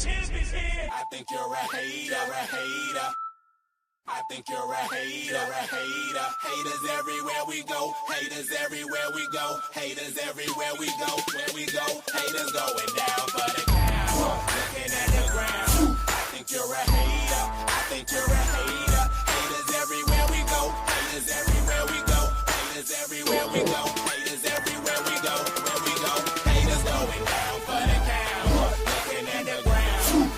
I think you're a hater. I think you're a hater. Haters everywhere we go. Haters everywhere we go. Haters everywhere we go. Where we go, haters going down for the count. Looking at the ground. I think you're a hater. I think you're a hater. Haters everywhere we go. Haters everywhere we go. Haters everywhere we go. Haters everywhere we go. Where we go, haters going down for the count. Looking at the ground.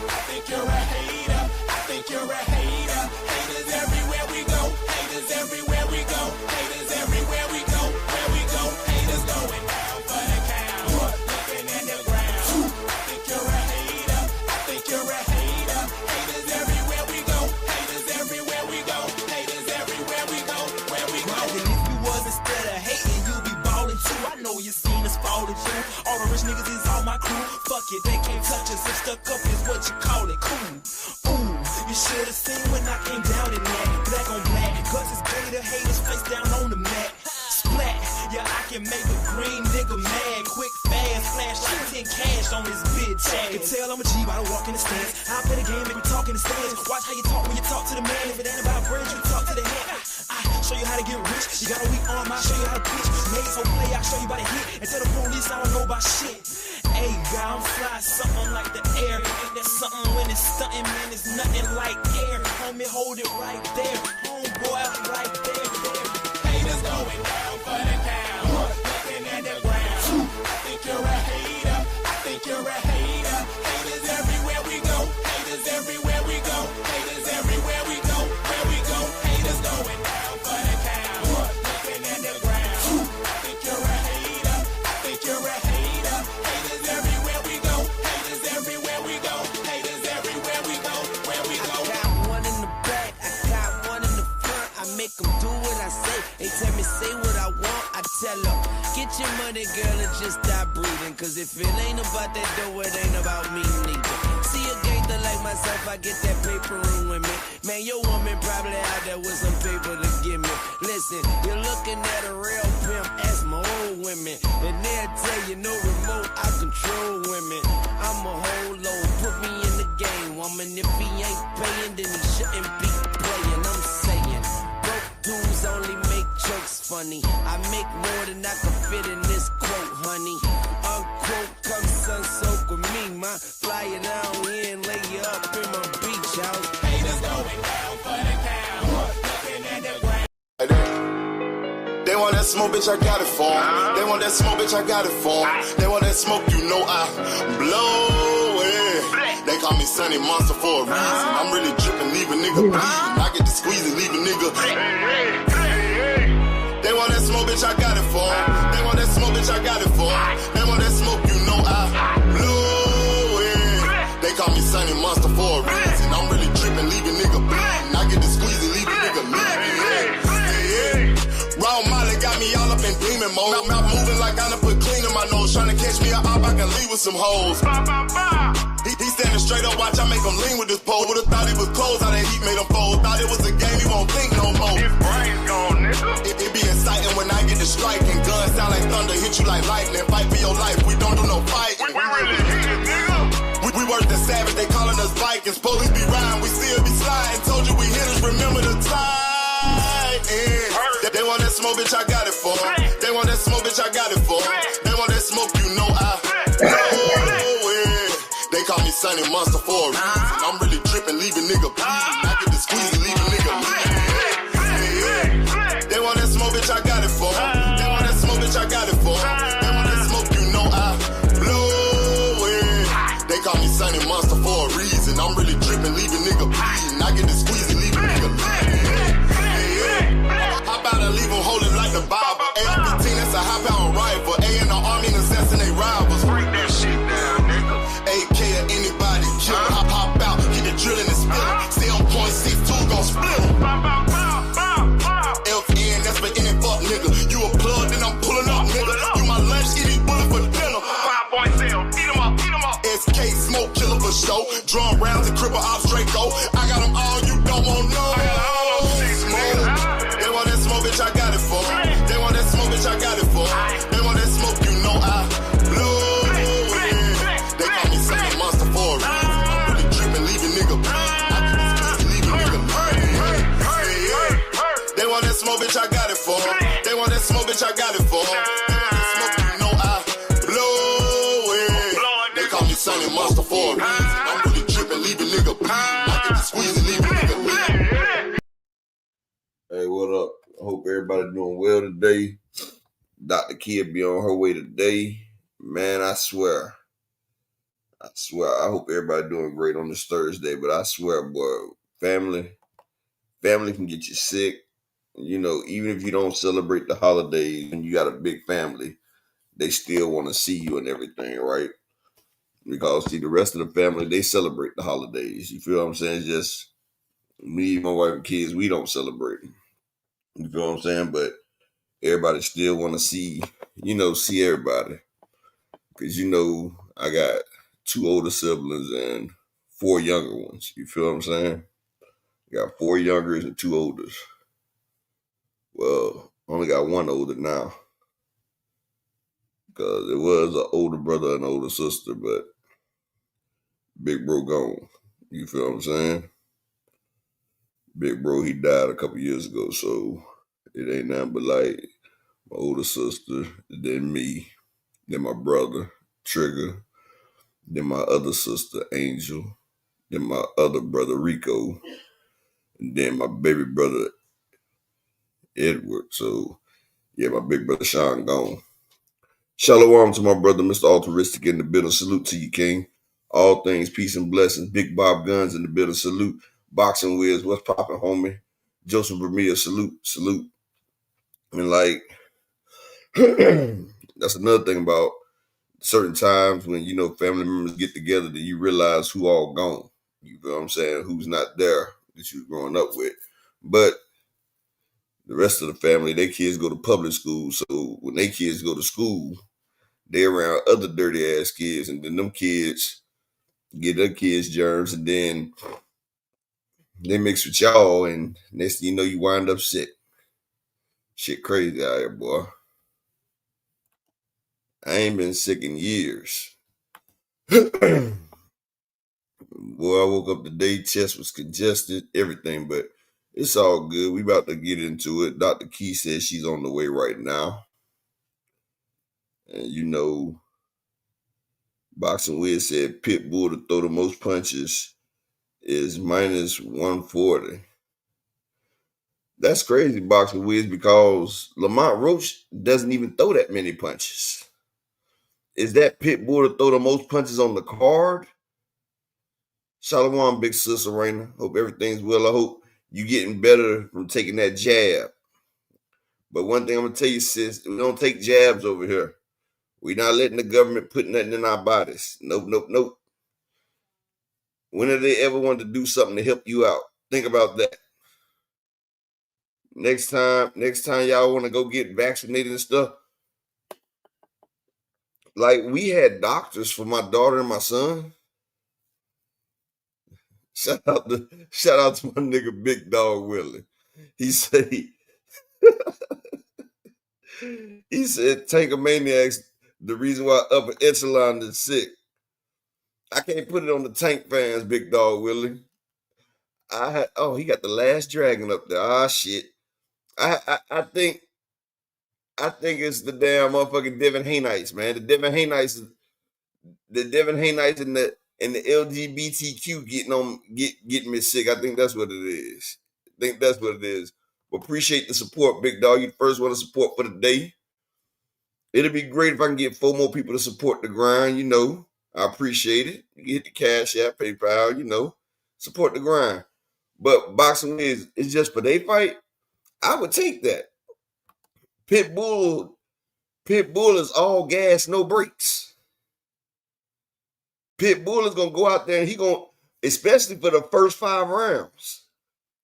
I think you're a hater. I think you're a hater. Haters everywhere we go. Haters everywhere we go. Haters everywhere we go. Where we go, haters going down for the count. Looking at the ground. I think you're a hater. I think you're a hater. Haters everywhere we go. Haters everywhere we go. Haters everywhere we go. Where we go. And if you was instead of hating, you be ballin' too. I know you seen us fallin' too. All the rich niggas is all my crew. Fuck it, they can't touch us. If stuck up is what you call it. Cool. Ooh, you should've seen when I came down in that. Black on black, cause it's gator haters face down on the mat. Splat, yeah, I can make a green nigga mad. Quick, fast, flash like 10 cash on this bitch ass. You can tell I'm a G by the walk in the stands. I play the game, make me talk in the stands. Watch how you talk when you talk to the man. If it ain't about bridge, you talk to the head. I show you how to get rich. You got a weak arm, I'll show you how to pitch. Made so play, I'll show you by the hit. And tell the police I don't know about shit. Hey, God, I'm fly, something like the air. Ain't that something when it's stunting, man? It's nothing like air. Homie, hold it right there. Homeboy, right there. Haters going down for the count. Looking at the ground. I think you're a hater. I think you're a hater. Haters everywhere we go. Haters everywhere we go. Haters everywhere we go. Where we go, haters going down for the count. Looking at the ground. I think you're a hater. I think you're a hater. Haters everywhere we go. Haters everywhere we go. Haters everywhere we go. Where we go. I got one in the back, I got one in the front. I make them do what I say. They tell me say what I want, I tell them get your money, girl, and just stop breathing. Cause if it ain't about that dough, it ain't about me neither. See a gangster like myself, I get that paper in with me. Man, your woman probably out there with some paper to give me. Listen, you're looking at a real pimp, ask my old women. And they'll tell you no remote, I control women. I'm a whole load, put me in the game, woman. If he ain't paying, then he shouldn't be playing. I'm saying, broke dudes only make jokes funny. I make more than I can fit in this quote, honey. Unquote, come sun soak with me, ma. Fly you down here and lay you up in my beach house. Haters going down for the count. Looking at the ground. They want that smoke, bitch, I got it for 'em. They want that smoke, bitch, I got it for 'em. They want that smoke, you know I blow it. They call me Sunny Monster for a reason. I'm really drippin', leave a nigga bleeding. I get to squeeze and leave a nigga. They want that smoke, bitch, I got it for 'em. They want that smoke, bitch, I got it for 'em. They want that smoke, you know I blow it. They call me Sunny Monster for a reason. I'm really drippin', leave a nigga bleeding. I get to squeeze and leave a nigga bleeding. Raw Molly got me all up in demon mode. Mouth moving like I done put clean in my nose. Tryna catch me up, I can leave with some hoes. He standing straight up, watch I make him lean with this pole. Would've thought he was closed, how that heat made him fold. Thought it was a game, he won't think no more. His brain's gone, nigga. It be exciting when I get to striking. Guns sound like thunder, hit you like lightning. Fight for your life, we don't do no fighting. We really hit it, nigga. We worse than savage, they calling us Vikings. Police be riding, we still be sliding. Told you we hitters, remember the time. They want that smoke, bitch, I got it for 'em. They want that smoke, bitch, I got it for 'em. They want that smoke, you know I blow it. They call me Sunny Monster for a reason. I'm really drippin', leave a nigga bleeding. I get to squeeze and leave a nigga bleeding. They want that smoke, bitch, I got it for 'em. They want that smoke, bitch, I got it for 'em. They want that smoke, you know I blow it. They call me Sunny Monster for a reason. I'm really drippin', leave a nigga bleeding. I get to squeeze and leave a nigga bleeding. How about I leave them holding like the Bible? AR-15, that's a high-power rifle. A in the army and assassinate rivals. Break that shit down, nigga. AK or anybody kill. Hop out, get the drilling and spilling. 7.62 gon' split 'em. FN, that's for any fuck nigga. You a plug, then I'm pulling up, nigga. You my lunch, eat these bullets for dinner. 5.0, eat 'em up, eat 'em up. SK, smoke killer for show. Drum rounds and cripple ops straight go. I got them all, you don't want no. I got all those shit, nigga. They want that smoke, bitch, I got it for 'em. They want that smoke, bitch, I got it for 'em. They want that smoke, you know I blow it. They call me Sunny Monster for a reason. bitch, I got it for. They want that smoke, you know I blow it. They call me Sonny Monster for a reason. I'm really tripping, leave a nigga bleed. I get to squeeze and leave a nigga bleed. Hey, what up? I hope everybody doing well today. Dr. Kid be on her way today. Man, I swear, I hope everybody doing great on this Thursday, but I swear, boy, family can get you sick. You know, even if you don't celebrate the holidays and you got a big family, they still want to see you and everything, right? Because, see, the rest of the family, they celebrate the holidays. You feel what I'm saying? It's just me, my wife, and kids, we don't celebrate. You feel what I'm saying? But everybody still want to see everybody. Because, I got 2 older siblings and 4 younger ones. You feel what I'm saying? Got 4 youngers and 2 olders. Well, I only got 1 older now. Because it was an older brother and an older sister, but big bro gone. You feel what I'm saying? Big bro, he died a couple years ago, so it ain't nothing but like my older sister, then me, then my brother, Trigger, then my other sister, Angel, then my other brother, Rico, and then my baby brother, Edward. So, yeah, my big brother, Sean, gone. Shalom to my brother, Mr. Altruistic in the building. Salute to you, King. All things, peace and blessings. Big Bob Guns in the building. Salute. Boxing Wiz, what's poppin', homie? Joseph Bermia, salute. And like, that's another thing about certain times when, family members get together that you realize who all gone. You know what I'm saying? Who's not there that you was growing up with. But the rest of the family, their kids go to public school. So when their kids go to school, they around other dirty ass kids, and then them kids get their kids germs, and then they mix with y'all, and next thing you know, you wind up sick. Shit crazy out here, boy. I ain't been sick in years. Boy, I woke up today, chest was congested, everything, but it's all good. We about to get into it. Dr. Key says she's on the way right now. And Boxing Wiz said Pitbull to throw the most punches is minus 140. That's crazy, Boxing Wiz, because Lamont Roach doesn't even throw that many punches. Is that Pitbull to throw the most punches on the card? Shalom, big sis Arena. Hope everything's well. I hope you getting better from taking that jab. But one thing I'm going to tell you, sis, we don't take jabs over here. We're not letting the government put nothing in our bodies. Nope. When have they ever wanted to do something to help you out? Think about that. Next time y'all want to go get vaccinated and stuff, like we had doctors for my daughter and my son. Shout out to my nigga Big Dog Willie. He said Tankomaniacs, the reason why Upper Echelon is sick. I can't put it on the Tank fans, Big Dog Willie. He got the Last Dragon up there. Ah shit. I think it's the damn motherfucking Devin Haynites, man. The Devin Haynites and the LGBTQ getting me sick. I think that's what it is. Well, appreciate the support, Big Dog. You the first one to support for the day. It'll be great if I can get 4 more people to support the grind. I appreciate it. You hit the Cash App, PayPal. Support the grind. But Boxing is just for they fight. I would take that. Pitbull is all gas, no brakes. Pitbull is gonna go out there and he gonna, especially for the first 5 rounds.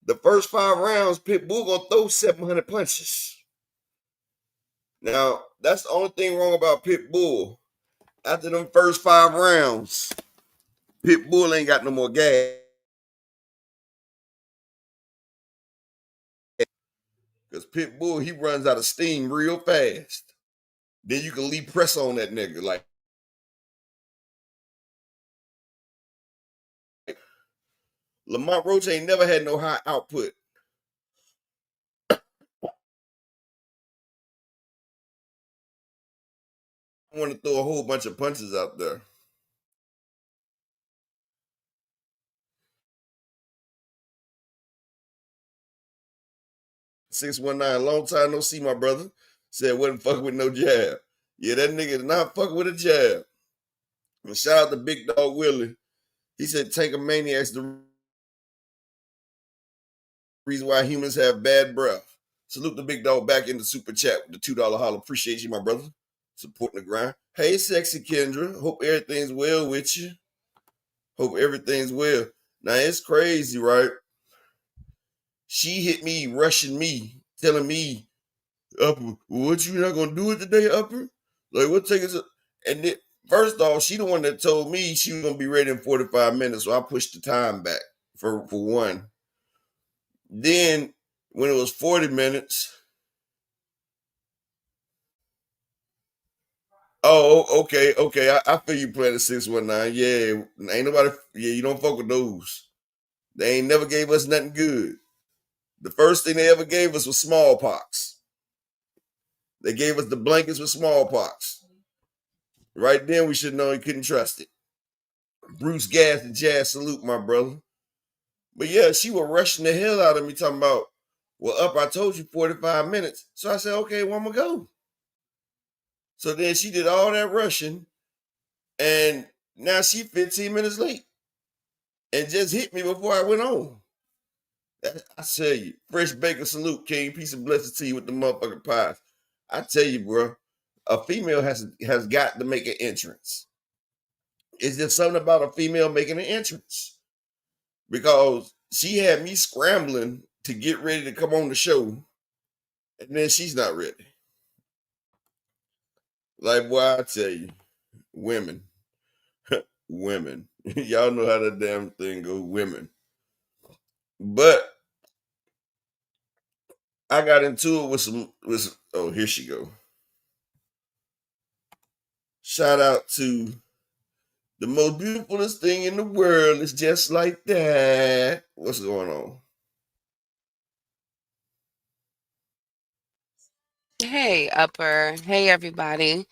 The first 5 rounds, Pitbull gonna throw 700 punches. Now, that's the only thing wrong about Pitbull. After them first 5 rounds, Pitbull ain't got no more gas. Because Pitbull, he runs out of steam real fast. Then you can leave press on that nigga. Like Lamont Roach ain't never had no high output. I want to throw a whole bunch of punches out there. 619, long time no see, my brother. Said wasn't fucking with no jab. Yeah, that nigga is not fucking with a jab. And shout out to Big Dog Willie. He said Tanker Maniac's the reason why humans have bad breath. Salute the Big Dog back in the super chat with the $2 holler. Appreciate you, my brother. Supporting the grind. Hey, sexy Kendra. Hope everything's well with you. Hope everything's well. Now it's crazy, right? She hit me, rushing me, telling me, Upper, what you not gonna do it today, Upper? Like what take us? And then, first off, she the one that told me she was gonna be ready in 45 minutes, so I pushed the time back for one. Then when it was 40 minutes, oh, okay. I feel you playing the 619. Yeah, ain't nobody. Yeah, you don't fuck with those. They ain't never gave us nothing good. The first thing they ever gave us was smallpox. They gave us the blankets with smallpox. Right then, we should know you couldn't trust it. Bruce Gas and Jazz, salute, my brother. But yeah, she was rushing the hell out of me, talking about, well, Up, I told you 45 minutes. So I said, okay, well, I'm going to go. So then she did all that rushing, and now she 15 minutes late and just hit me before I went on. I tell you, fresh bacon salute, King. Peace and blessings to you with the motherfucking pies. I tell you, bro, a female has got to make an entrance. Is there something about a female making an entrance? Because she had me scrambling to get ready to come on the show, and then she's not ready. Like, boy, I tell you, women, women, y'all know how that damn thing goes, women. But I got into it with some. Oh, here she go. Shout out to the most beautifulest thing in the world. It's just like that. What's going on? Hey, Upper. Hey, everybody.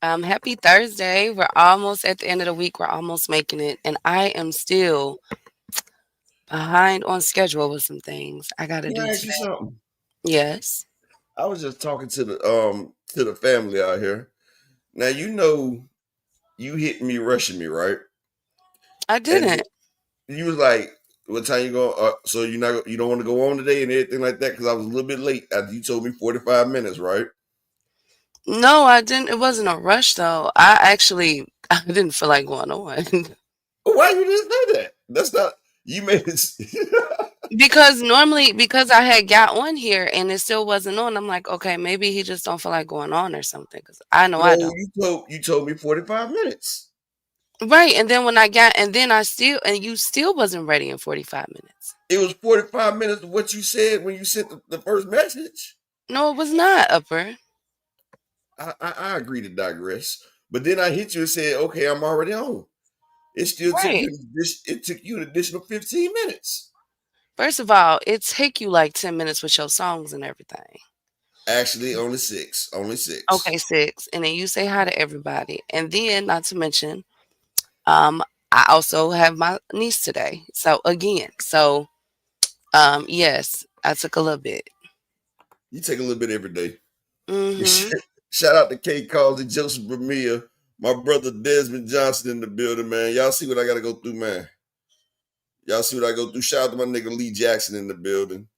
Happy Thursday. We're almost at the end of the week. We're almost making it. And I am still behind on schedule with some things I got to Can do I ask you today. something? Yes, I was just talking to the family out here. Now you know you hit me, rushing me, right? I And didn't. you was like, "What time you go? So you don't want to go on today and everything like that?" Because I was a little bit late after you told me 45 minutes, right? No, I didn't. It wasn't a rush, though. I didn't feel like going on. Why you didn't say that? That's not you made it. Because normally, because I had got on here and it still wasn't on, I'm like, okay, maybe he just don't feel like going on or something. Because I know I No, don't. you told me 45 minutes. Right. And then when I got, and then and you still wasn't ready in 45 minutes. It was 45 minutes of what you said when you sent the first message. No, it was not, Upper. I agree to digress, but then I hit you and said, "Okay, I'm already on." It still took Right. you. It took you an additional 15 minutes. First of all, it take you like 10 minutes with your songs and everything. Actually, only six. Only Okay, six. 6. And then you say hi to everybody. And then, not to mention, um, I also have my niece today. So again, yes, I took a little bit. You take a little bit every day. Mm-hmm. Shout out to K. Calls and Joseph Bermia, my brother Desmond Johnson in the building, man. Y'all see what I got to go through, man. Y'all see what I go through. Shout out to my nigga Lee Jackson in the building.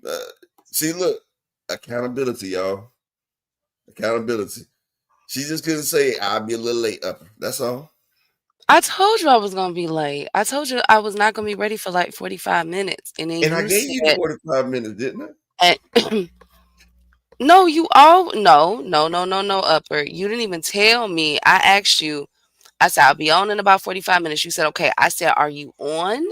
Uh, see, look, accountability, y'all. Accountability. She just couldn't say I'll be a little late up. That's all. I told you I was gonna be late. I told you I was not gonna be ready for like 45 minutes. And then And I you gave you the said, 45 minutes, didn't I? and no, you all no, Upper. You didn't even tell me. I asked you. I said I'll be on in about 45 minutes. You said okay. I said, are you on?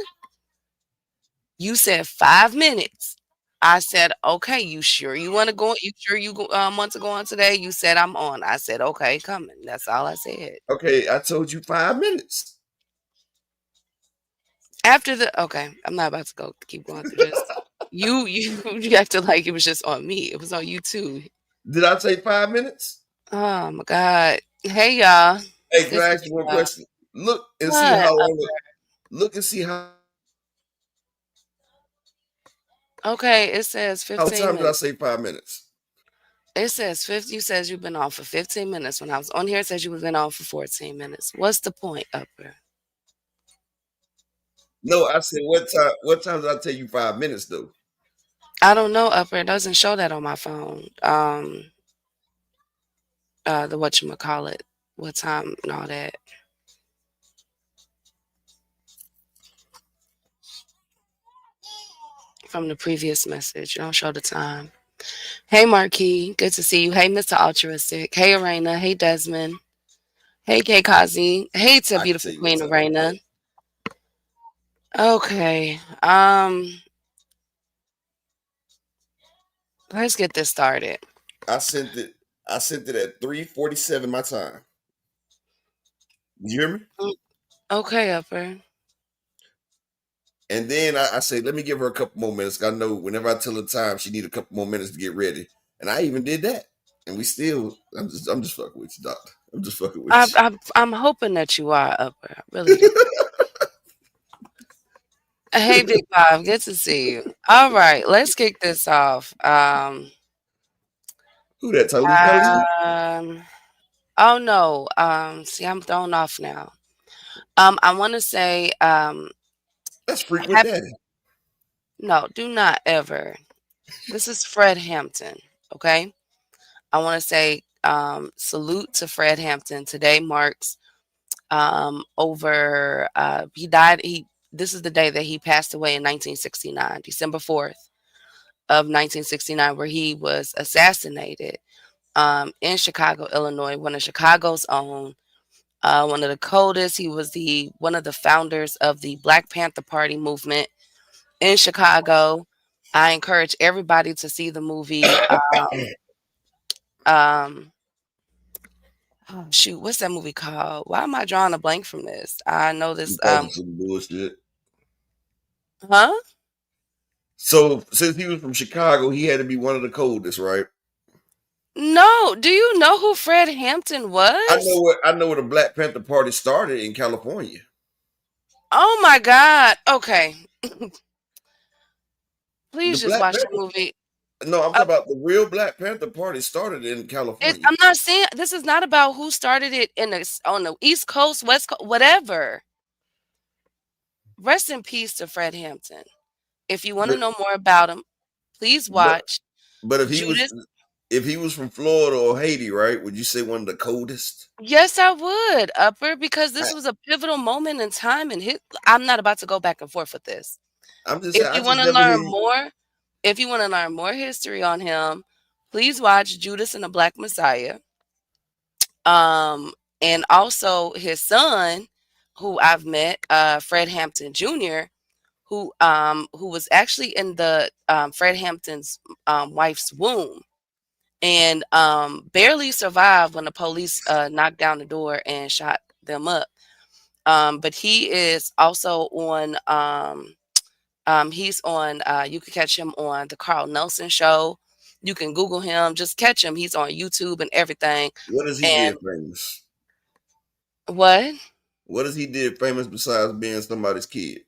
You said 5 minutes. I said, okay. You sure you want to go? You sure want to go on today? You said I'm on. I said okay, coming. That's all I said. Okay, I told you 5 minutes. After the okay, I'm not about to go keep going through this. You you acted like it was just on me. It was on you too. Did I say 5 minutes? Oh my God. Hey y'all. Hey, can Good I to ask you see one y'all. question? Look and see What? how long. Look and see Okay, it says how 15 time did I minutes. say 5 minutes? It says 50. You says you've been on for 15 minutes. When I was on here, it says you've been on for 14 minutes. What's the point, Upper? No, I said what time? What time did I tell you 5 minutes though? I don't know, Upper. It doesn't show that on my phone. The whatchamacallit, what time and all that from the previous message. You don't show the time. Hey, Marquis. Good to see you. Hey, Mr. Altruistic. Hey, Arena. Hey, Desmond. Hey, K Kazi. Hey to I can tell beautiful you what Queen time it Arena. was. Okay. Let's get this started. I sent it. I sent it at 3:47 my time. You hear me? Mm, Okay, Upper. And then I said, let me give her a couple more minutes. 'Cause I know whenever I tell her time, she need a couple more minutes to get ready. And I even did that. And we still, I'm just fucking with you, doctor. I'm just fucking with I'm hoping that you are, Upper. I really do. Hey, Big Five. Good to see you. All right, let's kick this off. Who that? Talib? Um, oh no. See, I'm thrown off now. I want to say, That's frequent hap- daddy. no, do not ever. This is Fred Hampton. Okay. I want to say, salute to Fred Hampton. Today marks, over, he died. This is the day that he passed away in 1969, December 4th of 1969, where he was assassinated, in Chicago, Illinois, one of Chicago's own. One of the coldest. He was the one of the founders of the Black Panther Party movement in Chicago. I encourage everybody to see the movie. Um, oh, shoot, what's that movie called? Why am I drawing a blank from this? I know You this. talking some bullshit. Huh? So since he was from Chicago, he had to be one of the coldest, right? No. Do you know who Fred Hampton I know was? what I know where the Black Panther Party started in California. Oh my God. Okay. The Please just Black watch the Panther. movie. No, I'm Uh, talking about the real Black Panther Party started in California. I'm not saying this is not about who started it on the East Coast, West Coast, whatever. Rest in peace to Fred Hampton. If you want to But know more about him, please but watch but Judas. if he was from Florida or Haiti, right? Would you say one of the coldest? Yes, I would, Upper, because I, this was a pivotal moment in time and I'm not about to go back and forth with this. I'm just If saying. I you want just to never learn hear. more, if you want to learn more history on him, please watch Judas and the Black Messiah. Um, and also his son, who I've met, Fred Hampton Jr., who was actually in the Fred Hampton's wife's womb and barely survived when the police knocked down the door and shot them up. But he is also on. He's on. You can catch him on the Carl Nelson Show. You can Google him. Just catch him. He's on YouTube and everything. What does he And did famous? what? What does he did famous besides being somebody's kid?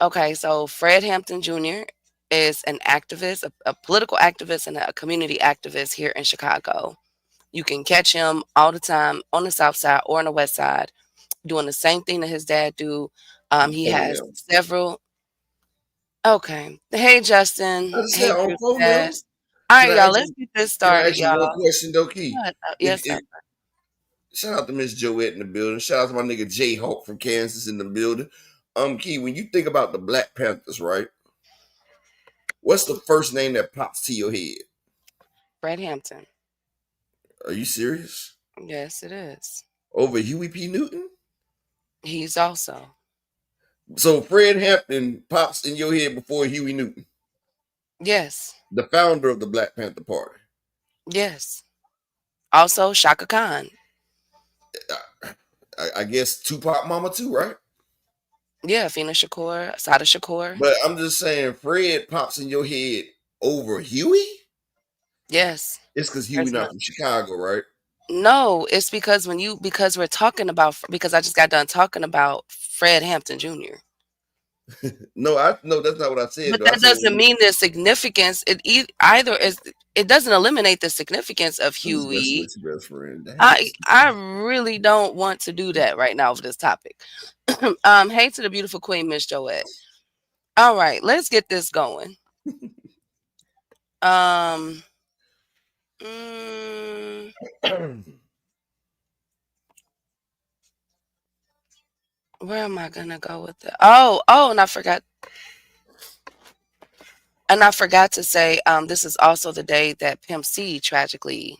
Okay, so Fred Hampton Jr. is an activist, a political activist, and a community activist here in Chicago. You can catch him all the time on the south side or on the west side doing the same thing that his dad do. On He phone has them. several. Okay. Hey, I Justin. just said Hey, on Bruce phone them. Cash. All Can right, I y'all. ask Let's you? get this Can I started, ask you one y'all. question though, Key? What? If, Yes, sir. if Shout out to Miss Joette in the building. Shout out to my nigga J Hawk from Kansas in the building. Key, when you think about the Black Panthers, right? What's the first name that pops to your head? Fred Hampton. Are you serious? Yes, it is. Over Huey P. Newton? He's also. So Fred Hampton pops in your head before Huey Newton, Yes. the founder of the Black Panther Party. Yes. Also, Shaka Khan. I guess Tupac Mama too, right? Yeah, Fina Shakur, Sada Shakur. But I'm just saying, Fred pops in your head over Huey. Yes. It's because Huey There's no not from Chicago, right? no, it's because we're talking about because I just got done talking about Fred Hampton Jr. No, that's not what I said But though. I that said doesn't mean the significance. Either is it doesn't eliminate the significance of he's Huey. your best friend. Damn. I really don't want to do that right now for this topic. Hey to the beautiful queen, Miss Joette. All right, let's get this going. Um, mm, where am I gonna go with it? Oh, and I forgot to say, this is also the day that Pimp C tragically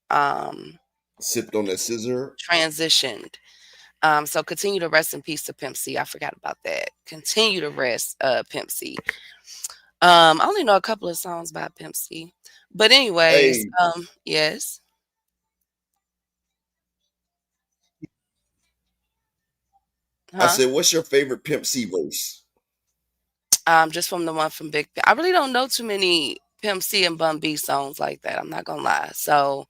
um Sipped on that scissor. transitioned. So continue to rest in peace to Pimp C. I forgot about that. Continue to rest, Pimp C. I only know a couple of songs by Pimp C. But anyways, Hey, yes. I Huh? said, what's your favorite Pimp C verse? Just from the one from Big I really don't know too many Pimp C and Bun B songs like that. I'm not gonna lie. So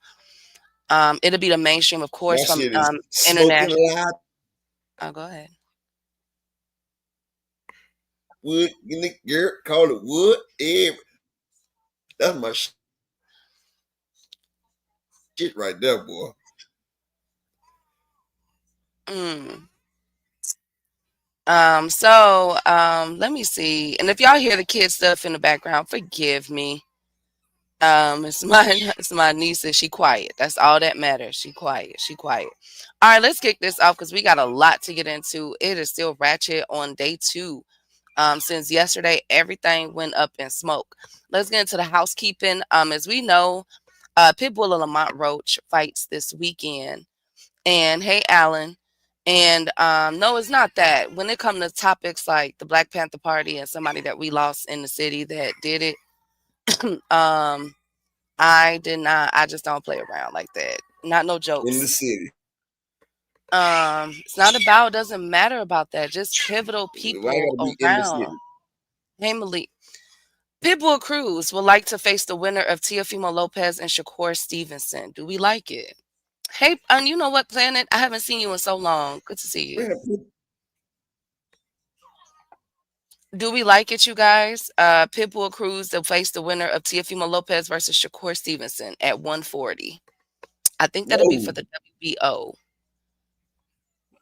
it'll be the mainstream, of My course, from shit is smoking international. a lot. Oh, go ahead. Wood, you think girl call it wood? That's my shit right there, boy. Mm. Let me see. And if y'all hear the kid stuff in the background, forgive me. It's my it's my niece and she quiet. That's all that matters. She quiet. She quiet. All right, let's kick this off because we got a lot to get into. It is still Ratchet on day 2. Since yesterday, everything went up in smoke. Let's get into the housekeeping. As we know, Pitbull and Lamont Roach fights this weekend. And hey, Alan. And no, it's not that. When it comes to topics like the Black Panther Party and somebody that we lost in the city that did it, I did not. I just don't play around like that. Not no In the jokes. city. It's not about. Doesn't matter about that. Just pivotal Why I people gotta be in the around. city? Hey, Malik. Pitbull Cruz would like to face the winner of Teofimo Lopez and Shakur Stevenson. Do we like it? Hey, and you know what, Planet? I haven't seen you in so long. Good to see you. Man, Do we like it, you guys? Pitbull Cruz to face the winner of Teofimo Lopez versus Shakur Stevenson at 140. I think that'll be no. for the WBO.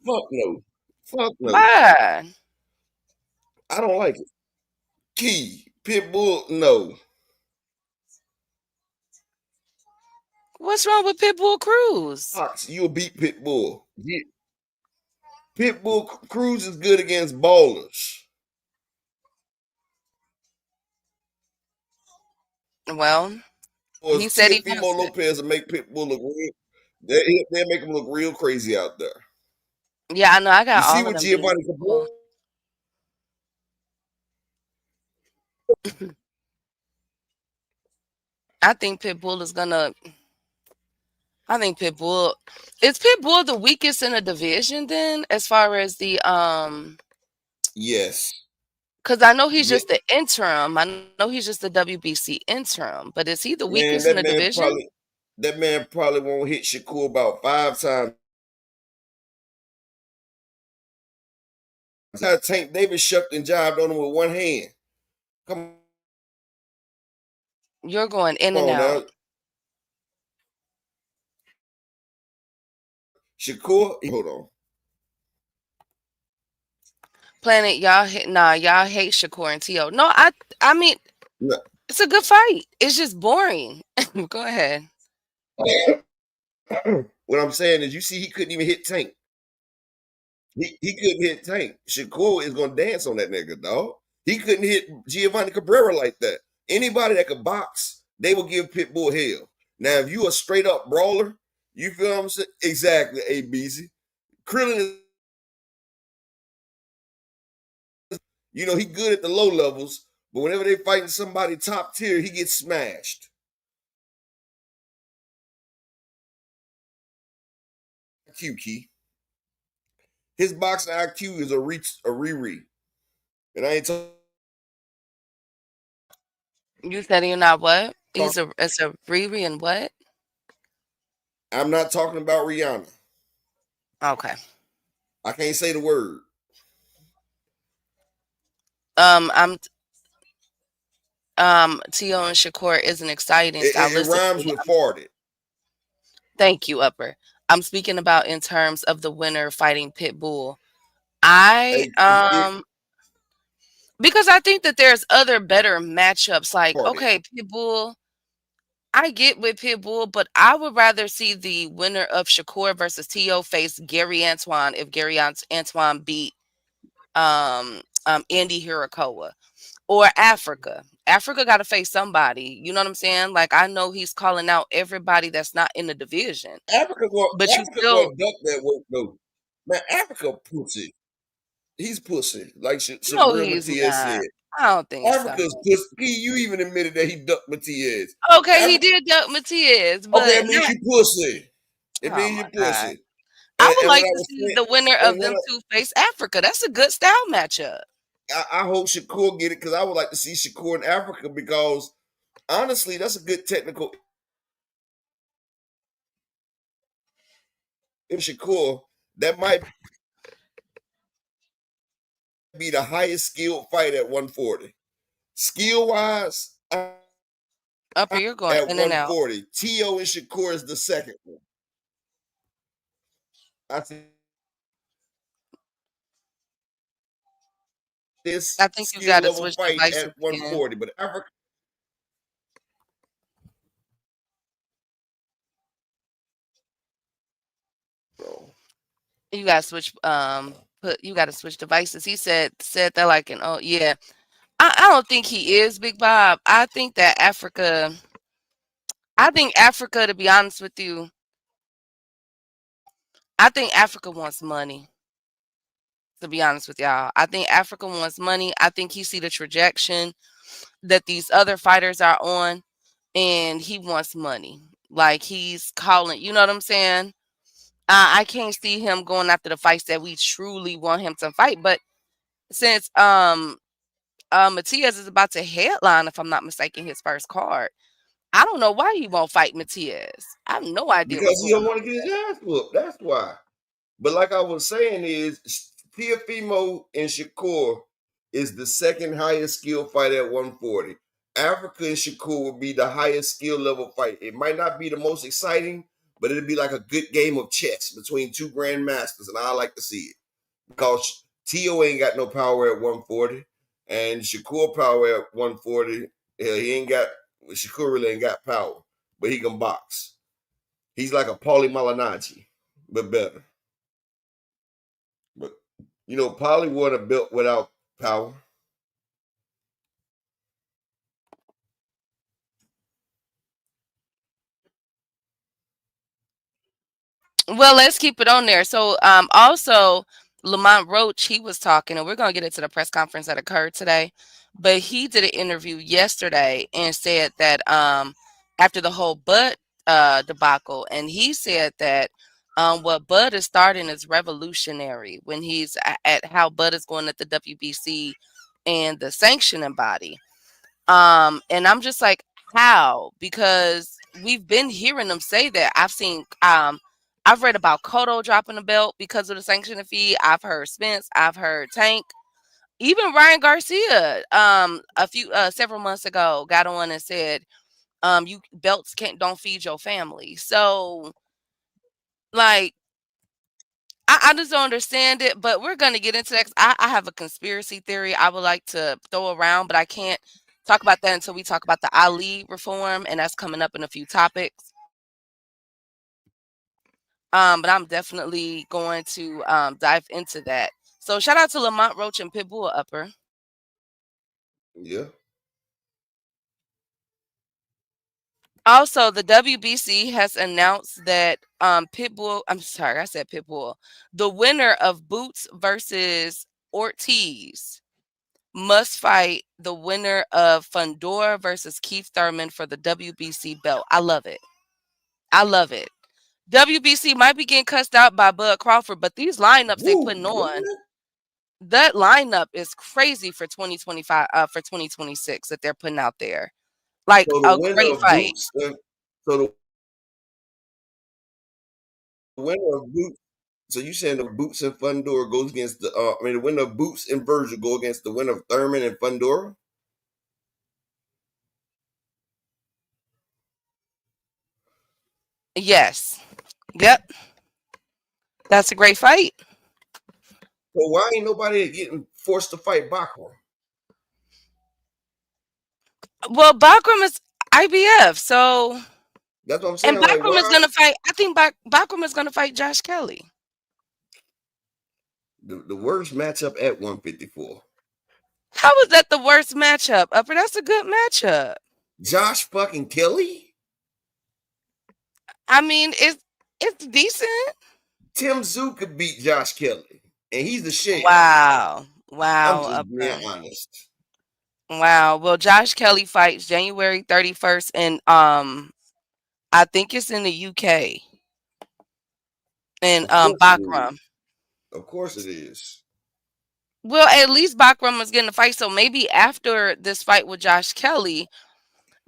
Fuck no. Fuck no. Why? I don't like it. Key. Pitbull, no. What's wrong with Pitbull Cruz? Fox, you'll beat Pitbull. Yeah. Pitbull Cruz is good against ballers. Well, Or he said he Teofimo wants it. Lopez will make Pitbull look real. They'll make him look real crazy out there. Yeah, I know. I You got see all of what them beating Giovanni Pitbull. Cabrera? I think Pitbull is gonna. I think Pitbull is Pitbull the weakest in the division then, as far as the Yes. because I know he's Yeah. just the interim. I know he's just the WBC interim, but is he the Man, weakest in the division? that man probably won't hit Shakur about 5 times. That's how Tank Davis shucked and jived on him with one hand. Come You're going in and on now. out. Shakur, hold on. Planet, y'all hate Shakur and T.O. No, I mean No. it's a good fight. It's just boring. Go ahead. What I'm saying is, you see, he couldn't even hit Tank. He couldn't hit Tank. Shakur is gonna dance on that nigga, dog. He couldn't hit Giovanni Cabrera like that. Anybody that could box, they will give Pitbull hell. Now, if you a straight up brawler, you feel what I'm saying? Exactly, ABC. Krillin is, he good at the low levels, but whenever they fighting somebody top tier, he gets smashed. IQ key. His boxing IQ is a Riri. And I ain't talking. You said you're not what? He's a it's a Riri and what? I'm not talking about Rihanna. Okay. I can't say the word. I'm Tio and Shakur isn't exciting It rhymes stylistically. with farted. Thank you, Upper. I'm speaking about in terms of the winner fighting Pitbull. I Hey, it because I think that there's other better matchups. Like, farted. okay, Pitbull. I get with Pitbull, but I would rather see the winner of Shakur versus Tio face Gary Antoine if Antoine beat Andy Hirakawa or Africa. Africa got to face somebody. You know what I'm saying? Like I know he's calling out everybody that's not in the division, but you Africa still going duck that work though. Man, Africa pussy. He's pussy, like no, Sabrina he's Matias not. said. I don't think so. Africa's pussy. You even admitted that he ducked Matias. Okay, he Africa. did duck Matias, Okay, but it means not. you pussy. It Oh means you my god. pussy. I would And what like I to was see saying, the winner and of what them two face Africa. That's a good style matchup. I hope Shakur get it because I would like to see Shakur in Africa because honestly, that's a good technical. If Shakur, that might be the highest skilled fight at 140. Skill wise, Upper, you're going at in and out. 140. Tio and Shakur is the second one. I think this I think you skill got to level switch fight at devices again. 140. But Africa, bro. You got to switch. You got to switch devices. He said that like an oh yeah. I don't think he is Big Bob. I think that Africa. I think Africa. To be honest with you, I think Africa wants money. To be honest with y'all, I think Africa wants money. I think he see the trajectory that these other fighters are on, and he wants money. Like he's calling. You know what I'm saying? I can't see him going after the fights that we truly want him to fight. But since Matias is about to headline, if I'm not mistaken, his first card, I don't know why he won't fight Matias. I have no idea what's Because he going don't want to get his ass whooped. That's why. But like I was saying, is Teofimo and Shakur is the second highest skill fight at 140. Africa and Shakur would be the highest skill level fight. It might not be the most exciting, but it'd be like a good game of chess between two grandmasters, and I like to see it because Tio ain't got no power at 140, and Shakur power at 140. Yeah, he ain't got Shakur really ain't got power, but he can box. He's like a Paulie Malignaggi, but better. But Polly won a belt without power. Well, let's keep it on there. So, also Lamont Roach, he was talking, and we're gonna get into the press conference that occurred today. But he did an interview yesterday and said that after the whole Bud debacle, and he said that what Bud is starting is revolutionary when he's at how Bud is going at the WBC and the sanctioning body. And I'm just like, how? Because we've been hearing them say that. I've read about Cotto dropping the belt because of the sanctioning fee. I've heard Spence, I've heard Tank, even Ryan Garcia, a few several months ago got on and said, you belts can't don't feed your family. So like I just don't understand it, but we're gonna get into that. 'Cause I have a conspiracy theory I would like to throw around, but I can't talk about that until we talk about the Ali reform, and that's coming up in a few topics. But I'm definitely going to dive into that. So shout out to Lamont Roach and Pitbull Upper. Yeah. Also, the WBC has announced that Pitbull, I'm sorry, I said Pitbull, the winner of Boots versus Ortiz must fight the winner of Fundora versus Keith Thurman for the WBC belt. I love it. I love it. WBC might be getting cussed out by Bud Crawford, but these lineups they Woo! putting What? on, that lineup is crazy for 2025, for 2026 that they're putting out there. Like So the a winner great of fight. Boots and so the winner of Boots. So you saying the Boots and Fundora goes against the? I mean, the winner of Boots and Virgil go against the winner of Thurman and Fundora. Yes. Yep. That's a great fight. Well, why ain't nobody getting forced to fight Bachman? Well, Bakram is IBF, so That's what I'm and saying. Like, Bakram is why gonna fight. I think Bakram is gonna fight Josh Kelly. the worst matchup at 154? How is that the worst matchup? Upper, that's a good matchup. Josh fucking Kelly. I mean, it's decent. Tim Zoo could beat Josh Kelly, and he's the shell. Wow. I'm Wow, just being Upper. honest. Wow. Well, Josh Kelly fights January 31st and I think it's in the UK and Of course it Bakram. is. Of course it is. Well, at least Bakram is getting a fight, so maybe after this fight with Josh Kelly,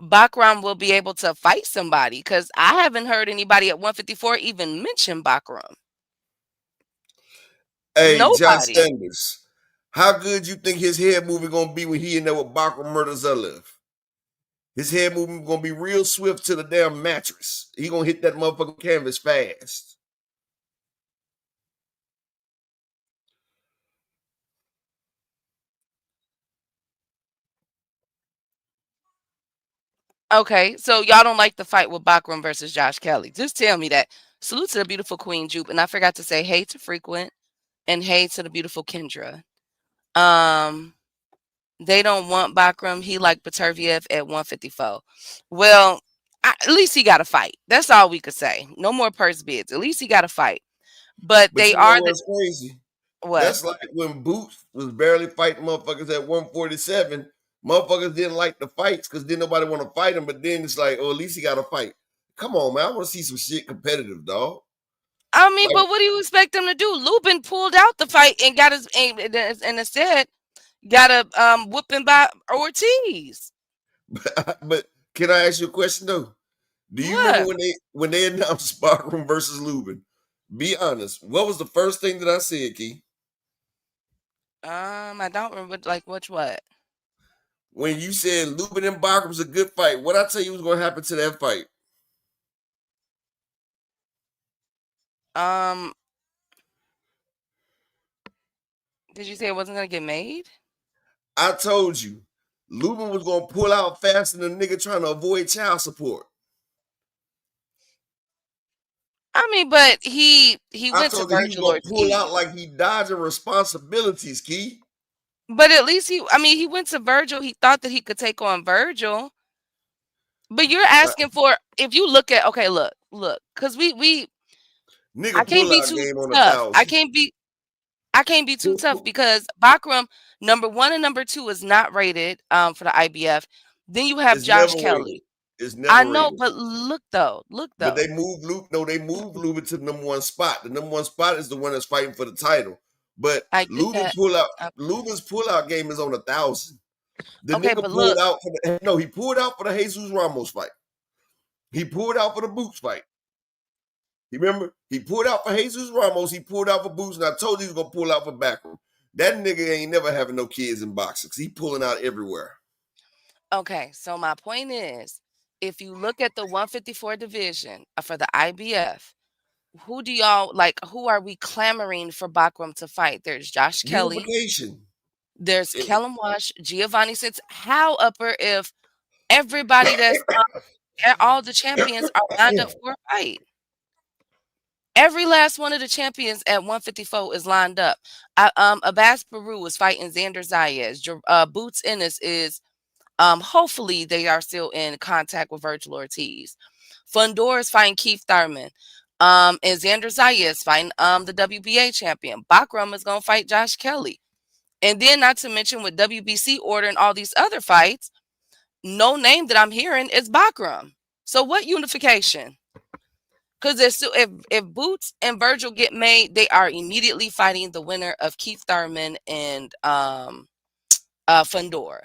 Bakram will be able to fight somebody because I haven't heard anybody at 154 even mention Bakram. Hey, Josh Nobody. Sanders, how good you think his head movement gonna be when he in there with Bachman Murtazalev? His head movement gonna be real swift to the damn mattress. He gonna hit that motherfucking canvas fast. Okay, so y'all don't like the fight with Bakram versus Josh Kelly. Just tell me that. Salute to the beautiful Queen Jupe. And I forgot to say hey to Frequent and hey to the beautiful Kendra. Um, they don't want Bakram. He like Baturviev at 154. Well, at least he got a fight. That's all we could say. No more purse bids. At least he got a fight. But But they you know are the what's crazy? what? That's like when Boots was barely fighting motherfuckers at 147. Motherfuckers didn't like the fights because then nobody want to fight him. But then it's like, oh, at least he got a fight. Come on, man. I want to see some shit competitive, dog. I mean, Like, but what do you expect them to do? Lubin pulled out the fight and got his and instead got a whooping by Ortiz. but can I ask you a question though? Do you remember What? when they announced Sparkroom versus Lubin? Be honest. What was the first thing that I said, Key? I don't remember like which what. When you said Lubin and Bachram's a good fight, what I tell you was going to happen to that fight? Um, did you say it wasn't gonna get made? I told you, Lubin was going to pull out faster than a nigga trying to avoid child support. I mean, but he I went to told you he was Virgil going to pull Ortiz. out like he dodging responsibilities, Key. But at least I mean, he went to Virgil. He thought that he could take on Virgil. But you're Uh, asking for if you look at okay, look, because we I Nigga can't pull be out too game on a tough. thousand. I can't be too tough because Bakram number one and number two is not rated for the IBF. Then you have It's never Josh rated. Kelly. It's I never know, rated. but look But though. they moved Luke. No, they moved Lubin to the number one spot. The number one spot is the one that's fighting for the title. But I get that. Uh, Lubin's pull out game is on 1,000. The Okay, nigga but pulled look, out for the no, he pulled out for the Jesus Ramos fight. He pulled out for the Boots fight. You remember? He pulled out for Jesus Ramos. He pulled out for Boots, and I told you he was gonna pull out for Backroom. That nigga ain't never having no kids in boxing. He pulling out everywhere. okay, so my point is, if you look at the 154 division for the IBF, who do y'all like? Who are we clamoring for Bakram to fight? There's Josh Kelly. Unification. There's It- Kellen Wash, Giovanni Sins. How upper if everybody that's all the champions are lined up for a fight? Every last one of the champions at 154 is lined up. Abbas Peru is fighting Xander Zayas. Boots Ennis is hopefully they are still in contact with Virgil Ortiz. Fundora is fighting Keith Thurman. And Xander Zayas fighting the WBA champion. Bakram is gonna fight Josh Kelly. And then not to mention with WBC ordering all these other fights, no name that I'm hearing is Bakram. So what unification? Because if Boots and Virgil get made, they are immediately fighting the winner of Keith Thurman and Fundora.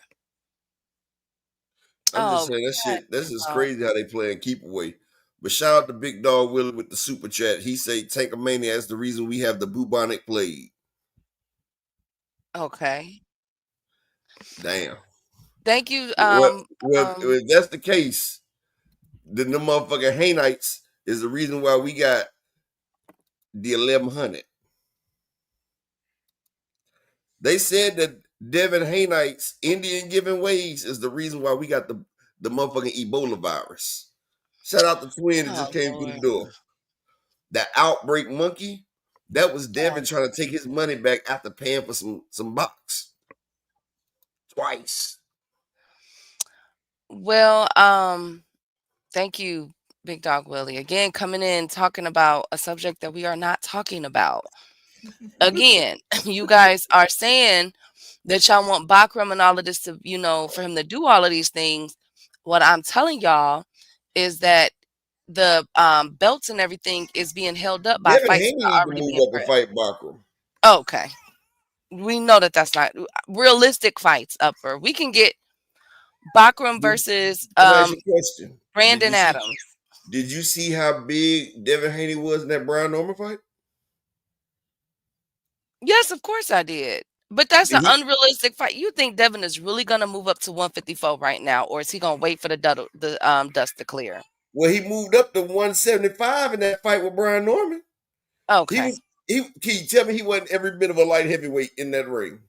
I'm just Oh, saying that God. shit. That's just crazy how they playing keep away. But shout out to Big Dog Willie with the super chat. He say Tankomania is the reason we have the bubonic plague. Okay. Damn. Thank you. Well, if that's the case, then the motherfucking Hainites is the reason why we got the 1100. They said that Devin Hainites, Indian giving ways, is the reason why we got the motherfucking Ebola virus. Shout out to Twin that Oh, just came through Lord. the door. That outbreak monkey, that was Devin trying to take his money back after paying for some box. Twice. Well, thank you, Big Dog Willie. Again, coming in talking about a subject that we are not talking about. Again, you guys are saying that y'all want Bakram and all of this to, for him to do all of these things. What I'm telling y'all is that the belts and everything is being held up by Devin fights Haney that are need to already move being up and pressed. fight Bakram. Okay. We know that that's not realistic fights, Upper. We can get Bakram versus Let me ask you a question. Brandon Adams. Did you see how big Devin Haney was in that Brian Norman fight? Yes, of course I did. But that's an Did he? unrealistic fight. You think Devin is really gonna move up to 154 right now, or is he gonna wait for the dust to clear? Well, he moved up to 175 in that fight with Brian Norman. He Okay. was. Can you tell me he wasn't every bit of a light heavyweight in that ring?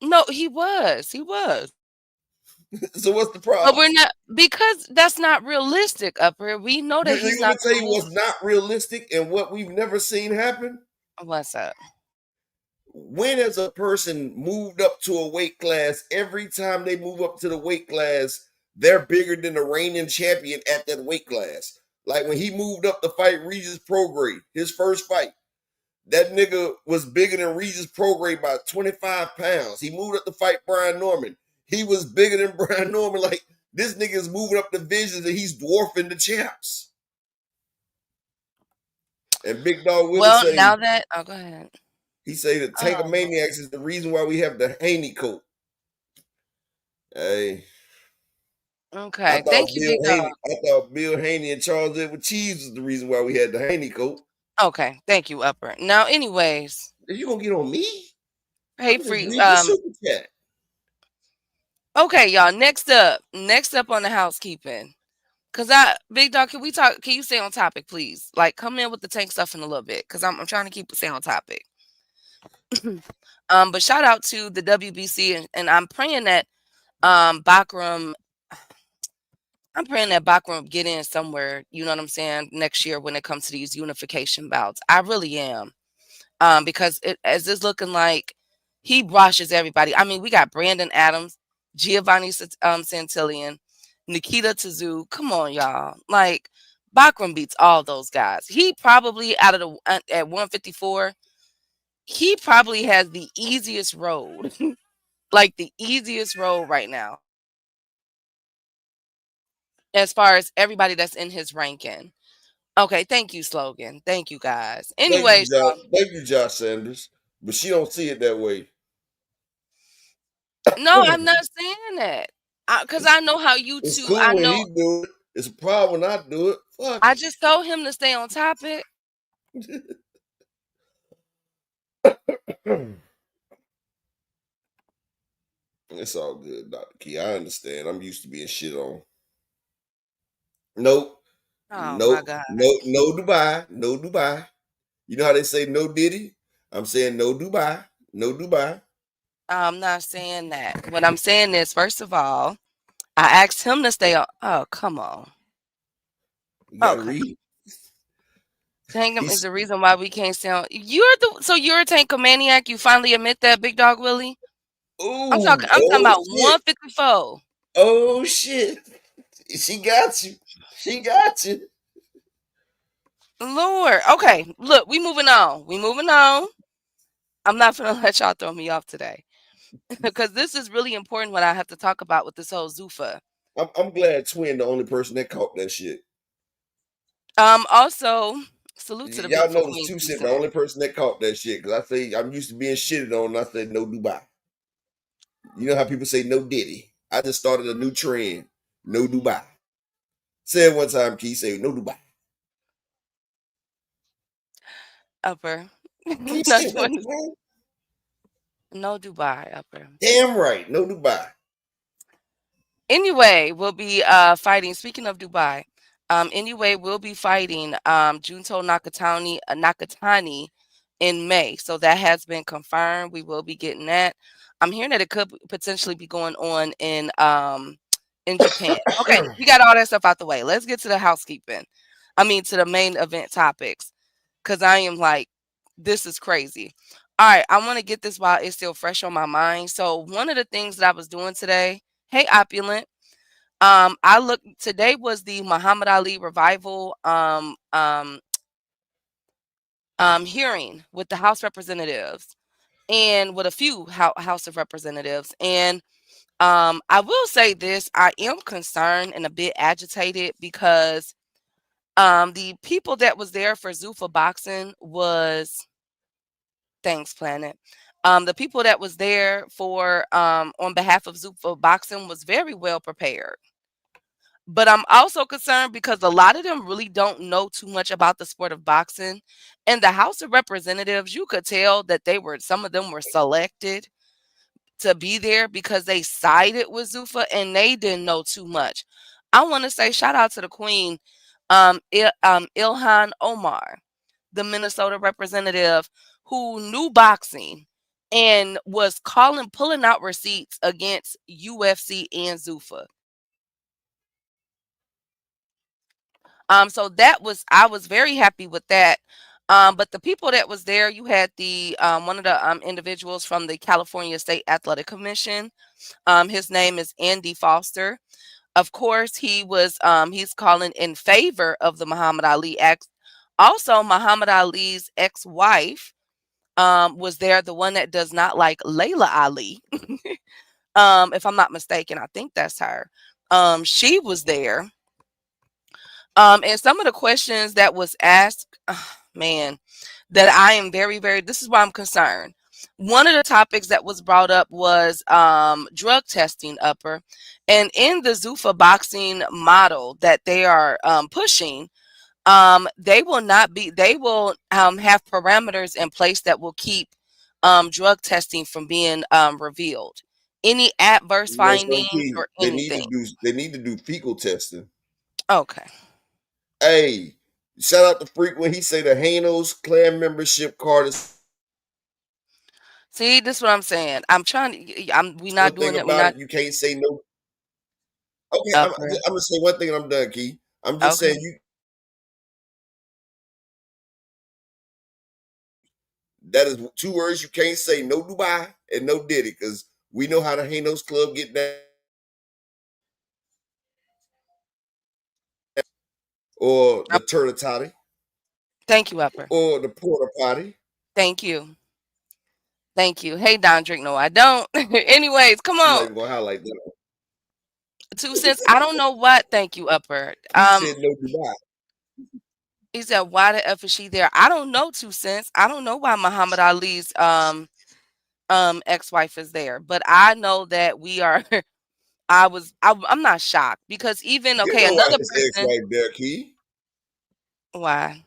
No, he was. He was. So what's the But problem? we're not because that's not realistic, Upper. We know that You he's want me not to tell gonna you move. what's not realistic and what we've never seen happen? What's up? When has a person moved up to a weight class, every time they move up to the weight class, they're bigger than the reigning champion at that weight class. Like when he moved up to fight Regis Prograis, his first fight, that nigga was bigger than Regis Prograis by 25 pounds. He moved up to fight Brian Norman. He was bigger than Brian Norman. Like this nigga is moving up divisions and he's dwarfing the champs. And Big Dog Willie Well, say, now that go ahead. he say that Oh, Lord. Tankomaniacs is the reason why we have the Haney coat. Hey, Okay. Thank you, Big Dog. I thought Bill Haney and Charles Edward Cheese was the reason why we had the Haney coat. Okay. Thank you, Upper. Now, anyways, If you gonna get on me, hey, I'm just free. reading the super chat. Okay, y'all. Next up on the housekeeping. Cause Big Dog, can we talk? Can you stay on topic, please? Like, come in with the tank stuff in a little bit, cause I'm trying to stay on topic. But shout out to the WBC, and I'm praying that Bakram. I'm praying that Bakram get in somewhere. You know what I'm saying? Next year when it comes to these unification bouts, I really am. Because as it's looking like he brushes everybody. I mean, we got Brandon Adams, Giovanni Santillan, Nikita Tszyu. Come on, y'all. Like, Bakram beats all those guys. He probably out of the at 154, he probably has the easiest road, like the easiest road right now, as far as everybody that's in his ranking. Okay, thank you, slogan. Thank you, guys. Anyways, y'all. Thank you, Josh Sanders. But she don't see it that way. No, I'm not saying that. Because I know how you It's two. cool I when know. he do it. It's a problem when I do it. Fuck I just told him to stay on topic. it. It's all good, Dr. Key. I understand. I'm used to being shit on. Nope. Oh my Nope. God. No Dubai. No Dubai. You know how they say no Diddy? I'm saying no Dubai. No Dubai. I'm not saying that. What I'm saying is, first of all, I asked him to stay on. Oh, come on. You gotta Okay. read. Tankum is He's the reason why we can't stay on. You're a tankomaniac. You finally admit that, Big Dog Willie? I'm ooh, talking. I'm talking oh about shit. 154. Oh shit. She got you. She got you. Lord. Okay. Look, we moving on. We moving on. I'm not gonna let y'all throw me off today. Because this is really important what I have to talk about with this whole Zuffa. I'm glad Twin the only person that caught that shit. Also, salute to the Y'all beautiful notice Queen Two Cent the Susan. only person that caught that shit. Cause I say I'm used to being shitted on and I said no Dubai. You know how people say no Diddy. I just started a new trend. No Dubai. Say it one time, Key. Say no Dubai. Upper. Key, say it one Nothing. time. No Dubai, Upper. Damn right, no Dubai. Anyway, we'll be fighting. Speaking of Dubai, anyway, we'll be fighting Junto Nakatani in May. So that has been confirmed. We will be getting that. I'm hearing that it could potentially be going on in Japan. Okay, we got all that stuff out the way. Let's get to the housekeeping. I mean to the main event topics. Cause I am like, this is crazy. All right, I want to get this while it's still fresh on my mind. So one of the things that I was doing today, hey opulent. I looked today was the Muhammad Ali revival hearing with the House representatives and with a few House of Representatives. And I will say this, I am concerned and a bit agitated because the people that was there for Zuffa boxing was thanks planet. The people that was there for on behalf of Zuffa boxing was very well prepared. But I'm also concerned because a lot of them really don't know too much about the sport of boxing. And the House of Representatives, you could tell that some of them were selected to be there because they sided with Zuffa and they didn't know too much. I want to say shout out to the Queen, Ilhan Omar, the Minnesota representative who knew boxing and was pulling out receipts against UFC and Zuffa. So I was very happy with that. But the people that was there, you had the one of the individuals from the California State Athletic Commission. His name is Andy Foster. Of course, he's calling in favor of the Muhammad Ali Act. Also, Muhammad Ali's ex-wife was there, the one that does not like Layla Ali. If I'm not mistaken, I think that's her. She was there. And some of the questions that was asked, man, that I am very, very, this is why I'm concerned. One of the topics that was brought up was drug testing upper. And in the Zuffa boxing model that they are pushing, they will have parameters in place that will keep drug testing from being revealed. Any adverse You know some findings Key. or anything. They need to do fecal testing. Okay. Hey, shout out to Freak when he say the Hanos clan membership card is See, this is what I'm saying. I'm trying to. We not one thing doing that. We about not it. You can't say no. Okay, upper. I'm gonna say one thing and I'm done, Key. I'm just saying Okay. you that is two words you can't say. No Dubai and no Diddy, because we know how the Hanos Club get down, or the Up- Turtle Thank you, upper. or the Porta Potty. Thank you. Thank you. Hey, Don Drink. No, I don't. Anyways, come I'm not on. even gonna highlight that. 2 cents. I don't know what. Thank you, upper. He said no Dubai. He said, why the F is she there? I don't know, 2 cents. I don't know why Muhammad Ali's ex-wife is there, but I know that we are. I'm not shocked because even You okay, know why another his ex person. right there, Key. Why?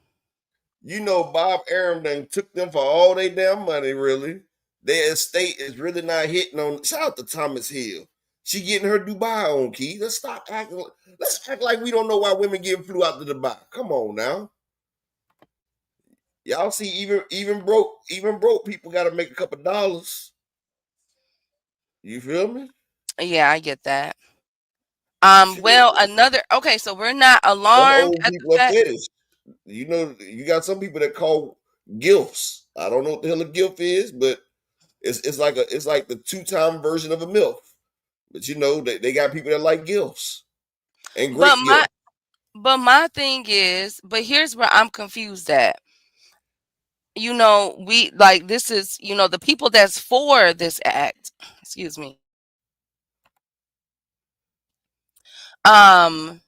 You know Bob Arum done took them for all their damn money, really. Their estate is really not hitting on. Shout out to Thomas Hill. She getting her Dubai on, Key. Let's stop acting. Let's act like we don't know why women getting flew out to Dubai. Come on now. Y'all see, even broke people got to make a couple dollars. You feel me? Yeah, I get that. Shit. Well, another okay, so we're not Some alarmed old at the people are fact. finished. You know, you got some people that call gifts. I don't know what the hell a gift is, but it's like the 2 time version of a MILF. But you know, they got people that like gifts and But great my gifts. but my thing is, but here's where I'm confused at. We like this is, the people that's for this act, excuse me. Um,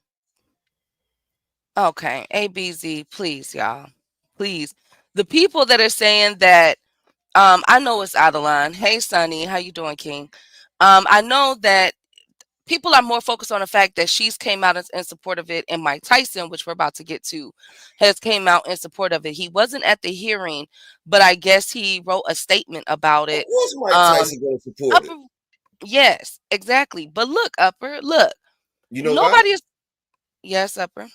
okay, ABZ, please, y'all. Please. The people that are saying that I know it's out of line. Hey Sonny, how you doing, King? I know that people are more focused on the fact that she's came out in support of it, and Mike Tyson, which we're about to get to, has came out in support of it. He wasn't at the hearing, but I guess he wrote a statement about Of it. course, Mike Um, Tyson gonna support it. Upper, yes, exactly. But look, Upper, look, You know why? nobody is. Yes, Upper.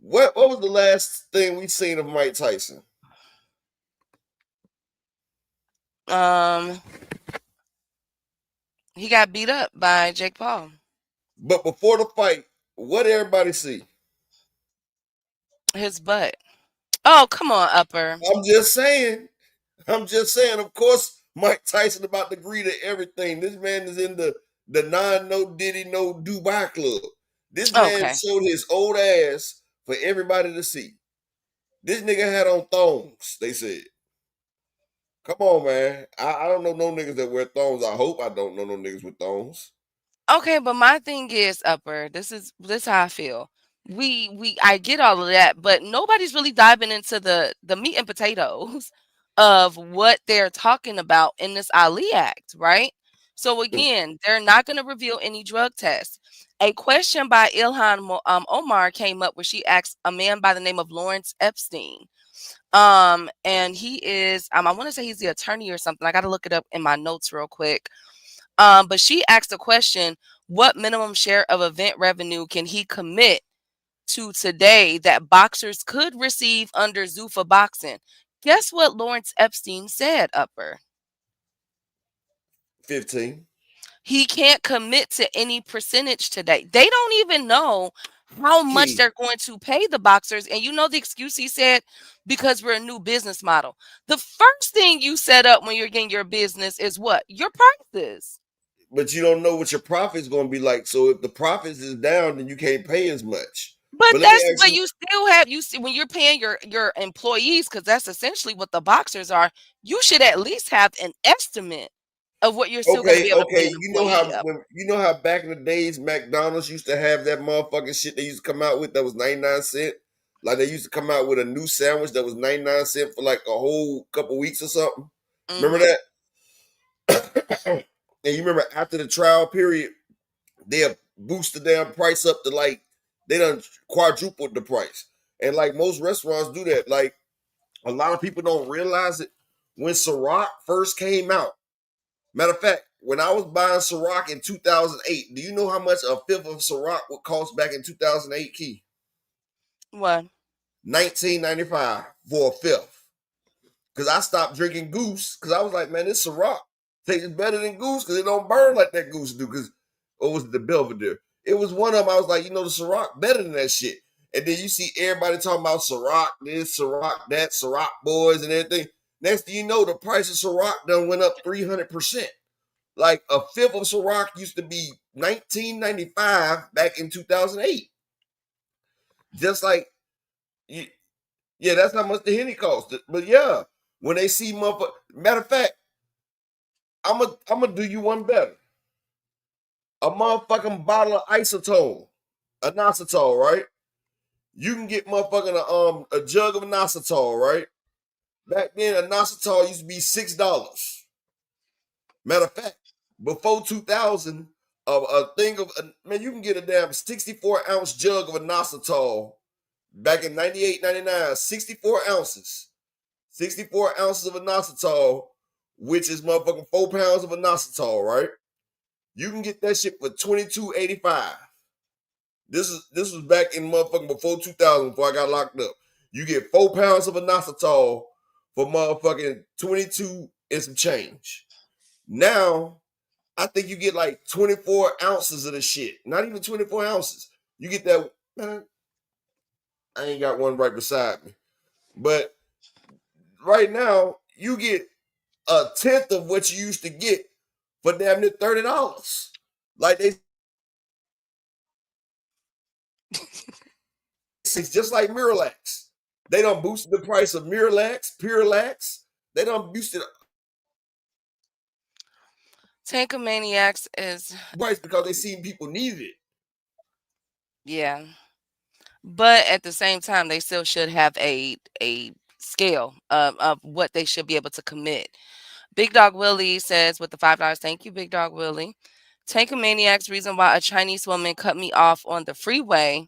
What was the last thing we seen of Mike Tyson? Um, he got beat up by Jake Paul. But before the fight, what everybody see? His butt. Oh, come on, Upper. I'm just saying. I'm just saying. Of course, Mike Tyson about to agree to everything. This man is in the non no Diddy no Dubai club. This man Okay. showed his old ass for everybody to see. This nigga had on thongs. They said, "Come on, man. I don't know no niggas that wear thongs. I hope I don't know no niggas with thongs." Okay, but my thing is, Upper, this how I feel. We I get all of that, but nobody's really diving into the meat and potatoes of what they're talking about in this Ali Act, right? So again, they're not going to reveal any drug tests. A question by Omar came up where she asked a man by the name of Lawrence Epstein. And he is I want to say he's the attorney or something. I got to look it up in my notes real quick. But she asked the question, what minimum share of event revenue can he commit to today that boxers could receive under Zuffa boxing? Guess what Lawrence Epstein said, Upper? 15. He can't commit to any percentage today. They don't even know how much Key. they're going to pay the boxers. And you know the excuse he said, because we're a new business model. The first thing you set up when you're getting your business is what? Your prices. But you don't know what your profit's gonna be like. So if the profits is down, then you can't pay as much. But But let me that's ask but you, you still have you see when you're paying your employees, because that's essentially what the boxers are. You should at least have an estimate of what you're still going to okay, be able to pay okay, an employee up. you know how back in the days McDonald's used to have that motherfucking shit they used to come out with that was 99 cent? Like they used to come out with a new sandwich that was 99 cent for like a whole couple weeks or something. Remember Hmm. that? And you remember after the trial period, they'll boost the damn price up to like they done quadrupled the price. And like most restaurants do that. Like a lot of people don't realize it. When Ciroc first came out, matter of fact, when I was buying Ciroc in 2008, do you know how much a fifth of Ciroc would cost back in 2008, Key? What? 19.95 for a fifth. Because I stopped drinking Goose because I was like, man, this Ciroc tastes better than Goose because it don't burn like that Goose do. Because or was it the Belvedere? It was one of them. I was like, you know, the Ciroc better than that shit. And then you see everybody talking about Ciroc this, Ciroc that, Ciroc boys and everything. Next thing you know, the price of Ciroc done went up 300%. Like a fifth of Ciroc used to be 19.95 back in 2008. Just like, yeah, that's how much the Henny cost. But yeah, when they see motherfucker, matter of fact, I'm gonna do you one better. A motherfucking bottle of isotone, inositol, right? You can get motherfucking a jug of inositol, right? Back then, inositol used to be $6. Matter of fact, before 2000, a thing of man, you can get a damn 64-ounce jug of inositol back in 98, 99, 64 ounces. 64 ounces of inositol, which is motherfucking 4 pounds of inositol, right? You can get that shit for $22.85. This was back in motherfucking before 2000, before I got locked up. You get 4 pounds of inositol for motherfucking 22 and some change. Now, I think you get like 24 ounces of the shit. Not even 24 ounces. You get that, man, I ain't got one right beside me. But right now, you get a tenth of what you used to get for damn near $30. Like they it's just like Miralax. They don't boost the price of Miralax, Purelax. They don't boost it Tankomaniacs is price because they seen people need it. yeah. But at the same time, they still should have a scale of what they should be able to commit. Big Dog Willie says with the $5, thank you, Big Dog Willie. Tank a Maniac's reason why a Chinese woman cut me off on the freeway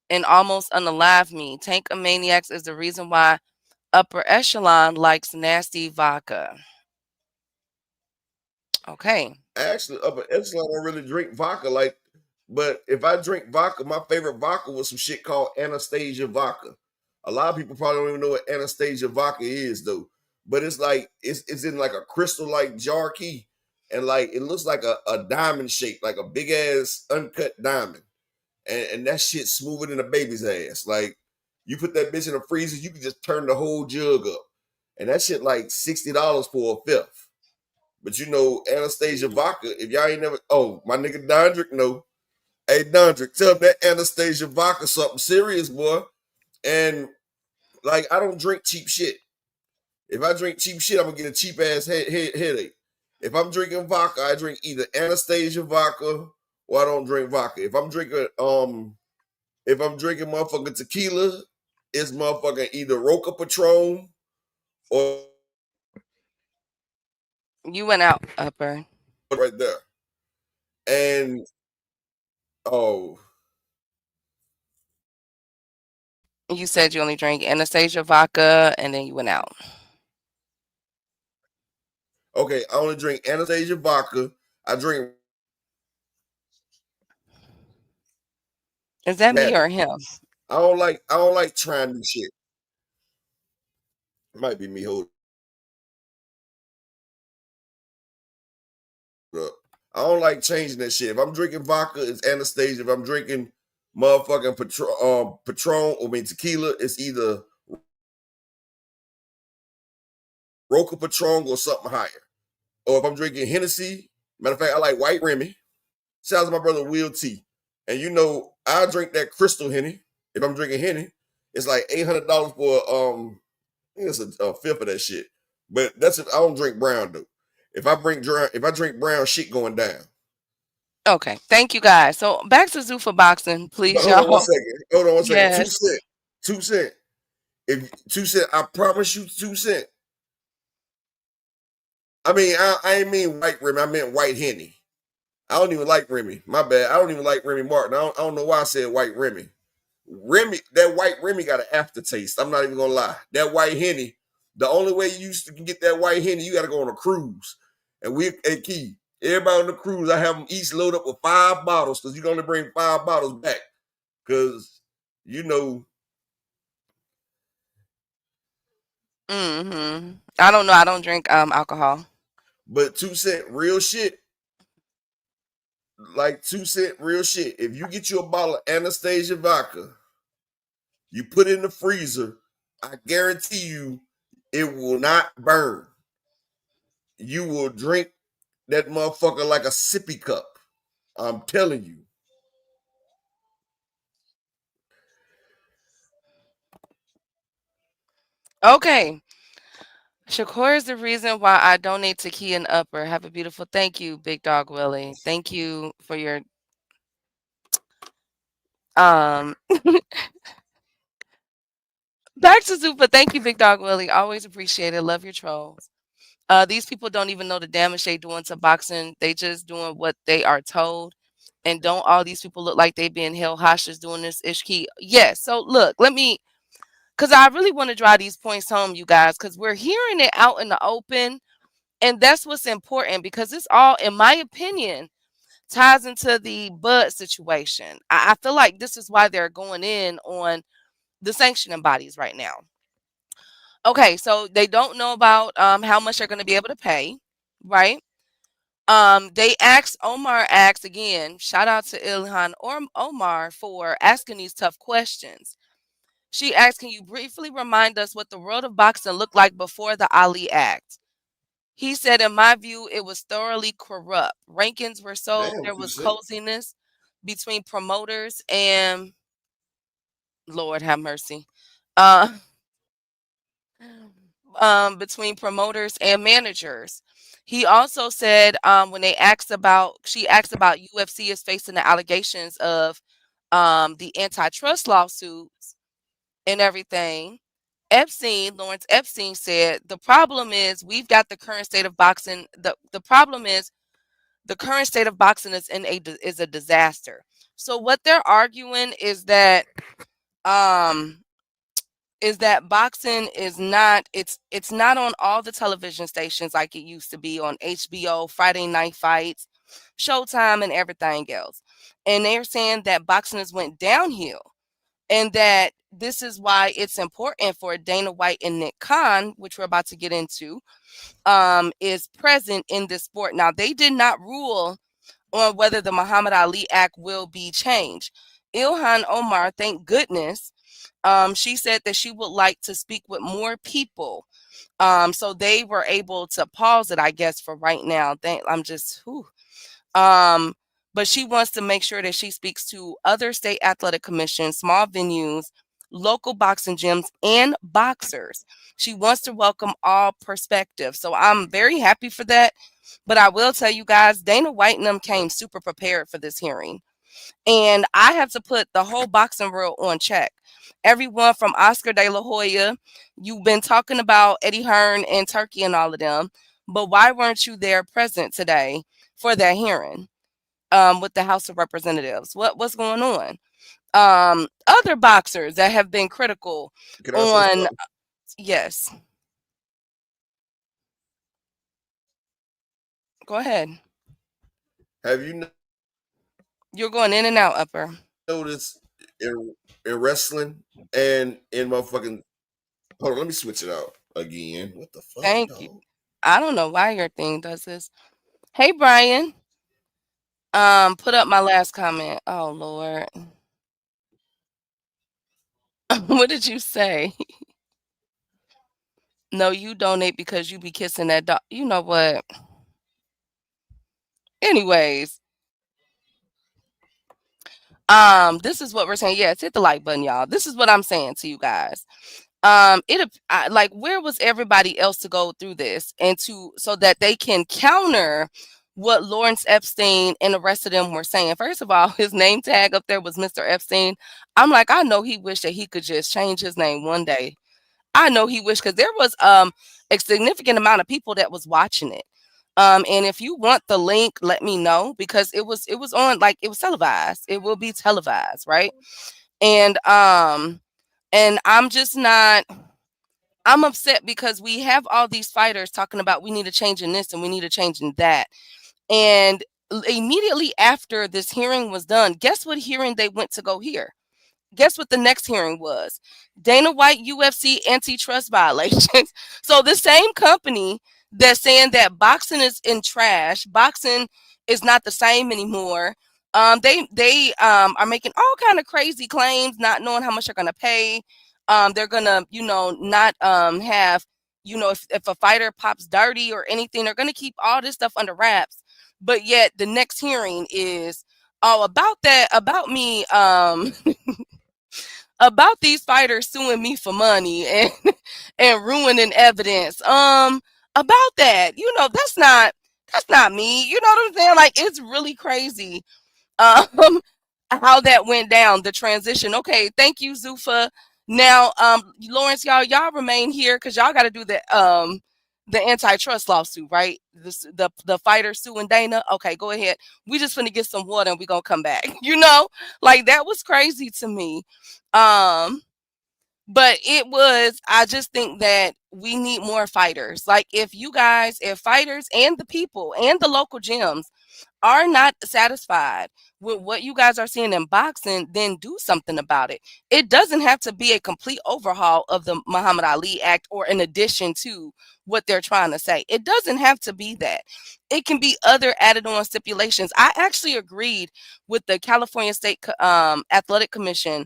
and almost unalive me. Tank a Maniacs is the reason why upper echelon likes nasty vodka. Okay. Actually, upper echelon don't really drink vodka like, but if I drink vodka, my favorite vodka was some shit called Anastasia vodka. A lot of people probably don't even know what Anastasia vodka is though. But it's like it's in like a crystal like jar key, and like it looks like a diamond shape, like a big ass uncut diamond, and that shit smoother than a baby's ass. Like you put that bitch in the freezer, you can just turn the whole jug up, and that shit like $60 for a fifth. But you know, Anastasia vodka, if y'all ain't never, oh, my nigga Dondrick know. Hey, Dondrick, tell him that Anastasia vodka something serious, boy. And like, I don't drink cheap shit. If I drink cheap shit, I'm gonna get a cheap ass headache. If I'm drinking vodka, I drink either Anastasia vodka or I don't drink vodka. If I'm drinking motherfucking tequila, it's motherfucking either Roca Patron or You went out, upper. right there. And oh, You said you only drank Anastasia vodka and then you went out. okay, I only drink Anastasia vodka. I drink Is that me Rabbit. or him? I don't like trying new shit. It might be me. Hold up. I don't like changing that shit. If I'm drinking vodka, it's Anastasia. If I'm drinking motherfucking Patron, I mean tequila, it's either Roca Patron or something higher. Or if I'm drinking Hennessy, matter of fact, I like White Remy. Shout out to my brother Will T. And you know, I drink that Crystal Henny. If I'm drinking Henny, it's like $800 for I think it's a fifth of that shit. But that's if I don't drink brown though. If I drink brown, shit going down. Okay. Thank you guys. So back to Zuffa boxing, But please, hold on one y'all. second. Hold on one second. Two Yes. cent. 2 cent. If 2 cent, I promise you 2 cent. I mean, I ain't mean white Remy. I meant white Henny. I don't even like Remy. My bad. I don't even like Remy Martin. I don't know why I said white Remy. Remy, that white Remy got an aftertaste. I'm not even gonna lie. That white Henny, the only way you used to get that white Henny, you got to go on a cruise. And hey Key, everybody on the cruise, I have them each load up with 5 bottles because you can only bring 5 bottles back. Because you know, I don't know. I don't drink alcohol. but 2 cent real shit, like 2 cent real shit. If you get you a bottle of Anastasia vodka, you put it in the freezer, I guarantee you, it will not burn. You will drink that motherfucker like a sippy cup. I'm telling you. Okay. Shakur is the reason why I donate to Key and Upper. Have a beautiful thank you, Big Dog Willie. Thank you for your um back to Zupa. Thank you, Big Dog Willie. Always appreciate it. Love your trolls. These people don't even know the damage they doing to boxing. They just doing what they are told. And don't all these people look like they being held hostage doing this ish key? Yes. So look, let me because I really want to drive these points home, you guys, because we're hearing it out in the open. And that's what's important because it's all, in my opinion, ties into the Bud situation. I feel like this is why they're going in on the sanctioning bodies right now. Okay, so they don't know about how much they're going to be able to pay, right? They asked Omar asked again. Shout out to Ilhan or Omar for asking these tough questions. She asked, "Can you briefly remind us what the world of boxing looked like before the Ali Act?" He said, "In my view, it was thoroughly corrupt. Rankings were sold. Damn, There two was cent. coziness between promoters and Lord have mercy, uh, between promoters and managers." He also said when she asked about UFC is facing the allegations of the antitrust lawsuits and everything. Lawrence Epstein said, the problem is we've got the current state of boxing. The problem is the current state of boxing is a disaster. So what they're arguing um is that boxing is not it's not on all the television stations like it used to be on HBO, Friday Night Fights, Showtime, and everything else. And they're saying that boxing has went downhill, and that this is why it's important for Dana White and Nick Khan, which we're about to get into, is present in this sport. Now, they did not rule on whether the Muhammad Ali Act will be changed. Ilhan Omar, thank goodness, she said that she would like to speak with more people. So they were able to pause it, I guess, for right now. I'm just, whew. Um, but she wants to make sure that she speaks to other state athletic commissions, small venues, local boxing gyms, and boxers. She wants to welcome all perspectives. So I'm very happy for that. But I will tell you guys, Dana White and them came super prepared for this hearing. And I have to put the whole boxing world on check. Everyone from Oscar De La Hoya, you've been talking about Eddie Hearn and Turkey and all of them, but why weren't you there present today for that hearing with the House of Representatives? What's going on? Other boxers that have been critical Can I say on, something? yes, go ahead. Have you You're going in and out, Upper. noticed in wrestling and in motherfucking hold on, let me switch it out again. What the fuck, Thank you. dog? I don't know why your thing does this. Hey, Brian. Put up my last comment. Oh Lord. What did you say? No, you donate because you be kissing that dog. You know what? Anyways, this is what we're saying. Yes, hit the like button, y'all. This is what I'm saying to you guys. Like, where was everybody else to go through this and to so that they can counter what Lawrence Epstein and the rest of them were saying? First of all, his name tag up there was Mr. Epstein. I'm like, I know he wished that he could just change his name one day. I know he wished, because there was a significant amount of people that was watching it. And if you want the link, let me know, because it was on, like, it was televised. It will be televised, right? And I'm just not, I'm upset because we have all these fighters talking about we need a change in this and we need a change in that. And immediately after this hearing was done, guess what hearing they went to go hear? Guess what the next hearing was? Dana White UFC antitrust violations. So the same company that's saying that boxing is in trash, boxing is not the same anymore. They are making all kind of crazy claims, not knowing how much they're gonna pay. They're gonna, not have, if a fighter pops dirty or anything, they're gonna keep all this stuff under wraps. But yet the next hearing is all about that, about me, about these fighters suing me for money and and ruining evidence. About that, that's not me. You know what I'm saying? Like, it's really crazy. Um, how that went down, the transition. Okay, thank you, Zuffa. Now, Lawrence, y'all remain here because y'all got to do the antitrust lawsuit, right? The fighter suing Dana. Okay, go ahead. We just gonna get some water and we gonna come back. Like, that was crazy to me. Um, but I just think that we need more fighters. Like, if fighters and the people and the local gyms are not satisfied with what you guys are seeing in boxing, then do something about it. It doesn't have to be a complete overhaul of the Muhammad Ali Act or in addition to what they're trying to say. It doesn't have to be that. It can be other added on stipulations. I actually agreed with the California State Athletic Commission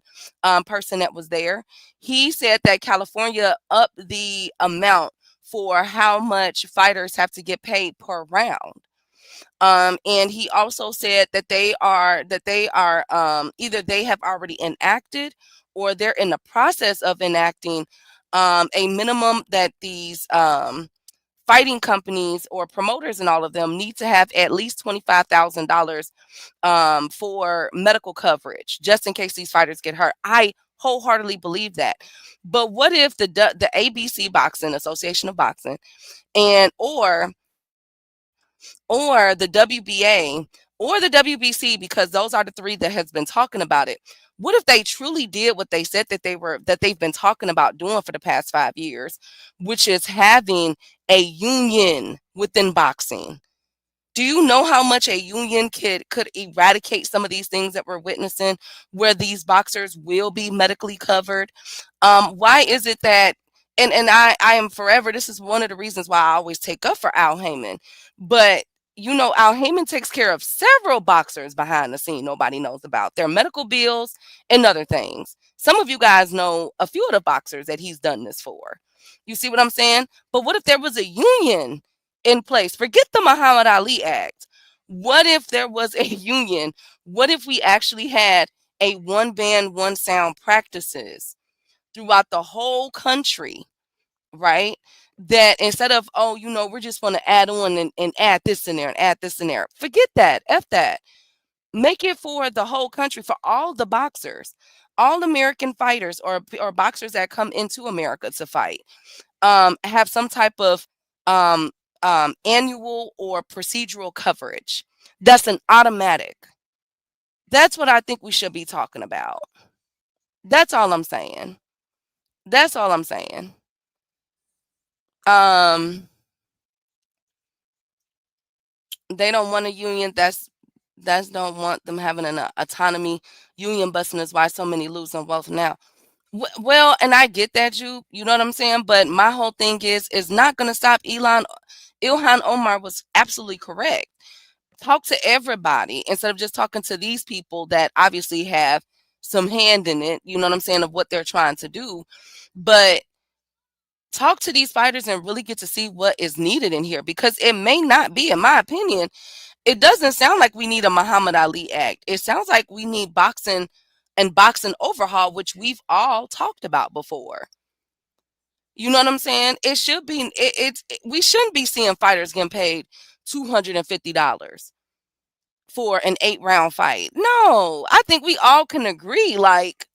person that was there. He said that California upped the amount for how much fighters have to get paid per round. And he also said that they are either they have already enacted or they're in the process of enacting a minimum that these fighting companies or promoters and all of them need to have at least $25,000 for medical coverage, just in case these fighters get hurt. I wholeheartedly believe that. But what if the ABC Boxing, Association of Boxing, and or or the WBA or the WBC, because those are the three that has been talking about it. What if they truly did what they said that they've been talking about doing for the past 5 years, which is having a union within boxing? Do you know how much a union could eradicate some of these things that we're witnessing, where these boxers will be medically covered? Why is it that, and I am forever, this is one of the reasons why I always take up for Al Heyman. But Al Heyman takes care of several boxers behind the scene nobody knows about, their medical bills and other things. Some of you guys know a few of the boxers that he's done this for. You see what I'm saying? But what if there was a union in place? Forget the Muhammad Ali Act. What if there was a union? What if we actually had a one band, one sound practices throughout the whole country, right? That instead of, oh, we're just going to add on and add this in there and add this in there. Forget that. F that. Make it for the whole country, for all the boxers, all American fighters or boxers that come into America to fight. Have some type of um, annual or procedural coverage. That's an automatic. That's what I think we should be talking about. That's all I'm saying. That's all I'm saying. Um, they don't want a union. That's don't want them having an autonomy. Union busting is why so many losing wealth now. Well, and I get that, you know what I'm saying. But my whole thing is not going to stop Ilhan Omar was absolutely correct. Talk to everybody instead of just talking to these people that obviously have some hand in it, you know what I'm saying, of what they're trying to do. But talk to these fighters and really get to see what is needed in here, because it may not be, in my opinion, it doesn't sound like we need a Muhammad Ali Act. It sounds like we need boxing and boxing overhaul, which we've all talked about before. You know what I'm saying? It should be, we shouldn't be seeing fighters getting paid $250 for an 8-round fight. No, I think we all can agree. Like,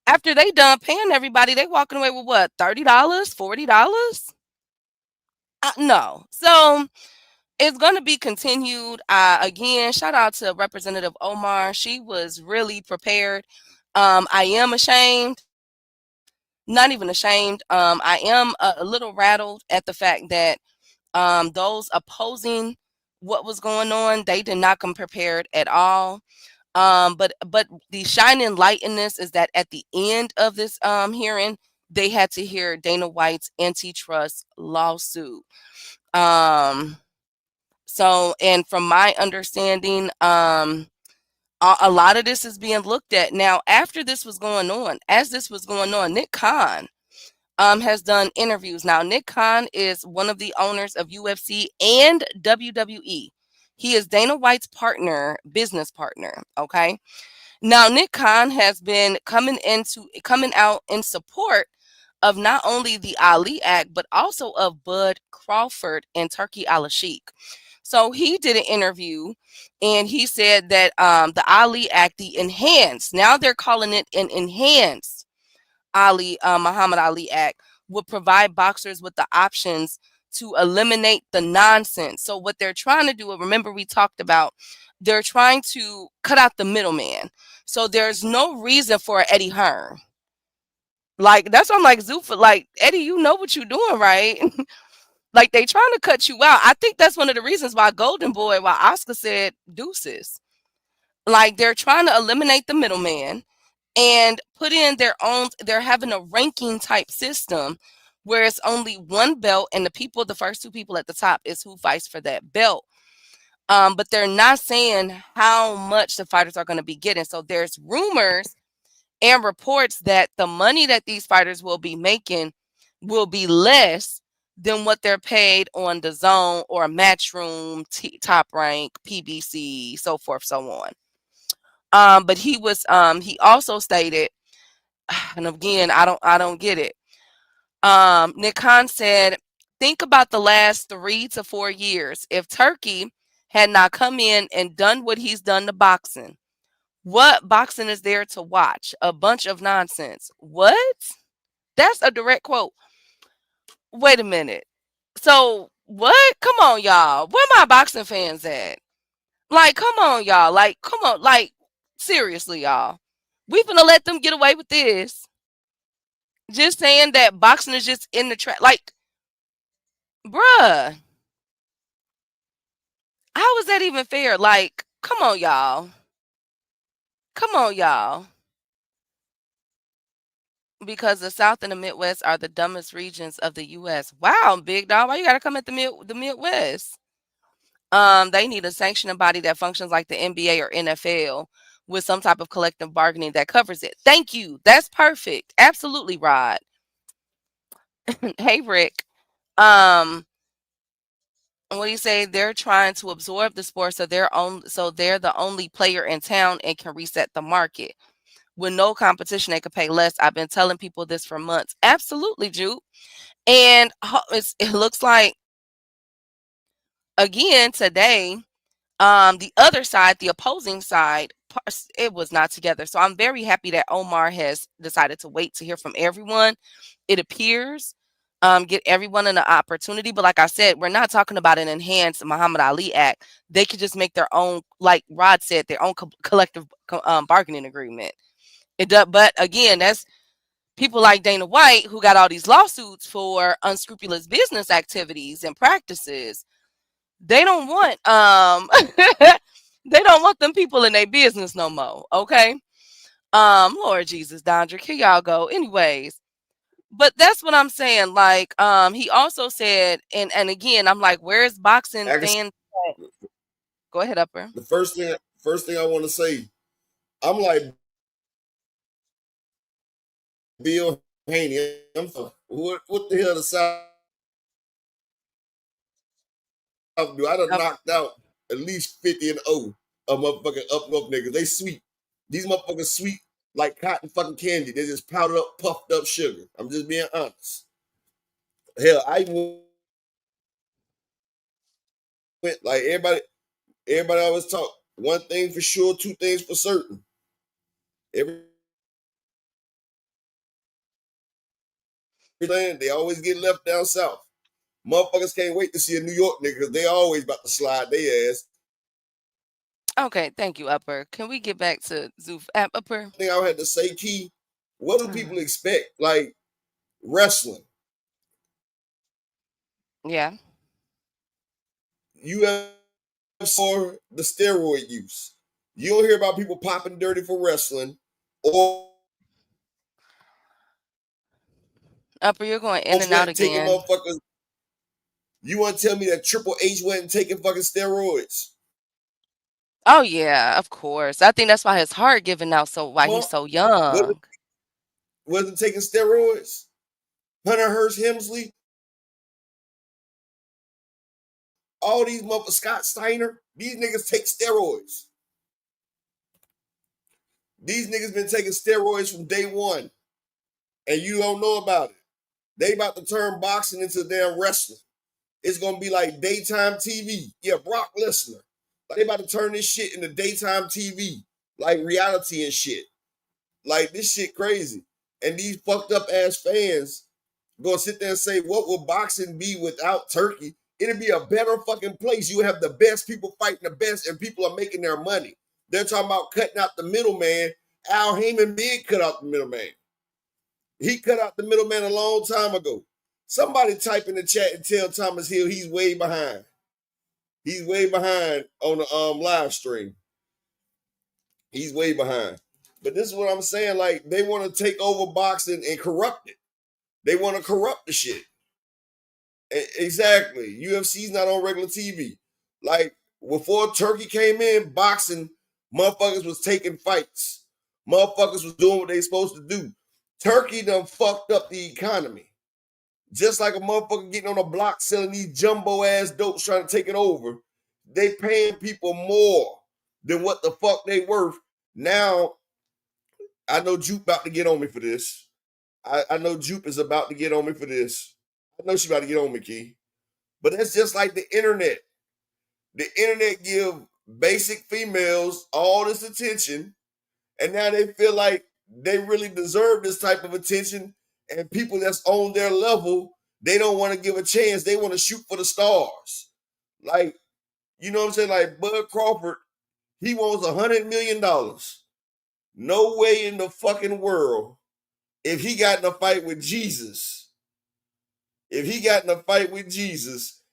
after they done paying everybody, they walking away with what, $30, $40? No. So it's going to be continued. Again, shout out to Representative Omar. She was really prepared. I am ashamed. Not even ashamed. I am a little rattled at the fact that those opposing what was going on, they did not come prepared at all. But the shining light in this is that at the end of this hearing, they had to hear Dana White's antitrust lawsuit. So, and from my understanding, a lot of this is being looked at now. After this was going on, as this was going on, Nick Khan has done interviews. Now, Nick Khan is one of the owners of UFC and WWE. He is Dana White's business partner. Okay. Now, Nick Khan has been coming out in support of not only the Ali Act, but also of Bud Crawford and Turki Al-Sheikh. So he did an interview and he said that the Ali Act, the enhanced, now they're calling it an enhanced Muhammad Ali Act, would provide boxers with the options to eliminate the nonsense. So what they're trying to do, remember we talked about, they're trying to cut out the middleman. So there's no reason for Eddie Hearn. Like, that's why I'm like, Zuffa, like, Eddie, you know what you're doing, right? Like, they trying to cut you out. I think that's one of the reasons why Golden Boy, why Oscar said deuces. Like, they're trying to eliminate the middleman and put in their own, they're having a ranking type system where it's only one belt and the first two people at the top is who fights for that belt. But they're not saying how much the fighters are going to be getting. So there's rumors and reports that the money that these fighters will be making will be less than what they're paid on the Zone or Matchroom, Top Rank, PBC, so forth, so on. But he also stated, and again, I don't get it. Nick Khan said, think about the last 3 to 4 years. If Turkey had not come in and done what he's done to boxing, what boxing is there to watch? A bunch of nonsense. What? That's a direct quote. Wait a minute. So What? Come on, y'all. Where my boxing fans at? Like, come on, y'all. Like, come on. Like, seriously, y'all. We finna let them get away with this. Just saying that boxing is just in the track. Like, bruh, how is that even fair? Like, come on, y'all. Come on, y'all. Because the South and the Midwest are the dumbest regions of the U.S. Wow, big dog. Why you gotta come at the Midwest? They need a sanctioning body that functions like the NBA or NFL with some type of collective bargaining that covers it. Thank you. That's perfect. Absolutely, Rod. Hey, Rick. Um, what do you say? They're trying to absorb the sport so they're the only player in town and can reset the market. With no competition, they could pay less. I've been telling people this for months. Absolutely, Jude. And it looks like again today, the other side, the opposing side, it was not together. So I'm very happy that Omar has decided to wait to hear from everyone. It appears, get everyone an opportunity. But like I said, we're not talking about an enhanced Muhammad Ali Act. They could just make their own, like Rod said, their own collective bargaining agreement. It does, but again, that's people like Dana White who got all these lawsuits for unscrupulous business activities and practices. They don't want they don't want them people in their business no more. Okay. Lord Jesus, Dondrick, here y'all go. Anyways, but that's what I'm saying. Like, he also said, and again, I'm like, where's boxing I can, fans at? Go ahead, Upper. the first thing I want to say, I'm like Bill Haney. What the hell the South do? I done Up- knocked out at least 50 and 0 of motherfucking up north niggas. They sweet. These motherfuckers sweet like cotton fucking candy. They just powdered up, puffed up sugar. I'm just being honest. Hell, I even went like everybody always talk one thing for sure, two things for certain. Everything they always get left down south. Motherfuckers can't wait to see a New York nigga because they always about to slide their ass. Okay, thank you, Upper. Can we get back to Upper? I think I had to say, Key, what do people expect? Like wrestling. Yeah. You have for the steroid use. You don't hear about people popping dirty for wrestling or Upper, you're going in and out went taking again. motherfuckers. You want to tell me that Triple H wasn't taking fucking steroids? Oh yeah, of course. I think that's why his heart giving out so why he's Well, so wasn't, young. wasn't taking steroids. Hunter Hearst Hemsley, all these motherfuckers, Scott Steiner, these niggas take steroids. These niggas been taking steroids from day one, and you don't know about it. They about to turn boxing into damn wrestling. It's gonna be like daytime TV. Yeah, Brock Lesnar. Like they about to turn this shit into daytime TV, like reality and shit. Like this shit crazy. And these fucked up ass fans gonna sit there and say, what will boxing be without Turkey? It'd be a better fucking place. You have the best people fighting the best, and people are making their money. They're talking about cutting out the middleman. Al Heyman did cut out the middleman. He cut out the middleman a long time ago. Somebody type in the chat and tell Thomas Hill he's way behind. He's way behind on the live stream. He's way behind. But this is what I'm saying. Like they want to take over boxing and corrupt it. They want to corrupt the shit. Exactly. UFC's not on regular TV. Like before Turkey came in, boxing motherfuckers was taking fights. Motherfuckers was doing what they supposed to do. Turkey done fucked up the economy. Just like a motherfucker getting on a block selling these jumbo ass dopes trying to take it over. They paying people more than what the fuck they worth. Now, I know Jupe about to get on me for this. I know Jupe is about to get on me for this. I know she about to get on me, Key. But that's just like the internet. The internet give basic females all this attention, and now they feel like they really deserve this type of attention, and people that's on their level They don't want to give a chance. They want to shoot for the stars. Like, you know what I'm saying? Like Bud Crawford, he wants $100 million. No way in the fucking world. If he got in a fight with Jesus,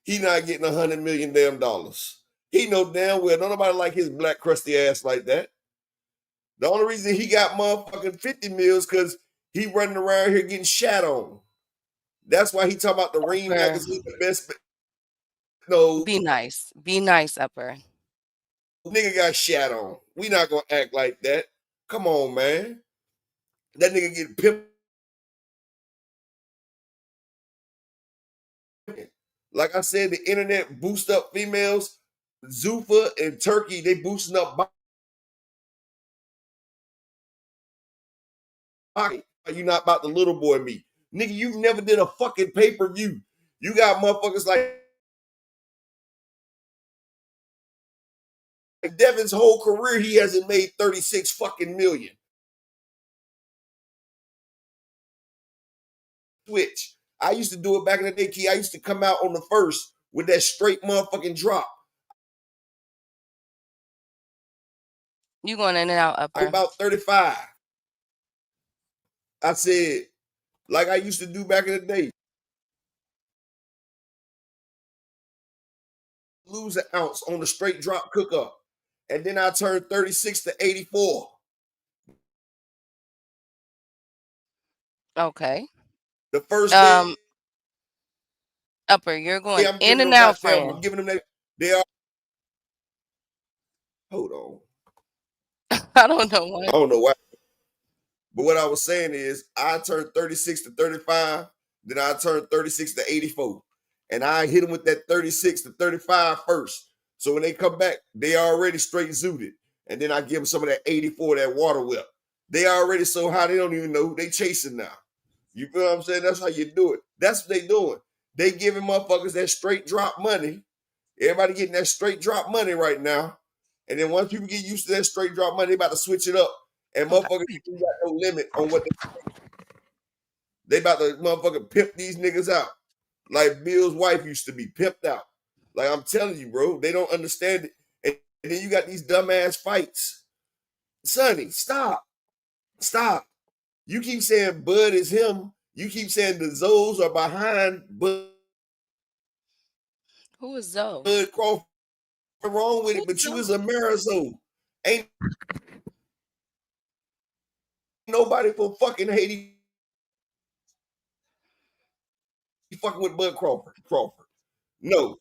he not getting $100 million damn dollars. He know damn well don't nobody like his black crusty ass like that. The only reason he got motherfucking 50 mils because he running around here getting shat on. That's why he talking about the Ring Upper. magazine, the best. No, Be nice. Be nice, Upper. nigga got shat on. We not gonna act like that. Come on, man. That nigga get pimped. Like I said, the internet boost up females. Zuffa and Turkey, they boosting up. You not about the little boy me. Nigga, you never did a fucking pay-per-view. You got motherfuckers like Devin's whole career, he hasn't made 36 fucking million. Twitch. I used to do it back in the day, Key. I used to come out on the first with that straight motherfucking drop. You going in and out, Upper. About 35. I said, like I used to do back in the day. Lose an ounce on the straight drop cook up. And then I turned 36 to 84. Okay. The first day Upper, you're going I'm in giving and them out, goddamn, friend. I'm giving them that. They are. Hold on. I don't know why. I don't know why. But what I was saying is I turned 36 to 35, then I turned 36 to 84. And I hit them with that 36 to 35 first. So when they come back, they already straight zooted. And then I give them some of that 84, that water whip. They already so high, they don't even know who they chasing now. You feel what I'm saying? That's how you do it. That's what they doing. They giving motherfuckers that straight drop money. Everybody getting that straight drop money right now. And then once people get used to that straight drop money, they about to switch it up. And motherfuckers ain't got no limit on what they about to motherfucking pimp these niggas out. Like Bill's wife used to be pimped out. Like I'm telling you, bro, they don't understand it. And then you got these dumbass fights. Sonny, stop. Stop. You keep saying Bud is him. You keep saying the Zoes are behind Bud Who is Zoe? Crawford. Nothing wrong with it, Who's but you is Zoe? a Marisol. Ain't nobody from fucking Haiti fucking with Bud Crawford. No.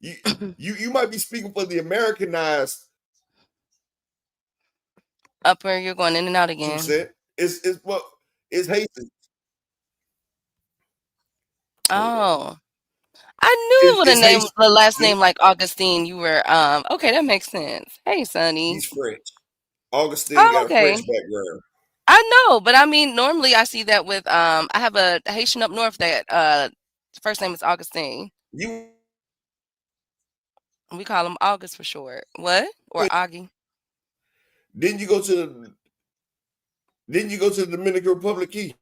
You might be speaking for the Americanized Upper, you're going in and out again. 2%. It's what it's Haitian. Hold on. Oh. I knew it with a It's name, the last Haitian. name like Augustine. You were okay, that makes sense. Hey, Sonny. He's French. Augustine Oh, got a okay. French background. I know, but I mean normally I see that with I have a Haitian up north that first name is Augustine. You We call him August for short. What? Or Augie. didn't you go to the Dominican Republic, Key?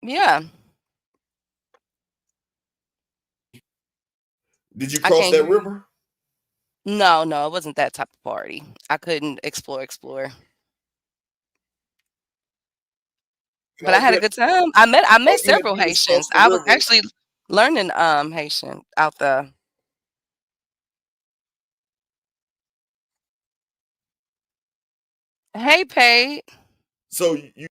Yeah. Did you I cross can't that hear you. river? No, no, it wasn't that type of party. I couldn't explore. And But I all had you a had, good time. I met all you had to several do was cross Haitians. the I was river. actually learning Haitian out the Hey Pate. So you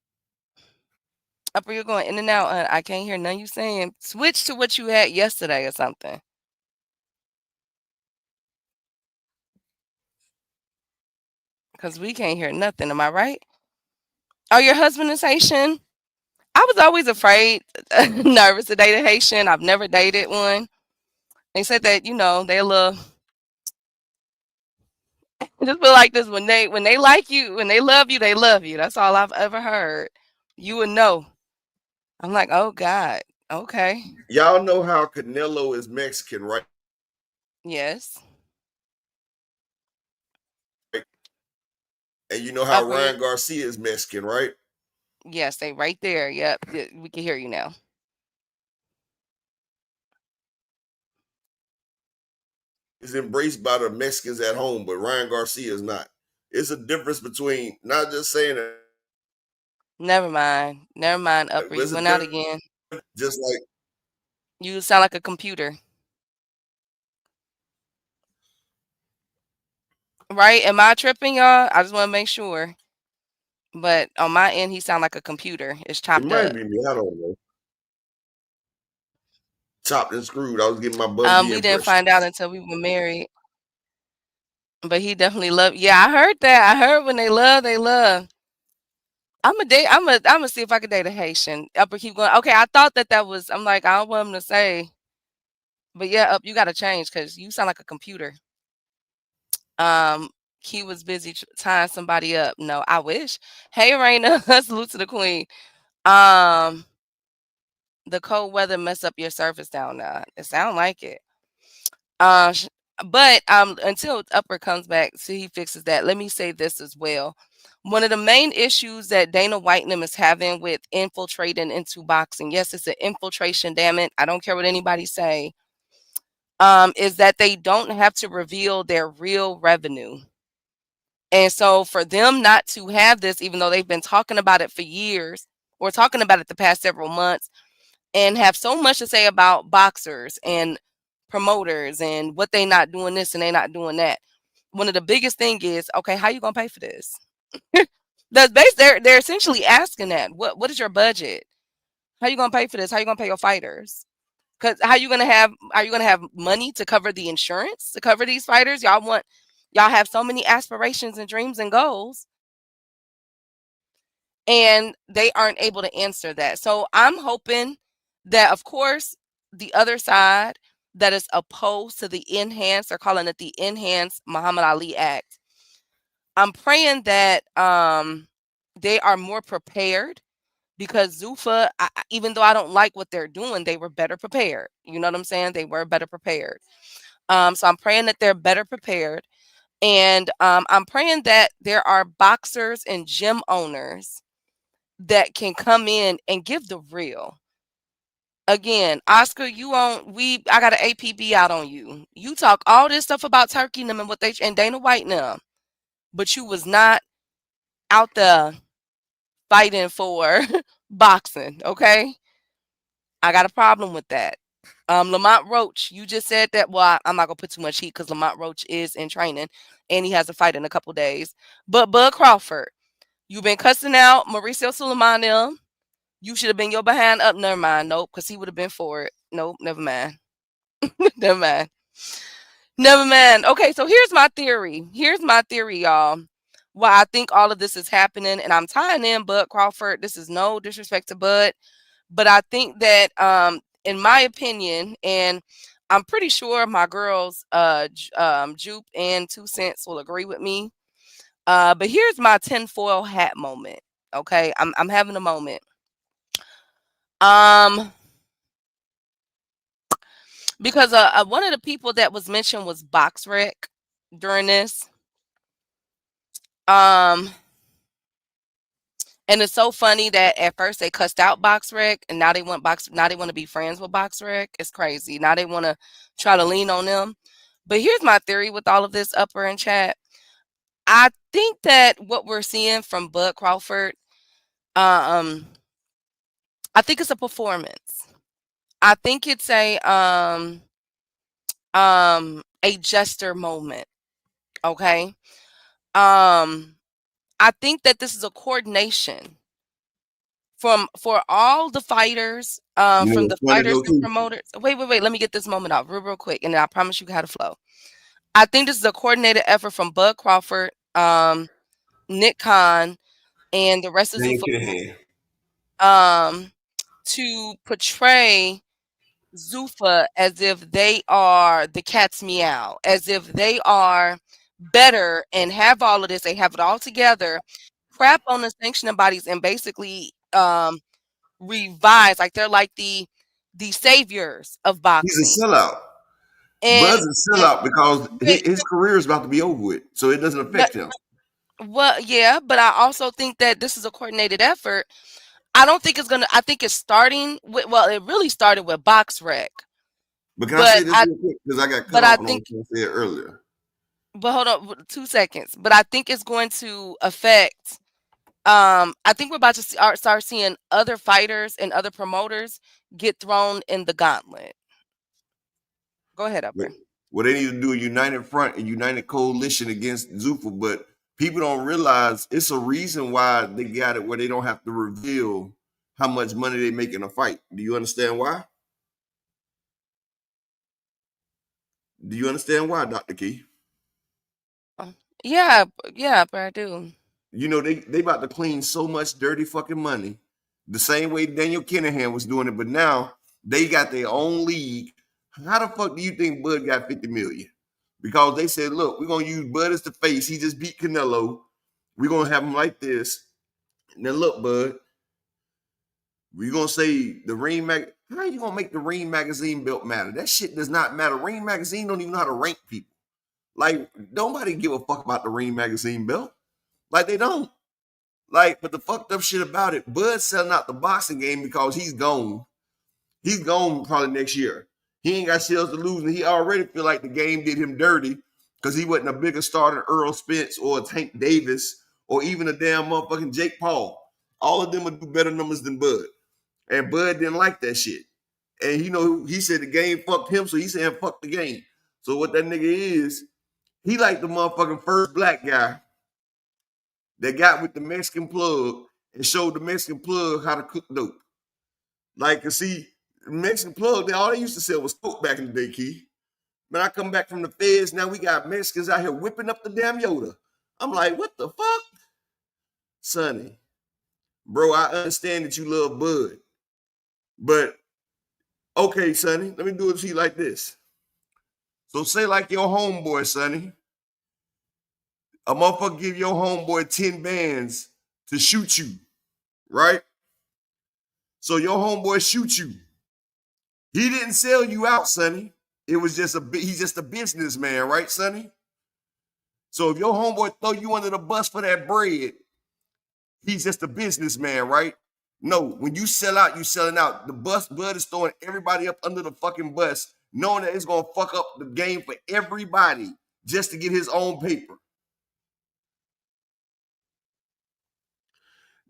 Upper you're going in and out. I can't hear none you saying. Switch to what you had yesterday or something. Because we can't hear nothing. Am I right? Oh, your husband is Haitian? I was always afraid, nervous to date a Haitian. I've never dated one. They said that, they a little just feel like this when they like you, when they love you, they love you. That's all I've ever heard. You would know. I'm like, oh God. Okay. y'all know how Canelo is Mexican, right? Yes. And you know how Upper Ryan Garcia is Mexican, right? yes, they right there. Yep. We can hear you now. is embraced by the Mexicans at home, but Ryan Garcia is not. It's a difference between not just saying that, Never mind. Never mind, but Upper. it's You a went out difference. again. Just like You sound like a computer. Right? Am I tripping, y'all? I just want to make sure. But on my end, he sound like a computer. It's it chopped might up. be me. I don't know. Chopped and screwed. I was getting my Bun B We didn't impression. find out until we were married. But he definitely loved. Yeah, I heard that. I heard when they love, they love. I'm a date. I'm a see if I could date a Haitian. Upper keep going. Okay, I thought that was. I'm like, I don't want him to say. But yeah, up. You got to change because you sound like a computer. Um, he was busy tying somebody up. No, I wish. Hey, Raina, salute to the queen. Um, the cold weather mess up your surface down there. It sound like it. Uh, sh- but until Upper comes back, so he fixes that. Let me say this as well. One of the main issues that Dana Whitenham is having with infiltrating into boxing, yes, it's an infiltration. Damn it, I don't care what anybody say. Is that they don't have to reveal their real revenue. And so for them not to have this, even though they've been talking about it for years or talking about it the past several months, and have so much to say about boxers and promoters and what they not doing this and they not doing that. One of the biggest thing is, okay, how you gonna pay for this? That's base they're essentially asking that. What is your budget? How you gonna pay for this? How you gonna pay your fighters? Cause how you gonna have are you gonna have money to cover the insurance to cover these fighters? Y'all have so many aspirations and dreams and goals, and they aren't able to answer that. So I'm hoping that, of course, the other side that is opposed to the enhanced, they're calling it the Enhanced Muhammad Ali Act. I'm praying that they are more prepared because Zuffa, even though I don't like what they're doing, they were better prepared. You know what I'm saying? They were better prepared. So I'm praying that they're better prepared. And I'm praying that there are boxers and gym owners that can come in and give the real. Again, Oscar, you on I got an APB out on you. You talk all this stuff about Turkey and them and what they and Dana White and them, but you was not out there fighting for boxing, okay? I got a problem with that. Lamont Roach, you just said that. Well, I'm not gonna put too much heat because Lamont Roach is in training and he has a fight in a couple days. But Bud Crawford, you've been cussing out Mauricio Suleiman them. You should have been your behind up. Never mind. Nope, because he would have been for it. Nope, never mind. Never mind. Never mind. Okay, so here's my theory. Here's my theory, y'all. Why I think all of this is happening, and I'm tying in Bud Crawford. This is no disrespect to Bud, but I think that, in my opinion, and I'm pretty sure my girls, Jupe and 2 Cents will agree with me. But here's my tinfoil hat moment. Okay, I'm having a moment. Um, because one of the people that was mentioned was Boxrec during this. Um, and it's so funny that at first they cussed out Boxrec, and now they want Now they want to be friends with Boxrec. It's crazy. Now they want to try to lean on them. But here's my theory with all of this, Upper and chat. I think that what we're seeing from Bud Crawford, um, I think it's a performance. I think it's a jester moment. Okay. Um, I think that this is a coordination from for all the fighters, You know from what's the funny fighters though and too? promoters. Wait. Let me get this moment out real quick, and then I promise you how to flow. I think this is a coordinated effort from Bud Crawford, Nick Khan, and the rest of Daniel Zuffa, Kinahan. um, to portray Zuffa as if they are the cat's meow, as if they are better and have all of this. They have it all together. Crap on the sanctioning bodies and basically revise like they're like the saviors of He's boxing. a sellout. And Bud's a sellout because wait, his career is about to be over with, so it doesn't but affect him. well, yeah, but I also think that this is a coordinated effort. I don't think it's gonna. I think it's starting with. Well, it really started with Box Rec. But can I say But this I real quick? Because I got cut but I off and I was think going to say it earlier. but hold on 2 seconds. But I think it's going to affect I think we're about to start seeing other fighters and other promoters get thrown in the gauntlet. Go ahead, But Upper. well, they need to do a united front and united coalition against Zuffa. But people don't realize it's a reason why they got it where they don't have to reveal how much money they make in a fight. Do you understand why? Do you understand why, Dr. Key? Uh, Yeah, yeah, but I do. You know, they about to clean so much dirty fucking money. The same way Daniel Kinahan was doing it, but now they got their own league. How the fuck do you think Bud got 50 million? Because they said, look, we're gonna use Bud as the face. He just beat Canelo. We're gonna have him like this. And then look, Bud, we're gonna say the Ring Mag. How you gonna make the Ring magazine belt matter? That shit does not matter. Ring magazine don't even know how to rank people. Like, nobody give a fuck about the Ring magazine belt. Like, they don't. Like, but the fucked up shit about it, Bud's selling out the boxing game because he's gone. He's gone probably next year. He ain't got shit else to lose, and he already feel like the game did him dirty because he wasn't a bigger star than Earl Spence or Tank Davis or even a damn motherfucking Jake Paul. All of them would do better numbers than Bud. And Bud didn't like that shit. And you know, he said the game fucked him, so he said fuck the game. So what that nigga is, he like the motherfucking first black guy that got with the Mexican plug and showed the Mexican plug how to cook dope. Like, you see, the Mexican plug, all they used to sell was coke back in the day, Key. When I come back from the feds, now we got Mexicans out here whipping up the damn Yoda. I'm like, what the fuck? Sonny, bro, I understand that you love Bud. But, okay, Sonny, let me do it to you like this. So say like your homeboy, Sonny. A motherfucker give your homeboy 10 bands to shoot you, right? So your homeboy shoot you. He didn't sell you out, Sonny. It was just he's just a businessman, right, Sonny? So if your homeboy throw you under the bus for that bread, he's just a businessman, right? No, when you sell out, you selling out. The Bud is throwing everybody up under the fucking bus, knowing that it's gonna fuck up the game for everybody just to get his own paper.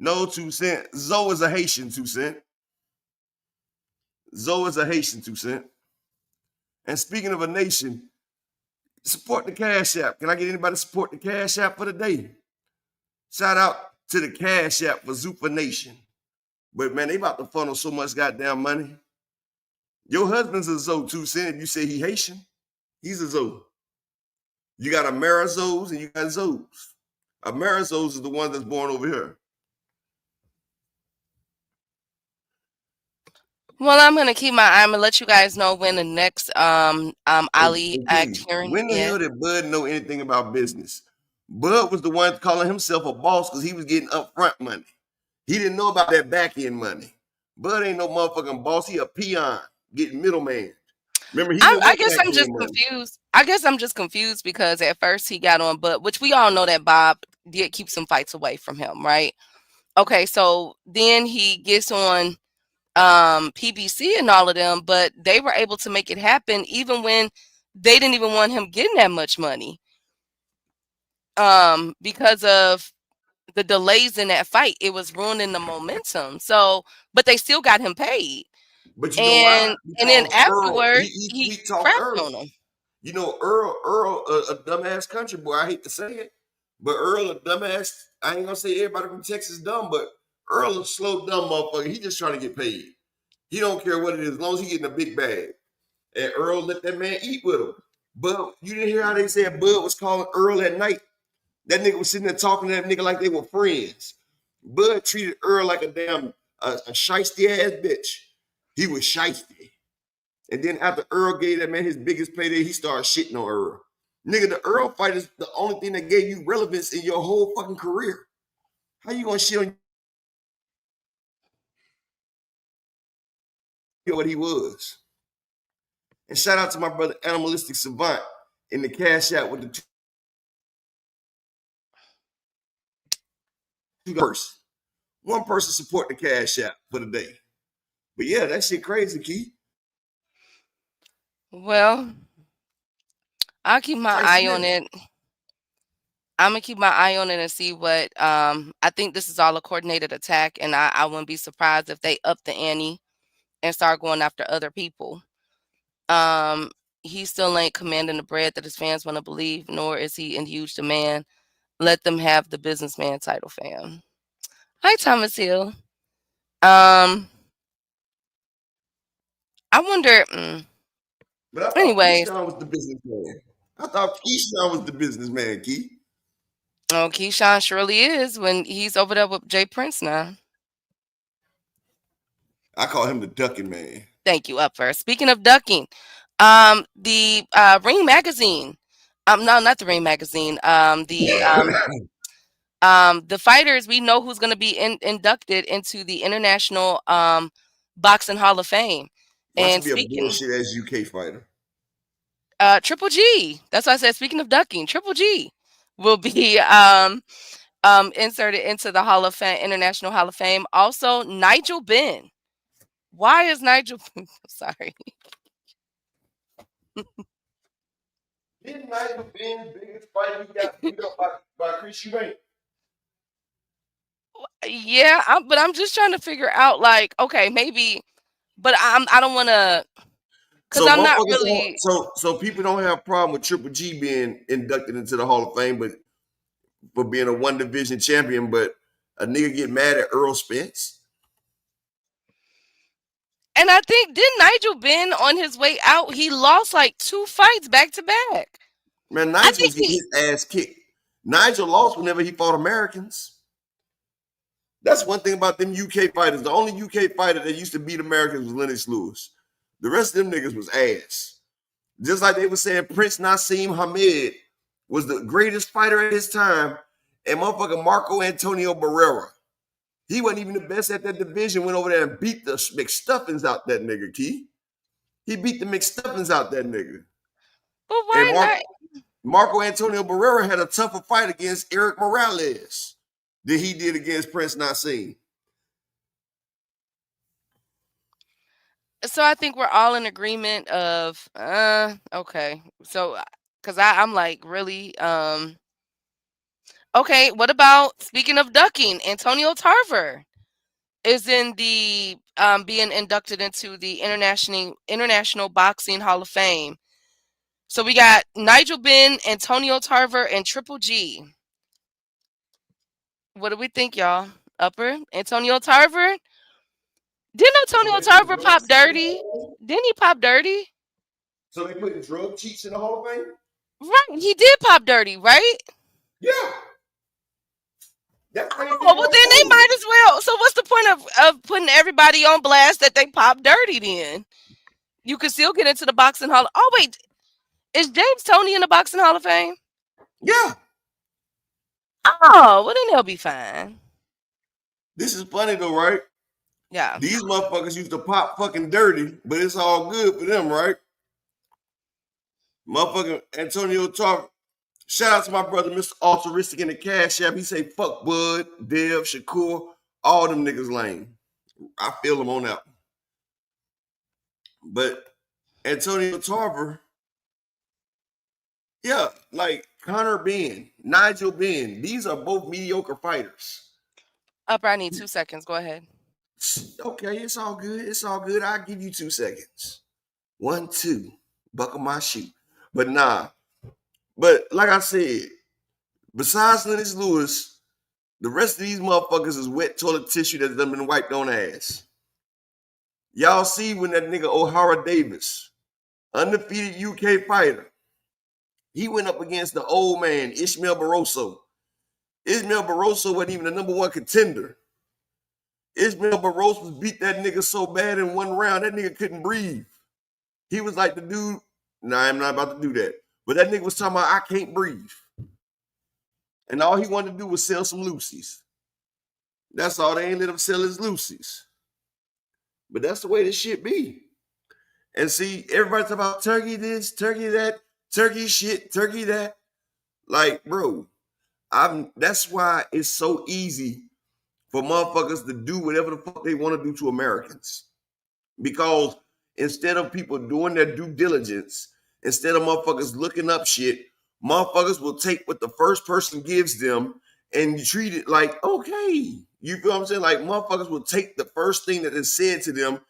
No 2 cent. Zoe is a Haitian 2 cent. Zoe is a Haitian 2 cent. And speaking of a nation, support the Cash App. Can I get anybody to support the Cash App for the day? Shout out to the Cash App for Zuffa Nation. But man, they about to funnel so much goddamn money. Your husband's a Zoe 2 cent. If you say he Haitian, he's a Zoe. You got Amerizos and you got Zoes. Amerizos is the one that's born over here. Well, I'm gonna keep my eye. I'm gonna let you guys know when the next Ali Act Okay. hearing. When the Yeah. hell did Bud know anything about business? Bud was the one calling himself a boss because he was getting upfront money. He didn't know about that back end money. Bud ain't no motherfucking boss. He a peon getting middleman. Remember, he didn't I want guess back I'm just end money. confused. I guess I'm just confused because at first he got on, but which we all know that Bob did keep some fights away from him, right? Okay, so then he gets on PBC and all of them, but they were able to make it happen even when they didn't even want him getting that much money. Because of the delays in that fight, it was ruining the momentum. So, but they still got him paid. But you know why? And then Because Earl, afterwards he he sweet talked crapped Earl. on him. You know, Earl, a dumbass country boy. I hate to say it, but Earl, a dumbass. I ain't gonna say everybody from Texas dumb, but Earl, a slow dumb motherfucker. He just trying to get paid. He don't care what it is, as long as he getting a big bag. And Earl let that man eat with him. But you didn't hear how they said Bud was calling Earl at night. That nigga was sitting there talking to that nigga like they were friends. Bud treated Earl like a damn a shiesty ass bitch. He was shiesty. And then after Earl gave that man his biggest payday, he started shitting on Earl. Nigga, the Earl fight is the only thing that gave you relevance in your whole fucking career. How you gonna shit on what he was? And shout out to my brother Animalistic Savant in the Cash App with the two person. One person support the Cash App for the day. But yeah, that shit crazy, Key. Well, I'll keep my Tracy eye on Nix. it. I'm gonna keep my eye on it and see what. I think this is all a coordinated attack, and I wouldn't be surprised if they up the ante and start going after other people. Um, he still ain't commanding the bread that his fans want to believe, nor is he in huge demand. Let them have the businessman title, fam. Hi, Thomas Hill. Um, I wonder. But I thought Anyways, Keyshawn was the businessman. I thought Keyshawn was the businessman, Key. oh, Keyshawn surely is when he's over there with Jay Prince now. I call him the ducking man. Thank you, Upper. Speaking of ducking, the Ring magazine. No, not the Ring magazine. The fighters, we know who's going to be inducted into the International Boxing Hall of Fame. Watch And him be a speaking, bullshit ass UK fighter. Triple G. That's why I said. Speaking of ducking, Triple G will be inserted into the Hall of Fame, International Hall of Fame. Also, Nigel Benn. Why is Nigel? Sorry. Didn't Nigel Ben's biggest fight he got beat up by Chris Eubank? Yeah, but I'm just trying to figure out, like, okay, maybe, but I don't want to, because So I'm not motherfuckers don't, really. so people don't have a problem with Triple G being inducted into the Hall of Fame, but for being a one division champion, but a nigga get mad at Earl Spence. And I think didn't Nigel Benn on his way out, he lost like 2 fights back to back. Man, I Nigel think was getting his ass kicked. Nigel lost whenever he fought Americans. That's one thing about them UK fighters. The only UK fighter that used to beat Americans was Lennox Lewis. The rest of them niggas was ass. Just like they were saying Prince Nassim Hamed was the greatest fighter at his time, and motherfucking Marco Antonio Barrera. He wasn't even the best at that division, went over there and beat the McStuffins out that nigga, Key. He beat the McStuffins out that nigga. but And why not? Marco Antonio Barrera had a tougher fight against Eric Morales than he did against Prince Nassim. So I think we're all in agreement of okay. So because I'm like really okay, what about speaking of ducking, Antonio Tarver is in the being inducted into the International Boxing Hall of Fame. So we got Nigel Benn, Antonio Tarver, and Triple G. What do we think, y'all? Upper Antonio Tarver? Didn't So Antonio they put Tarver drug pop cheats in the dirty? Hall of Fame? Didn't he pop dirty? So they put drug cheats in the Hall of Fame? Right, he did pop dirty, right? Yeah. That's why they Oh, did well Hall then of they Fame. might as well. So what's the point of putting everybody on blast that they pop dirty then? You could still get into the boxing hall. Oh wait, is James Toney in the boxing hall of fame? Yeah. Oh, well then they'll be fine. This is funny though, right? Yeah. These motherfuckers used to pop fucking dirty, but it's all good for them, right? Motherfucking Antonio talk. Shout out to my brother, Mr. Altruistic in the Cash App. He say, fuck Bud, Dev, Shakur, all them niggas lame. I feel them on that. But Antonio Tarver, yeah, like Connor Benn, Nigel Benn, these are both mediocre fighters. Upper, I need 2 seconds. Go ahead. Okay, it's all good. It's all good. I'll give you 2 seconds. 1, 2, buckle my shoe. But nah. But like I said, besides Lennox Lewis, the rest of these motherfuckers is wet toilet tissue that's done been wiped on ass. Y'all see when that nigga O'Hara Davis, undefeated UK fighter, he went up against the old man, Ishmael Barroso. Ishmael Barroso wasn't even the number one contender. Ishmael Barroso beat that nigga so bad in one round, that nigga couldn't breathe. He was like the dude, nah, I'm not about to do that. But that nigga was talking about, I can't breathe. And all he wanted to do was sell some Lucy's. That's all. They ain't let him sell his Lucy's. But that's the way this shit be. And see, everybody talk about turkey this, turkey that, turkey shit, turkey that. Like, bro, that's why it's so easy for motherfuckers to do whatever the fuck they want to do to Americans. Because instead of people doing their due diligence, instead of motherfuckers looking up shit, motherfuckers will take what the first person gives them and treat it like, okay. You feel what I'm saying? Like, motherfuckers will take the first thing that is said to them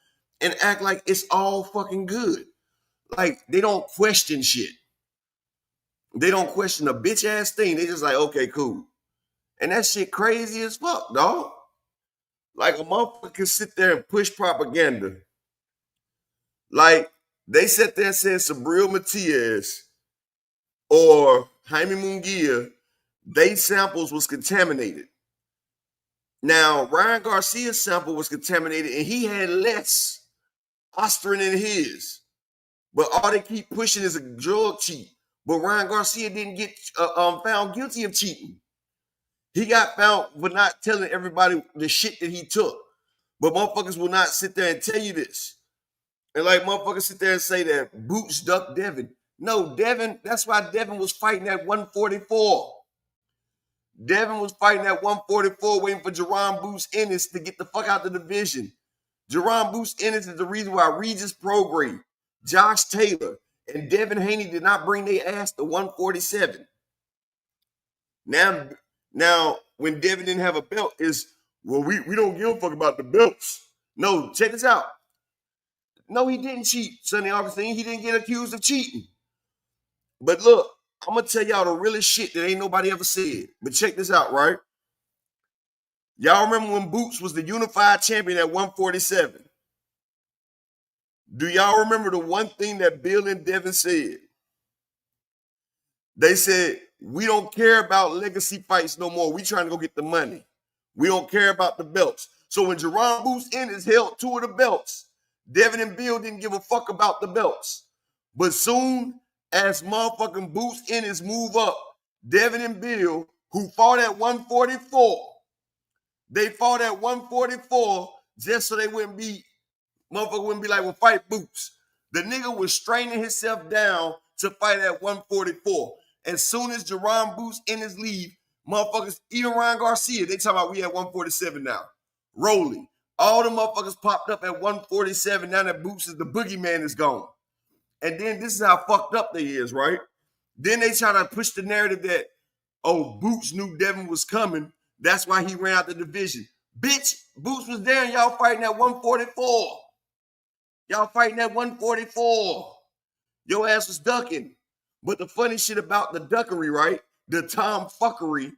and act like it's all fucking good. Like, they don't question shit. They don't question a bitch ass thing. They just like, okay, cool. And that shit crazy as fuck, dog. Like, a motherfucker can sit there and push propaganda. Like, they sat there and said Sabril Matias or Jaime Munguia, they samples was contaminated. Now, Ryan Garcia's sample was contaminated and he had less Osterin in his. But all they keep pushing is a drug cheat. But Ryan Garcia didn't get found guilty of cheating. He got found for not telling everybody the shit that he took. But motherfuckers will not sit there and tell you this. And like motherfuckers sit there and say that Boots ducked Devin. No, Devin, that's why Devin was fighting at 144. Devin was fighting at 144 waiting for Jerron Boots Ennis to get the fuck out the division. Jerron Boots Ennis is the reason why Regis Prograde, Josh Taylor, and Devin Haney did not bring their ass to 147. Now, when Devin didn't have a belt, is, well, we don't give a fuck about the belts. No, check this out. No, he didn't cheat, Sonny Augustine. He didn't get accused of cheating. But look, I'm going to tell y'all the realest shit that ain't nobody ever said. But check this out, right? Y'all remember when Boots was the unified champion at 147? Do y'all remember the one thing that Bill and Devin said? They said, we don't care about legacy fights no more. We trying to go get the money. We don't care about the belts. So when Jerron Boots Ennis held 2 of the belts, Devin and Bill didn't give a fuck about the belts. But soon as motherfucking Boots Ennis move up, Devin and Bill, who fought at 144, they fought at 144 just so they wouldn't be, motherfucker wouldn't be like, well, fight Boots. The nigga was straining himself down to fight at 144. As soon as Jerron Boots Ennis leave, motherfuckers, even Ryan Garcia, they talking about we at 147 now. Rolling. All the motherfuckers popped up at 147. Now that Boots is the boogeyman is gone. And then this is how fucked up they is, right? Then they try to push the narrative that, oh, Boots knew Devin was coming. That's why he ran out the division. Bitch, Boots was there and y'all fighting at 144. Y'all fighting at 144. Your ass was ducking. But the funny shit about the duckery, right? The tomfuckery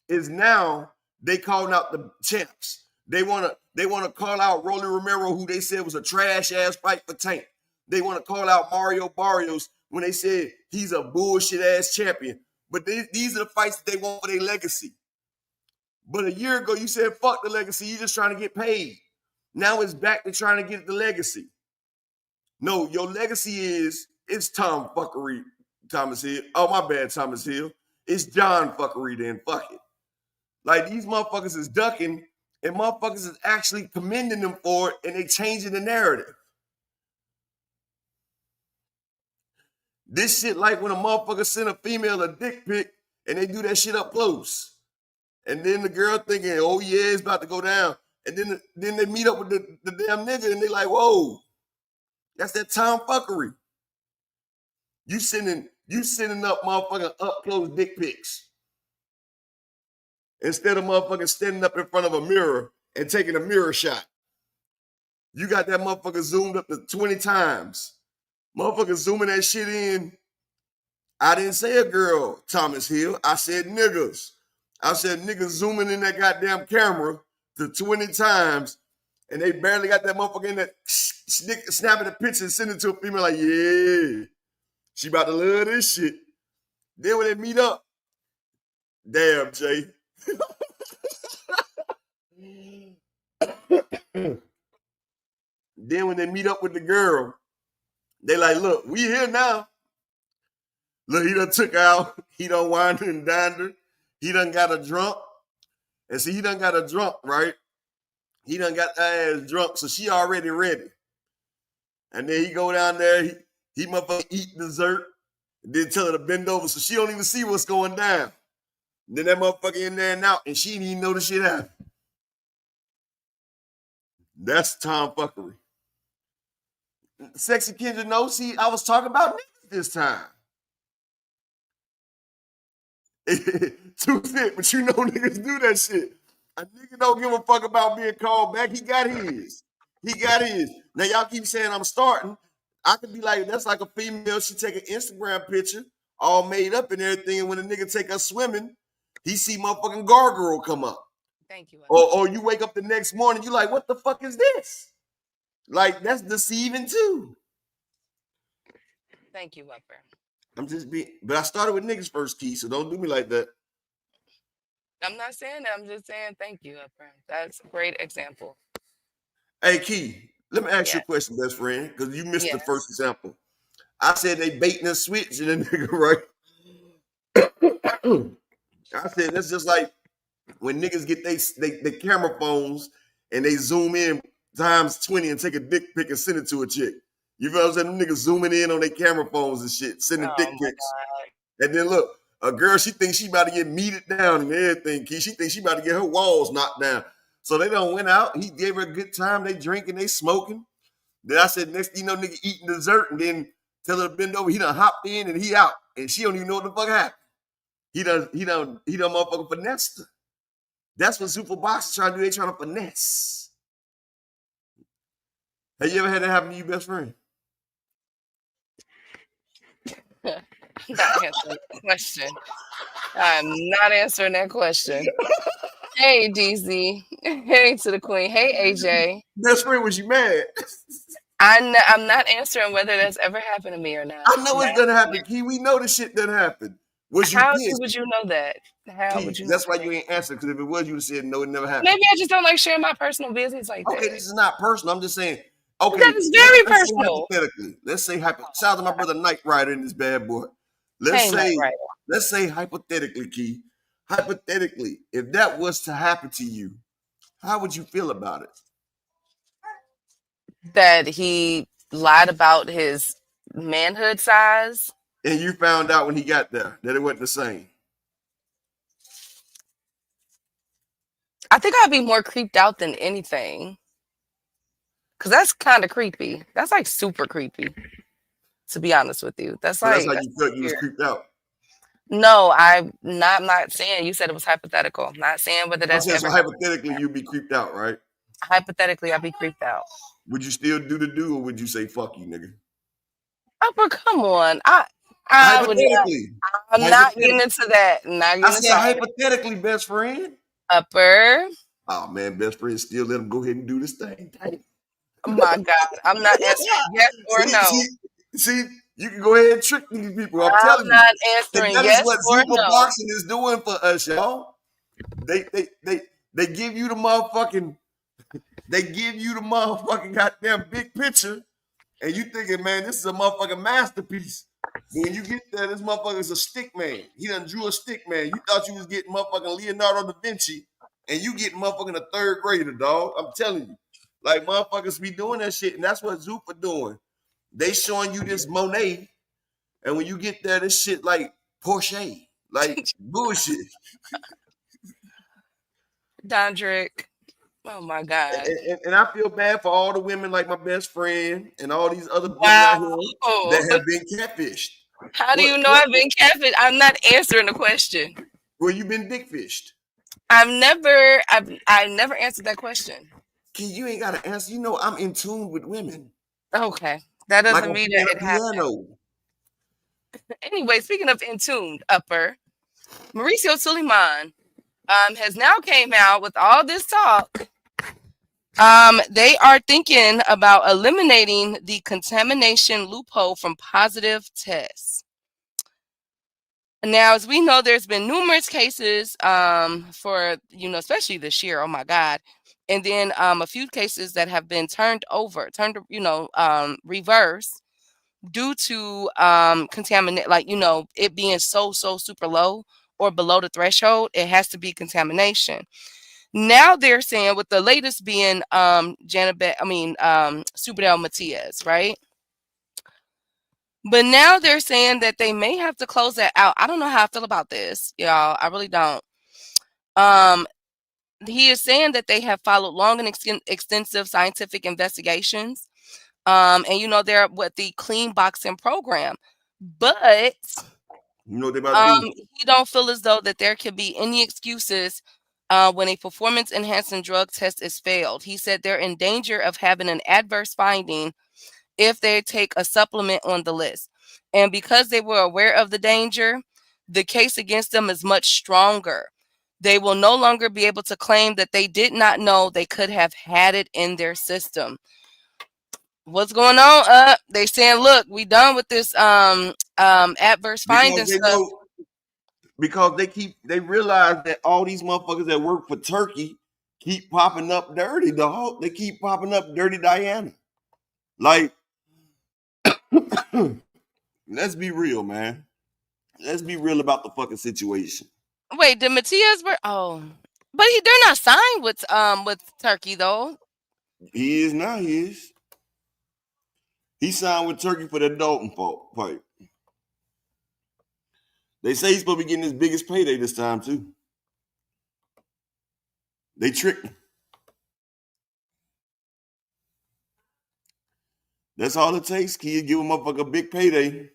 is now they calling out the champs. They wanna call out Rolly Romero, who they said was a trash ass fight for Tank. They want to call out Mario Barrios when they said he's a bullshit ass champion. But these are the fights that they want for their legacy. But a year ago you said fuck the legacy, you just trying to get paid. Now it's back to trying to get the legacy. No, your legacy is it's tomfuckery, Thomas Hill. Oh, my bad, Thomas Hill. It's John fuckery then. Fuck it. Like, these motherfuckers is ducking and motherfuckers is actually commending them for it and they changing the narrative. This shit like when a motherfucker send a female a dick pic and they do that shit up close. And then the girl thinking, oh yeah, it's about to go down. And then they meet up with the damn nigga and they like, whoa, that's that tomfuckery. You sending up motherfucking up close dick pics. Instead of motherfucking standing up in front of a mirror and taking a mirror shot. You got that motherfucker zoomed up to 20 times. Motherfucker zooming that shit in. I didn't say a girl, Thomas Hill. I said niggas. I said niggas zooming in that goddamn camera to 20 times and they barely got that motherfucker in that snapping the picture and sending it to a female like, yeah, she about to love this shit. Then when they meet up, damn, Jay. Then when they meet up with the girl, they like, look, we here now. Look, he done took out, he done wined and dined her. He done got a drunk. And see, he done got a drunk, right? He done got that ass drunk, so she already ready. And then he go down there, he motherfucker eat dessert, and then tell her to bend over so she don't even see what's going down. And then that motherfucker in there and out, and she didn't even know the shit happened. That's tomfuckery. Sexy Kendra, no. See, I was talking about niggas this time. Too thick, but you know niggas do that shit. A nigga don't give a fuck about being called back. He got his. He got his. Now y'all keep saying I'm starting. I could be like, that's like a female. She take an Instagram picture, all made up and everything. And when a nigga take her swimming, he see motherfucking gargoyle come up. Thank you. Or you wake up the next morning, you like, what the fuck is this? Like, that's deceiving too. Thank you, Upper. I'm just being, but I started with niggas first, Key, so don't do me like that. I'm not saying that. I'm just saying thank you, Upper. That's a great example. Hey, Key, let me ask you Yeah. a question, best friend, because you missed the Yes. first example. I said they baiting and switching a nigga, right? I said that's just like when niggas get they camera phones and they zoom in times 20 and take a dick pic and send it to a chick. You feel what I'm saying? Them niggas zooming in on their camera phones and shit, sending Oh dick my pics. God. And then look, a girl, she thinks she about to get meted down and everything. Key. She thinks she about to get her walls knocked down. So they done went out. He gave her a good time. They drinking, they smoking. Then I said, next thing you know, nigga eating dessert and then tell her to bend over. He done hopped in and he out. And she don't even know what the fuck happened. He done motherfucking finessed her. That's what Zuffa boxers trying to do. They trying to finesse. Have you ever had that happen to you, best friend? I'm not answering that question. I'm not answering that question. Hey, DZ. Hey to the queen. Hey, AJ. Best friend, was you mad? I'm not answering whether that's ever happened to me or not. I know I'm it's not gonna answering happen, Key. We know the shit done happened. Was it. you How pissed? would you know that? How Key, would you know that's why that? you ain't answered. Because if it was, you would have said no, it never happened. Maybe I just don't like sharing my personal business like Okay, that. this is not personal. I'm just saying. That Okay, is very let's say personal. hypothetically. Let's say shout out to my brother Knight Rider in this bad boy. Let's Hey, Knight say Rider. let's say hypothetically, Key. Hypothetically, if that was to happen to you, how would you feel about it? That he lied about his manhood size. And you found out when he got there that it wasn't the same. I think I'd be more creeped out than anything. Cause that's kind of creepy. That's like super creepy. To be honest with you, that's So that's like how that's you felt you was weird. creeped out. No, I'm not saying. You said it was hypothetical. I'm not saying whether I'm that's saying so ever hypothetically you'd be creeped out, right? hypothetically. I'd be creeped out. Would you still do the do or would you say fuck you, nigga? Oh, but come on, I would not. Hypothetically. I'm not getting Hypothetically. into that. Not I getting said started. hypothetically, best friend. Upper. Oh man, best friend, still let him go ahead and do this thing. Oh my God, I'm not answering yes or see, no. see, see, you can go ahead and trick these people. I'm I'm telling you. not And answering that is yes what or Zuffa no. boxing is doing for us, y'all. They give you the motherfucking, they give you the motherfucking goddamn big picture, and you thinking, man, this is a motherfucking masterpiece. But when you get there, this motherfucker is a stick man. He done drew a stick man. You thought you was getting motherfucking Leonardo da Vinci, and you getting motherfucking a third grader, dog. I'm telling you. Like motherfuckers be doing that shit, and that's what Zuffa doing. They showing you this Monet, and when you get there, this shit like Porsche, like bullshit. Dondrick. Oh my God. And I feel bad for all the women like my best friend and all these other women out Wow. here that have been catfished. How do What, you know what, I've been catfish? I'm not answering the question. where you been dick fished? I've never answered that question. Key, you ain't gotta answer. You know I'm in tune with women. Okay. That Like doesn't I'm mean playing that a it happened. piano. Anyway, speaking of in tune, Upper, Mauricio Suleiman has now came out with all this talk. They are thinking about eliminating the contamination loophole from positive tests. Now, as we know, there's been numerous cases for, especially this year. Oh my God. And then a few cases that have been reverse due to contaminate, like, it being so super low or below the threshold. It has to be contamination. Now they're saying with the latest being Superdale Matias, right? But now they're saying that they may have to close that out. I don't know how I feel about this, y'all. I really don't. Um, he is saying that they have followed long and extensive scientific investigations And they're with the clean boxing program. But You know what they about to do? he don't feel as though that there can be any excuses when a performance enhancing drug test is failed. He said they're in danger of having an adverse finding if they take a supplement on the list. And because they were aware of the danger, the case against them is much stronger. They will no longer be able to claim that they did not know they could have had it in their system. What's going on? They saying, look, we done with this adverse Because finding they stuff. know, because they realize that all these motherfuckers that work for Turkey keep popping up dirty. They keep popping up dirty Diana. Like, let's be real, man. Let's be real about the fucking situation. Wait, did Matias were but they're not signed with Turkey though. He is now. He is. He signed with Turkey for that Dalton fight. They say he's supposed to be getting his biggest payday this time too. They tricked him. That's all it takes. Kid, give a motherfucker a big payday.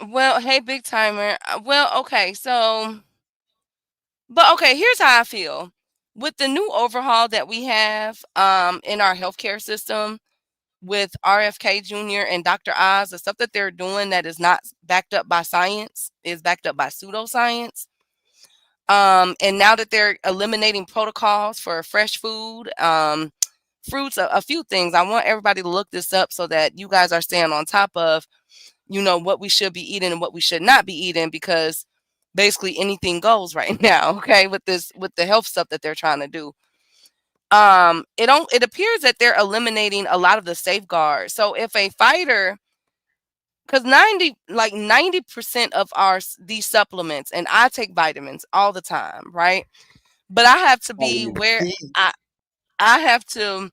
Well, hey, big timer. Well, okay, but okay, here's how I feel. With the new overhaul that we have in our healthcare system with RFK Jr. and Dr. Oz, the stuff that they're doing that is not backed up by science is backed up by pseudoscience. And now that they're eliminating protocols for fresh food, fruits, a few things. I want everybody to look this up so that you guys are staying on top of, what we should be eating and what we should not be eating, because basically anything goes right now, okay, with the health stuff that they're trying to do. It appears that they're eliminating a lot of the safeguards. So if a fighter, because 90% of these supplements, and I take vitamins all the time, right? But I have to be where I have to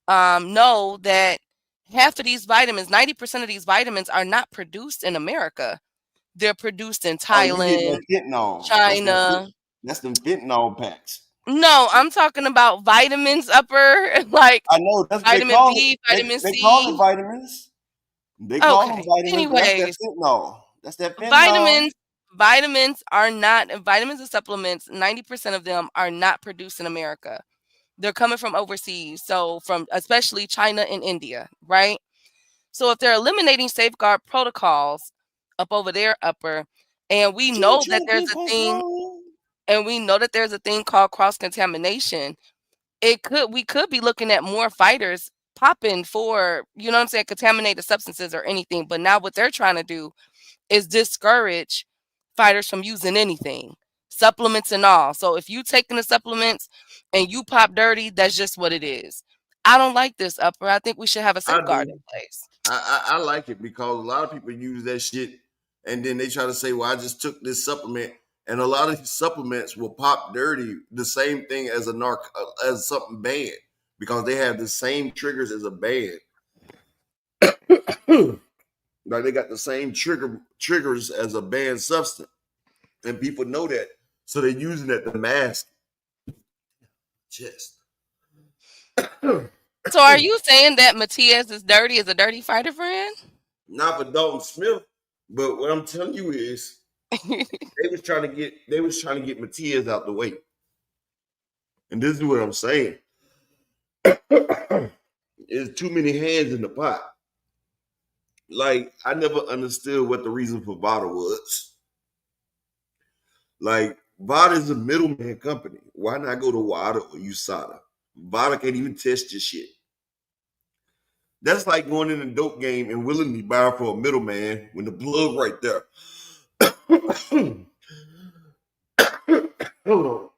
know that half of these vitamins, 90% of these vitamins are not produced in America. They're produced in Oh, you getting Thailand, that fentanyl? China. That's them fentanyl packs. No, I'm talking about vitamins, upper, like I know that's what they vitamin call B, it. vitamin They call it C. vitamins. They call them Okay. vitamins, but that's that Anyways, fentanyl. That's that fentanyl. vitamins, vitamins and supplements, 90% of them are not produced in America. They're coming from overseas. So from especially China and India, right? So if they're eliminating safeguard protocols up over there, upper, and we Choo know that choo, there's a people thing, slow. called cross contamination, we could be looking at more fighters popping for, you know what I'm saying, contaminated substances or anything. But now what they're trying to do is discourage fighters from using anything, supplements and all. So if you taking the supplements and you pop dirty, that's just what it is. I don't like this, upper. I think we should have a I safeguard in do. place. I like it because a lot of people use that shit and then they try to say, well, I just took this supplement. And a lot of these supplements will pop dirty the same thing as as something bad because they have the same triggers as a bad. Like they got the same triggers as a banned substance. And people know that. So they're using it to mask chest. So are you saying that Matias is dirty as a dirty fighter friend? Not for Dalton Smith, but what I'm telling you is they was trying to get Matias out the way. And this is what I'm saying. There's too many hands in the pot. Like, I never understood what the reason for Vada was. Like, Vada is a middleman company. Why not go to WADA or USADA? Vada can't even test your shit. That's like going in a dope game and willingly buying for a middleman when the blood right there. Hold on.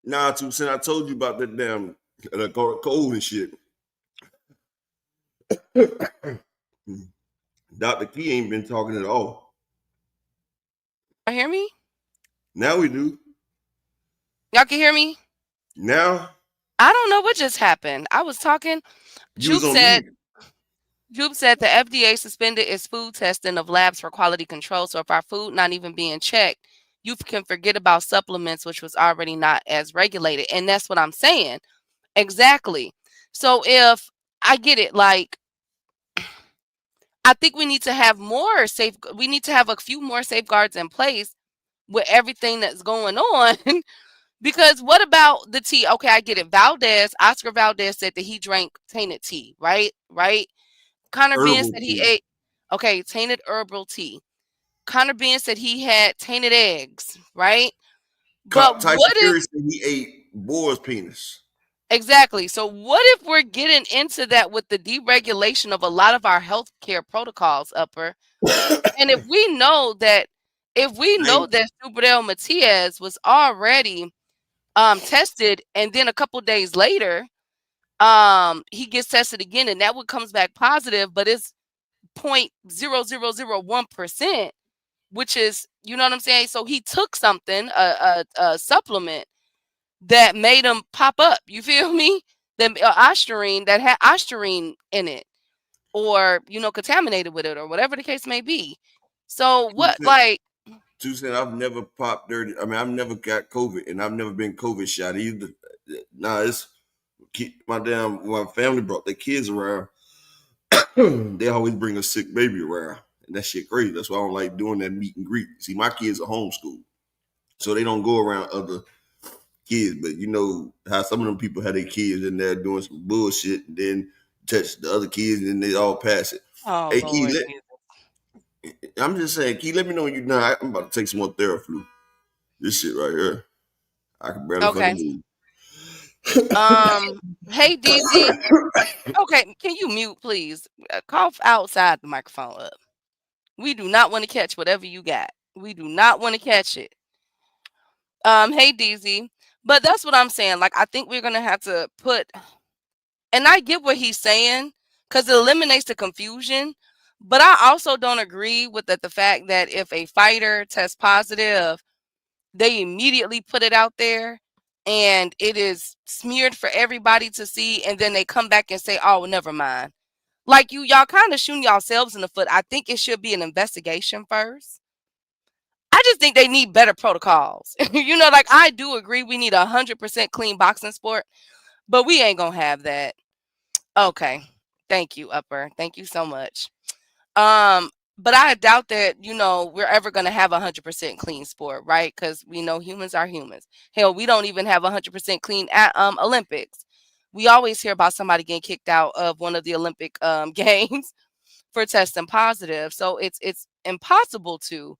Nah, 2 cent. I told you about that damn cold and shit. Dr. Key ain't been talking at all. You hear me? Now we do. Y'all can hear me? Now I don't know what just happened. I was talking. you was Jupe on said mute. Jupe said the FDA suspended its food testing of labs for quality control. So if our food not even being checked, you can forget about supplements, which was already not as regulated. And that's what I'm saying. Exactly. So if I get it, like I think we need to have more safe. We need to have a few more safeguards in place with everything that's going on. Because what about the tea? Okay, I get it. Oscar Valdez said that he drank tainted tea, right? Right. Connor Ben Herbal said he tea. ate, okay, tainted herbal tea. Connor Ben said he had tainted eggs, right? But Tyson what if, Fury said he ate boar's penis. exactly. So what if we're getting into that with the deregulation of a lot of our healthcare protocols, Upper? And if we know Thank that Superdale Matias was already tested, and then a couple days later, he gets tested again, and that one comes back positive, but it's 0.0001%, which is, you know what I'm saying? So he took something, a supplement that made him pop up. You feel me? The ostarine that had ostarine in it, or contaminated with it, or whatever the case may be. So what, 2 cent. like, 2 cent. I've never popped dirty. I mean, I've never got COVID, and I've never been COVID shot either. Nah, it's my damn. My family brought their kids around. They always bring a sick baby around, and that shit crazy. That's why I don't like doing that meet and greet. See, my kids are homeschooled, so they don't go around other kids. But you know how some of them people have their kids in there doing some bullshit, and then touch the other kids, and then they all pass it. oh Hey, Key, Lord. I'm just saying, Key, let me know when you're done. I'm about to take some more Theraflu. This shit right here, I can barely Okay. fucking move. Hey DZ. Okay, can you mute, please? Cough outside the microphone up. We do not want to catch whatever you got. We do not want to catch it. Hey DZ. But that's what I'm saying. Like, I think we're gonna have to put, and I get what he's saying, because it eliminates the confusion. But I also don't agree with the fact that if a fighter tests positive, they immediately put it out there and it is smeared for everybody to see, and then they come back and say, oh, well, never mind. Like, y'all kind of shooting yourselves in the foot. I think it should be an investigation first. I just think they need better protocols. Like, I do agree we need 100% clean boxing sport, but we ain't gonna have that. Okay. Thank you, Upper. Thank you so much. Um, but I doubt that, we're ever gonna have 100% clean sport, right? Because we know humans are humans. Hell, we don't even have 100% clean at Olympics. We always hear about somebody getting kicked out of one of the Olympic games for testing positive. So it's impossible to.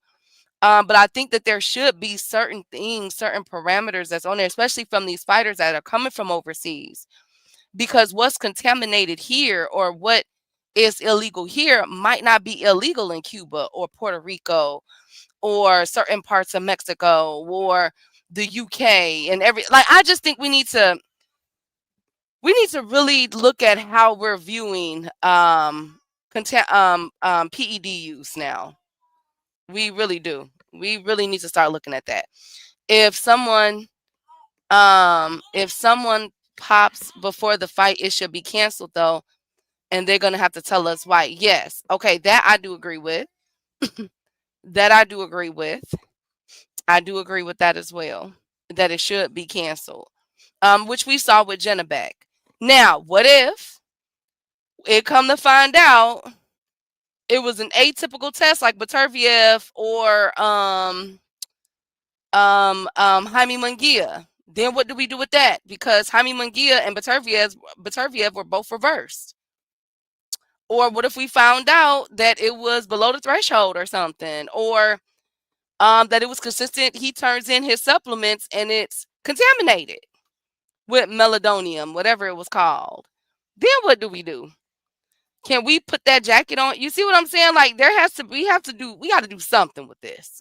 But I think that there should be certain things, certain parameters that's on there, especially from these fighters that are coming from overseas, because what's contaminated here or what is illegal here might not be illegal in Cuba or Puerto Rico or certain parts of Mexico or the UK and I just think we need to really look at how we're viewing PED use now. We really do. We really need to start looking at that. If someone pops before the fight, it should be canceled though, and they're gonna have to tell us why. Yes. Okay, that I do agree with. That I do agree with. I do agree with that as well. That it should be canceled. Which we saw with Jenna Beck. Now, what if it come to find out it was an atypical test like Baterviev or Jaime Munguia? Then what do we do with that? Because Jaime Munguia and Baterviev were both reversed. Or what if we found out that it was below the threshold or something, or that it was consistent? He turns in his supplements and it's contaminated with meladonium, whatever it was called. Then what do we do? Can we put that jacket on? You see what I'm saying? Like, we got to do something with this.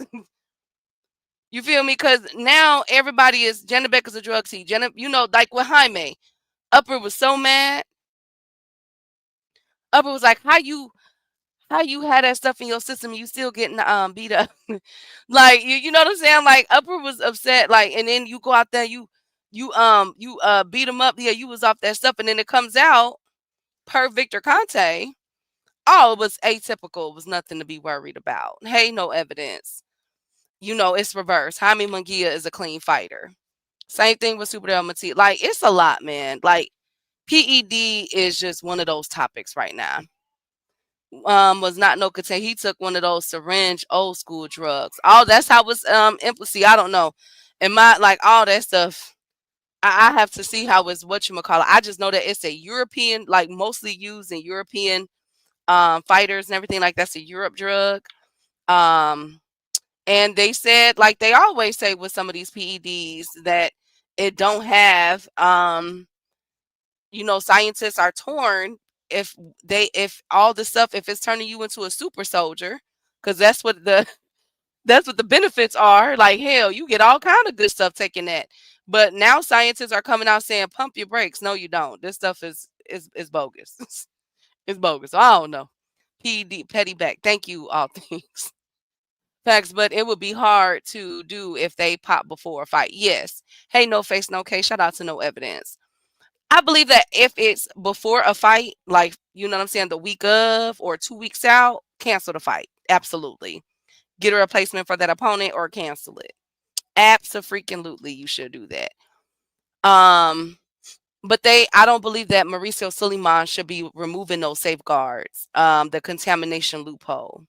You feel me? Because now everybody is Jenna Becker's a drug tea. Jenna, like with Jaime, Upper was so mad. Upper was like, how you had that stuff in your system, you still getting beat up. Like you know what I'm saying? Like Upper was upset, like, and then you go out there, you beat him up. Yeah, you was off that stuff, and then it comes out per Victor Conte. Oh, it was atypical. It was nothing to be worried about. Hey, no evidence. It's reverse. Jaime Munguia is a clean fighter. Same thing with Super Del Mati. Like, it's a lot, man. Like, PED is just one of those topics right now. Was not no contain. He took one of those syringe old school drugs. All that's how it was implicit. I don't know. And my like all that stuff. I have to see how it's whatchamacallit. I just know that it's a European, like mostly used in European fighters and everything, like that's a Europe drug. Um and they said, like they always say with some of these PEDs, that it don't have scientists are torn if all the stuff, if it's turning you into a super soldier, because that's what the benefits are. Like hell, you get all kind of good stuff taking that. But now scientists are coming out saying pump your brakes. No, you don't. This stuff is bogus. It's bogus. So I don't know. PD petty back. Thank you, all things. Facts, but it would be hard to do if they pop before a fight. Yes. Hey, no face, no case. Shout out to no evidence. I believe that if it's before a fight, like, you know what I'm saying, the week of or 2 weeks out, cancel the fight. Absolutely. Get a replacement for that opponent or cancel it. Absolutely, you should do that. But I don't believe that Mauricio Suleiman should be removing those safeguards, the contamination loophole.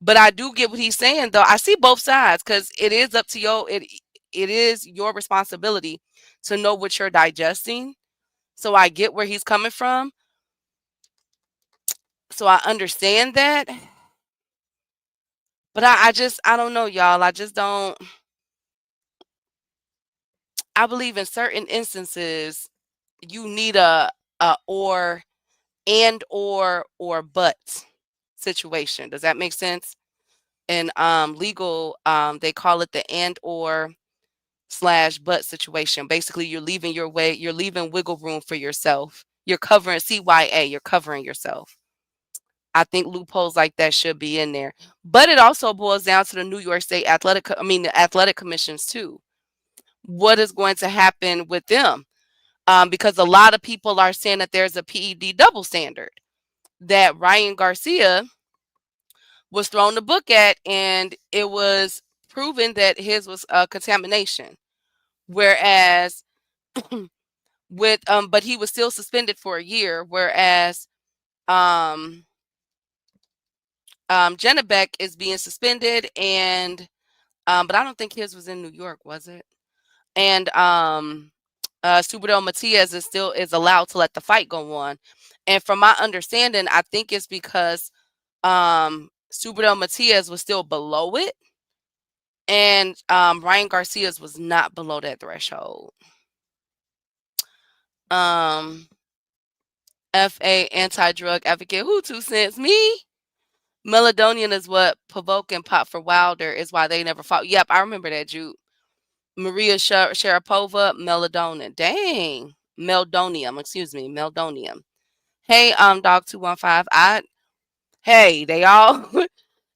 But I do get what he's saying, though. I see both sides because it is up to it is your responsibility to know what you're digesting. So I get where he's coming from. So I understand that. But I don't know, y'all. I just don't. I believe in certain instances you need a or but situation. Does that make sense? In legal, they call it the and or / but situation. Basically, you're leaving wiggle room for yourself. You're covering CYA, you're covering yourself. I think loopholes like that should be in there. But it also boils down to the New York State the athletic commissions too. What is going to happen with them? Because a lot of people are saying that there's a PED double standard that Ryan Garcia was thrown the book at, and it was proven that his was contamination. Whereas but he was still suspended for a year, whereas Jennebeck is being suspended, and but I don't think his was in New York, was it? And Subadel Matias is allowed to let the fight go on. And from my understanding, I think it's because Subadel Matias was still below it, and Ryan Garcia's was not below that threshold. FA anti-drug advocate. Who 2 cents? Me? Meladonian is what provoking Pop for Wilder is why they never fought. Yep, I remember that, Jude. Maria Sharapova, Meladonian. Dang. Meldonium, excuse me, Meldonium. Hey, Dog 215. Hey, they all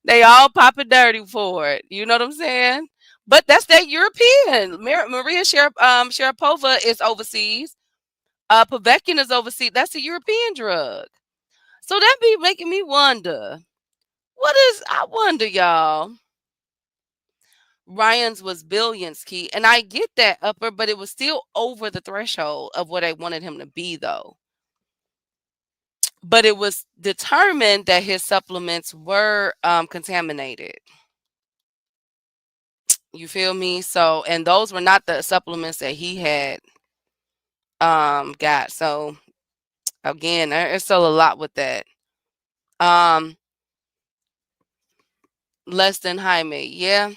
they all popping dirty for it. You know what I'm saying? But that's that European. Maria Sharapova is overseas. Povetkin is overseas. That's a European drug. So that be making me wonder. I wonder, y'all. Ryan's was billions key. And I get that upper, but it was still over the threshold of what I wanted him to be, though. But it was determined that his supplements were contaminated. You feel me? So, and those were not the supplements that he had got. So again, there's still a lot with that. Less than Jaime, yeah.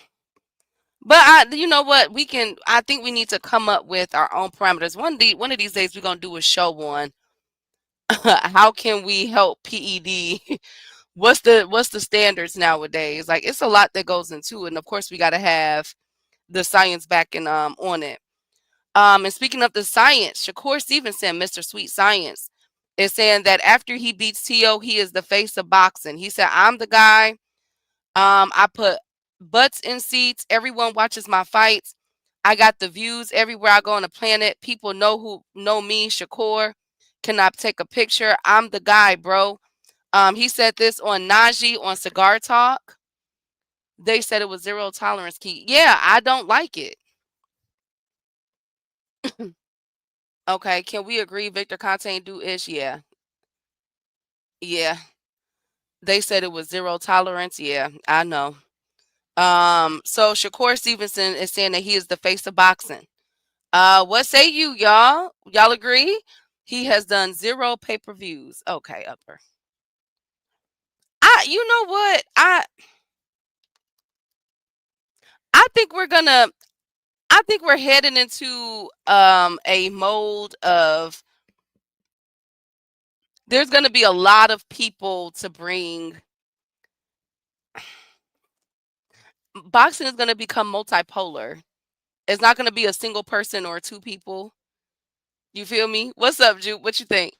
But you know what? I think we need to come up with our own parameters. One of these days, we're gonna do a show on how can we help PED. What's the standards nowadays? Like, it's a lot that goes into it, and of course, we got to have the science backing on it. And speaking of the science, Shakur Stevenson, Mr. Sweet Science, is saying that after he beats T.O., he is the face of boxing. He said, I'm the guy. I put butts in seats. Everyone watches my fights. I got the views everywhere I go on the planet. People know me, Shakur. Can I take a picture? I'm the guy, bro. He said this on Najee on Cigar Talk. They said it was zero tolerance key. Yeah, I don't like it. Okay, can we agree Victor Conte do ish? Yeah. Yeah. They said it was zero tolerance. Yeah, I know. So Shakur Stevenson is saying that he is the face of boxing. What say you, y'all? Y'all agree? He has done zero pay-per-views. Okay, upper. You know what? I think we're gonna I think we're heading into a mode of there's gonna be a lot of people to bring. Boxing is gonna become multipolar. It's not gonna be a single person or two people. You feel me? What's up, Jude? What you think?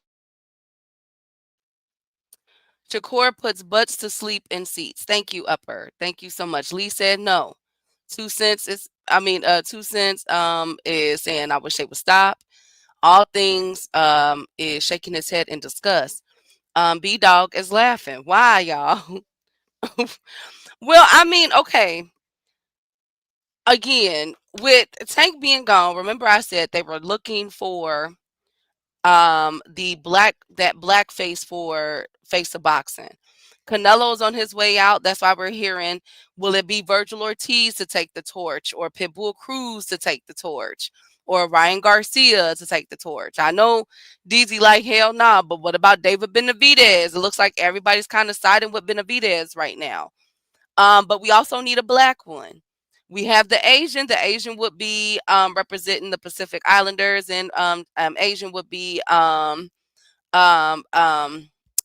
Shakur puts butts to sleep in seats. Thank you, Upper. Thank you so much. Lee said no. 2 cents is, 2 cents is saying I wish they would stop. All things is shaking his head in disgust. B Dog is laughing. Why, y'all? Well, okay. Again, with Tank being gone, remember I said they were looking for that black face for face of boxing. Canelo's on his way out. That's why we're hearing, will it be Virgil Ortiz to take the torch, or Pitbull Cruz to take the torch, or Ryan Garcia to take the torch? I know DZ like hell nah, but what about David Benavidez? It looks like everybody's kind of siding with Benavidez right now. But we also need a black one. We have the Asian. The Asian would be representing the Pacific Islanders, and Asian would be um, um,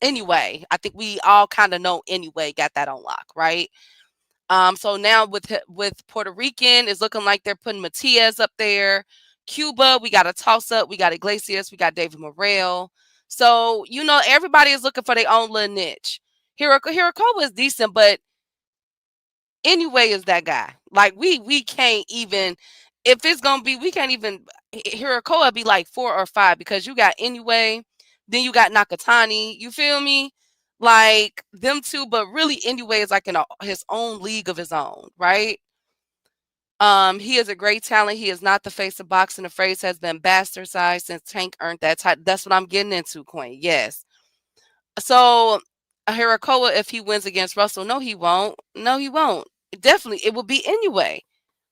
anyway. I think we all kind of know anyway. Got that on lock, right? So now with Puerto Rican, it's looking like they're putting Matias up there. Cuba, we got a toss up. We got Iglesias. We got David Morrell. So everybody is looking for their own little niche. Hirakawa is decent, but anyway is that guy. Like we can't even, if it's gonna be, we can't even. Hirakoa be like 4 or 5, because you got anyway, then you got Nakatani. You feel me? Like them two, but really anyway is like in his own league of his own, right? He is a great talent. He is not the face of boxing. The phrase has been bastardized since Tank earned that title. That's what I'm getting into, Queen. Yes. So Hirakoa, if he wins against Russell, no, he won't. No, he won't. Definitely, it will be anyway.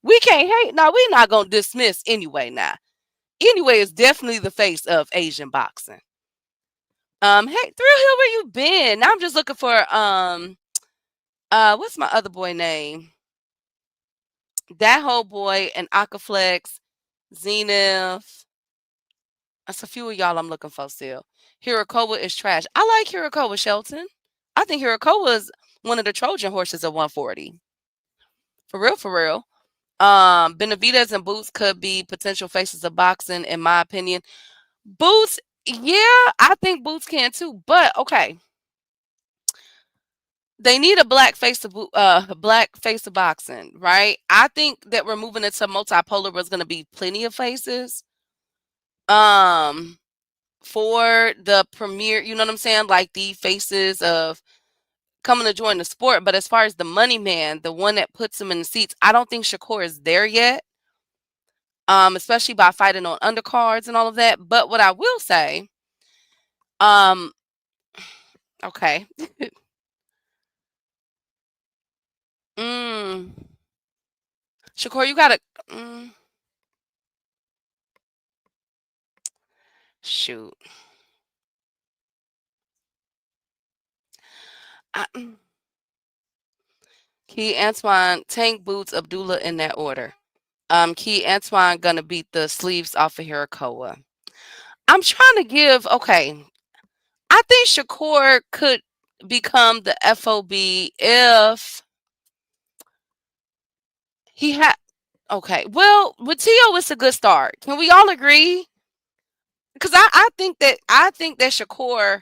We can't hate. Now, we're not gonna dismiss anyway. Now, anyway is definitely the face of Asian boxing. Hey, Thrill Hill, where you been? Now I'm just looking for what's my other boy name? That whole boy and Akaflex, Zenith. That's a few of y'all I'm looking for still. Hirakoa is trash. I like Hirakoa, Shelton. I think Hirakoa is one of the Trojan horses at 140. For real, for real. Benavidez and Boots could be potential faces of boxing, in my opinion. Boots, yeah, I think Boots can too. But okay, they need a black face of boxing, right? I think that we're moving into multipolar. Where there's going to be plenty of faces. For the premiere, you know what I'm saying? Like the faces of coming to join the sport. But as far as the money man, the one that puts him in the seats, I don't think Shakur is there yet. Especially by fighting on undercards and all of that. But what I will say, okay. Shakur, you gotta shoot. Key Antoine, Tank, Boots, Abdullah in that order. Key Antoine gonna beat the sleeves off of Hirakoa. I'm trying to give, okay. I think Shakur could become the FOB if he had. Okay. Well, with Tio, it's a good start. Can we all agree? Because I think that Shakur.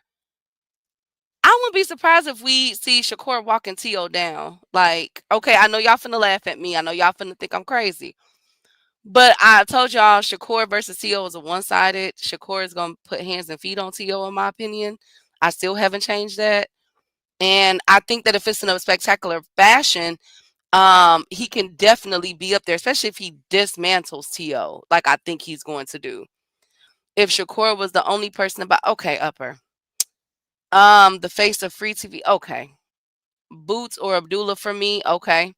I wouldn't be surprised if we see Shakur walking Tio down. Like, okay, I know y'all finna laugh at me. I know y'all finna think I'm crazy. But I told y'all Shakur versus Tio is a one sided. Shakur is gonna put hands and feet on Tio, in my opinion. I still haven't changed that. And I think that if it's in a spectacular fashion, he can definitely be up there, especially if he dismantles T.O. like I think he's going to do. If Shakur was the only person about okay, upper. The face of free TV, okay. Boots or Abdullah for me, okay.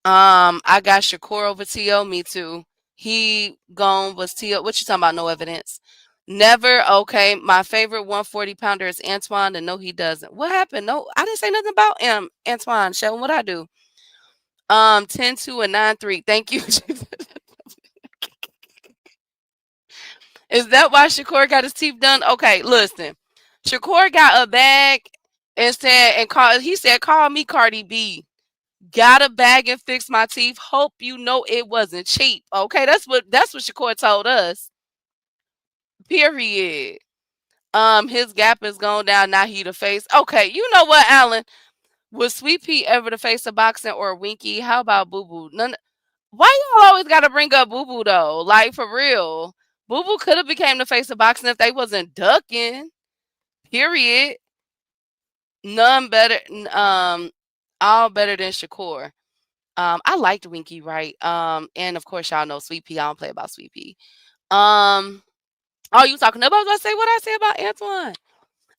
I got Shakur over T.O. Me too. He gone was T.O. What you talking about? No evidence. Never. Okay. My favorite 140 pounder is Antoine, and no, he doesn't. What happened? No, I didn't say nothing about Antoine. Sheldon, what I do? 10-2 and 9-3. Thank you. Is that why Shakur got his teeth done? Okay, listen. Shakur got a bag and said, call me Cardi B. Got a bag and fixed my teeth. Hope you know it wasn't cheap. Okay, that's what Shakur told us. Period. His gap is going down. Now he the face. Okay, you know what, Alan? Was Sweet Pea ever the face of boxing or Winky? How about Boo Boo? None. Why y'all always gotta bring up Boo Boo though? Like for real. Boo Boo could have became the face of boxing if they wasn't ducking. Period. None better. All better than Shakur. I liked Winky, right? And of course y'all know Sweet Pea. I don't play about Sweet Pea. Um, oh, you talking about? I say what I say about Antoine.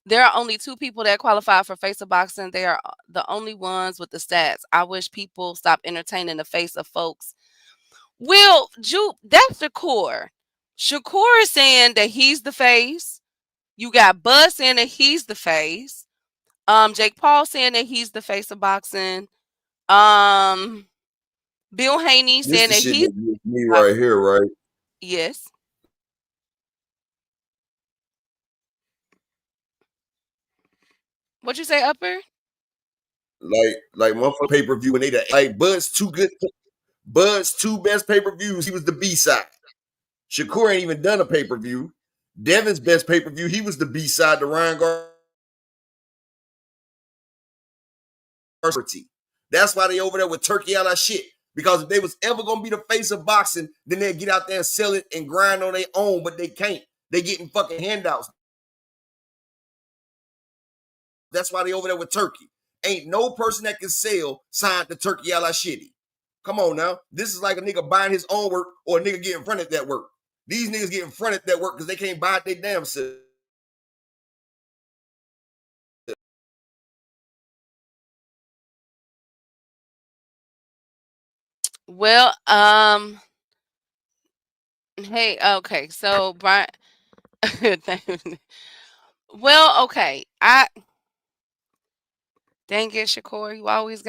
There are only two people that qualify for face of boxing. They are the only ones with the stats. I wish people stop entertaining the face of folks. Well, that's the core. Shakur is saying that he's the face. You got Buzz saying that he's the face. Jake Paul saying that he's the face of boxing. Um, Bill Haney This saying the that shit he's that gets me box- right here, right? yes. What you say, Upper? Like motherfucker pay per view, and they like Bud's two good. Bud's two best pay per views. He was the B side. Shakur ain't even done a pay per view. Devin's best pay per view. He was the B side to Ryan Garcia. That's why they over there with Turkey out of shit. Because if they was ever gonna be the face of boxing, then they'd get out there and sell it and grind on their own, but they can't. They getting fucking handouts. That's why they over there with Turkey. Ain't no person that can sell signed to Turkey a la shitty. Come on now. This is like a nigga buying his own work or a nigga getting fronted that work. These niggas getting fronted that work because they can't buy it their damn self. Well, hey, okay, so Brian. Well, okay, dang it, Shakur, you always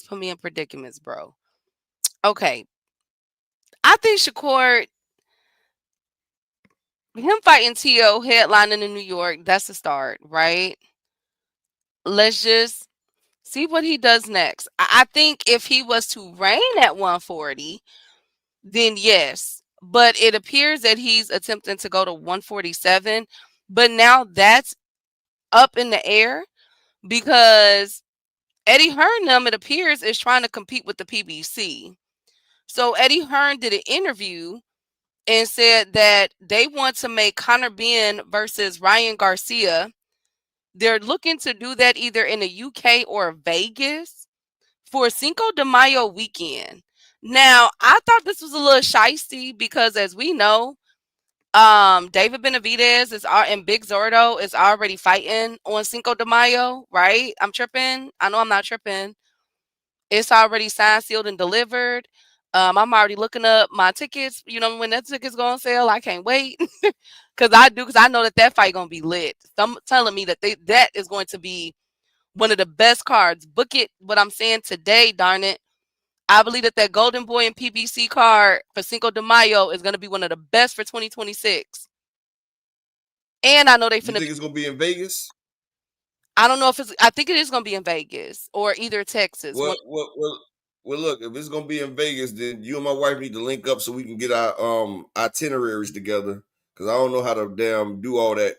put me in predicaments, bro. Okay, I think Shakur, him fighting T.O. headlining in New York, that's the start, right? Let's just see what he does next. I think if he was to reign at 140, then yes. But it appears that he's attempting to go to 147. But now that's up in the air because Eddie Hearn, it appears, is trying to compete with the PBC. So Eddie Hearn did an interview and said that they want to make Conor Benn versus Ryan Garcia. They're looking to do that either in the UK or Vegas for Cinco de Mayo weekend. Now, I thought this was a little shisty because, as we know, David Benavidez and Big Zordo is already fighting on Cinco de Mayo, right? I'm tripping. I know I'm not tripping. It's already signed, sealed, and delivered. I'm already looking up my tickets. You know when that tickets go on sale, I can't wait because I know that fight gonna be lit. Some telling me that is going to be one of the best cards. Book it. What I'm saying today, darn it. I believe that Golden Boy and PBC card for Cinco de Mayo is going to be one of the best for 2026. And I know they You finna think be. it's gonna be in Vegas? I don't know if it's. I think it is going to be in Vegas or either Texas. What? Well, look, if it's gonna be in Vegas, then you and my wife need to link up so we can get our itineraries together. Cause I don't know how to damn do all that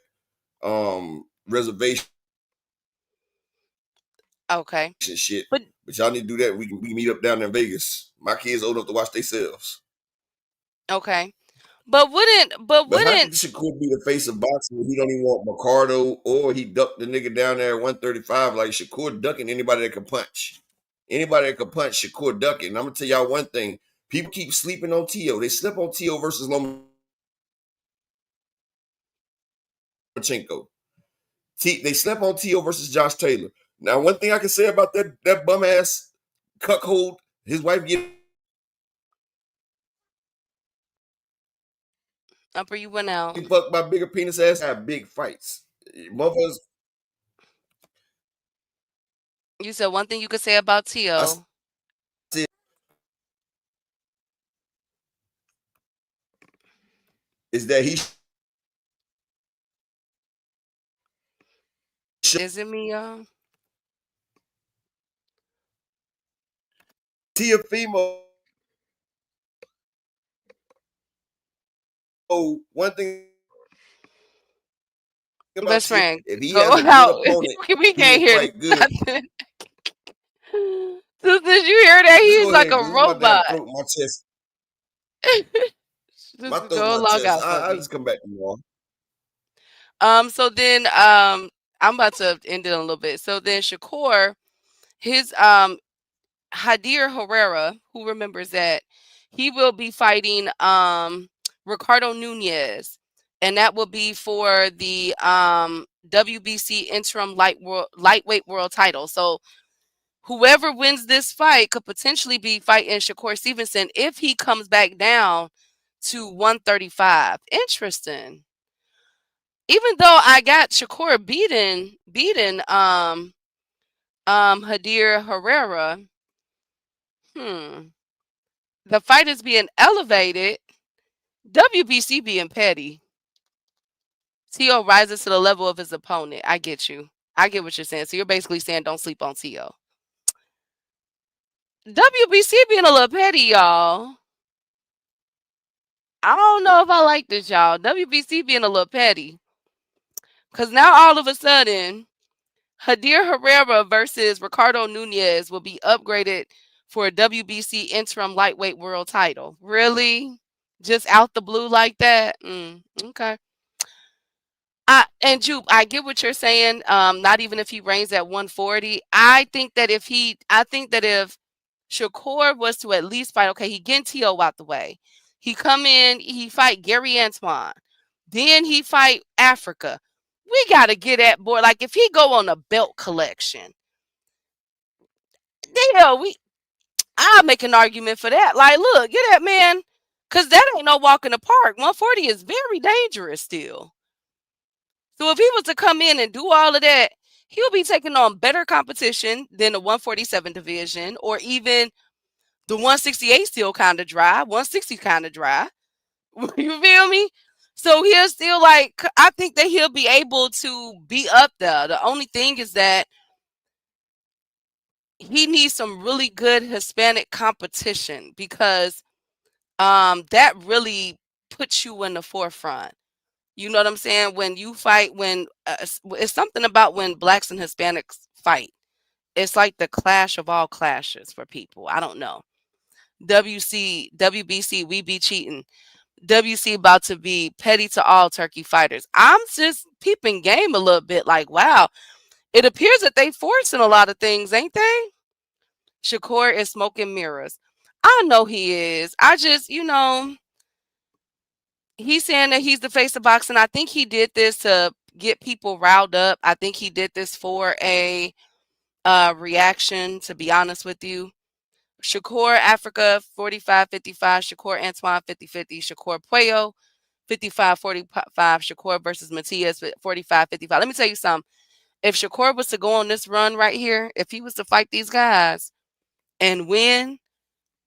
reservation Okay. shit. But But y'all need to do that. We can meet up down there in Vegas. My kids old enough to watch themselves. okay. But But how wouldn't could Shakur be the face of boxing when he don't even want Ricardo or he ducked the nigga down there at 135 like Shakur ducking anybody that can punch. Anybody that can punch Shakur ducking. And I'm gonna tell y'all one thing. People keep sleeping on Tio. They slept on Tio versus Lomachenko. They slept on Tio versus Josh Taylor. Now, one thing I can say about that bum ass cuckold, his wife getting Upper you went out. fucked by bigger penis ass have big fights. Motherfuckers, You said one thing you could say about I Tio said is that he should is it me, y'all? Tia female. One thing about Best Tia, friend, if he go has a good out. opponent, We he can't will hear fight good. nothing. Did you hear that? Just He's go like ahead, a cause it's my damn robot. throat, my chest, my Just throat, go my log chest. out for I me. just come back to you all. So then I'm about to end it in a little bit. So then Shakur, his Hadir Herrera, who remembers that, he will be fighting Ricardo Nunez, and that will be for the WBC interim lightweight world title. So whoever wins this fight could potentially be fighting Shakur Stevenson if he comes back down to 135. Interesting. Even though I got Shakur beating Hadir Herrera, hmm. The fight is being elevated. WBC being petty. Tio rises to the level of his opponent. I get you. I get what you're saying. So you're basically saying don't sleep on Tio. WBC being a little petty, y'all. I don't know if I like this, y'all. WBC being a little petty. Because now all of a sudden, Hadir Herrera versus Ricardo Nunez will be upgraded for a WBC interim lightweight world title. Really? Just out the blue like that? Okay. I get what you're saying. Not even if he reigns at 140. I think that if Shakur was to at least fight, okay, he getting T.O. out the way. He come in, he fight Gary Antoine. Then he fight Africa. We gotta get that boy. Like if he go on a belt collection, hell, I'll make an argument for that. Like, look, get that man, cause that ain't no walk in the park. 140 is very dangerous still. So if he was to come in and do all of that, he'll be taking on better competition than the 147 division or even the 168 still kind of dry, 160 kind of dry. You feel me? So he'll still I think that he'll be able to be up there. The only thing is that he needs some really good Hispanic competition because that really puts you in the forefront. You know what I'm saying? When you fight, it's something about when blacks and Hispanics fight. It's like the clash of all clashes for people. I don't know. WBC, we be cheating. WC about to be petty to all turkey fighters. I'm just peeping game a little bit like, wow, it appears that they forcing a lot of things, ain't they? Shakur is smoking mirrors. I know he is. I just, he's saying that he's the face of boxing. I think he did this to get people riled up. I think he did this for a reaction, to be honest with you. Shakur Africa 45-55, Shakur Antoine 50-50, Shakur Puello 55-45, Shakur versus Matias 45-55. Let me tell you something. If Shakur was to go on this run right here, if he was to fight these guys and win,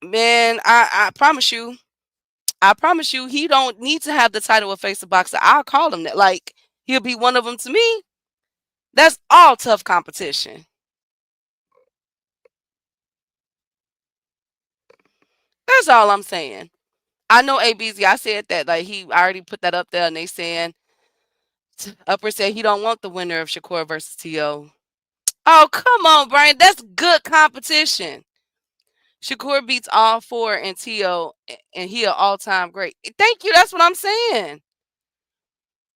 man, I promise you, he don't need to have the title of face of boxer. I'll call him that. Like, he'll be one of them to me. That's all tough competition. That's all I'm saying. I know ABZ. I said that. Like he I already put that up there, and they saying Upper said he don't want the winner of Shakur versus To. Oh come on, Brian. That's good competition. Shakur beats all four and To, and he an all time great. Thank you. That's what I'm saying.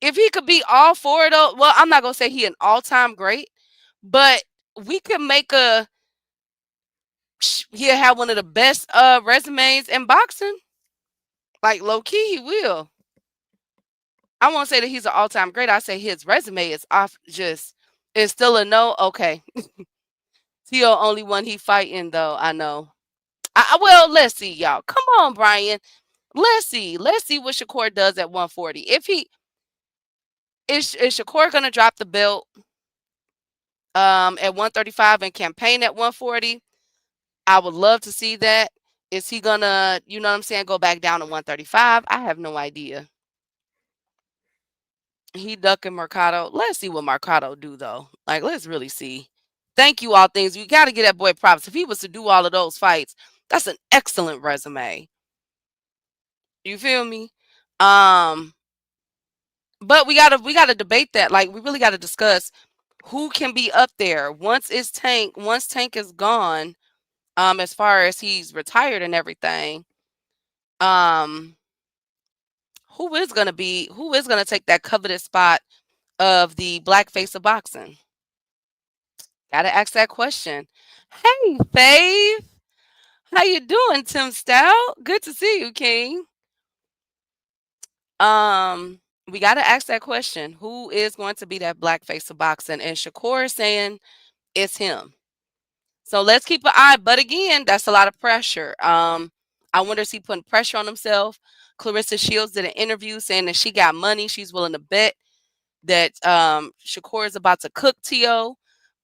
If he could beat all four of those, well, I'm not gonna say he an all time great, but we could make a he'll have one of the best resumes in boxing. Like low key, he will. I won't say that he's an all time great. I say his resume is off. Just it's still a no. Okay, Tio only one he fighting though. I know. Well, let's see, y'all. Come on, Brian. Let's see. Let's see what Shakur does at 140. If he is Shakur gonna drop the belt at 135 and campaign at 140? I would love to see that. Is he gonna, you know what I'm saying, go back down to 135? I have no idea. He ducking Mercado. Let's see what Mercado do though. Like, let's really see. Thank you, all things. You got to get that boy props. If he was to do all of those fights, that's an excellent resume. You feel me? Um, but we gotta debate that. Like, we really gotta discuss who can be up there once Tank is gone. As far as he's retired and everything. Um, who is gonna take that coveted spot of the black face of boxing? Gotta ask that question. Hey, Fave. How you doing, Tim Stout? Good to see you, King. Um, we gotta ask that question. Who is going to be that black face of boxing? And Shakur is saying it's him. So let's keep an eye. But again, that's a lot of pressure. I wonder is he putting pressure on himself? Clarissa Shields did an interview saying that she got money. She's willing to bet that Shakur is about to cook T.O.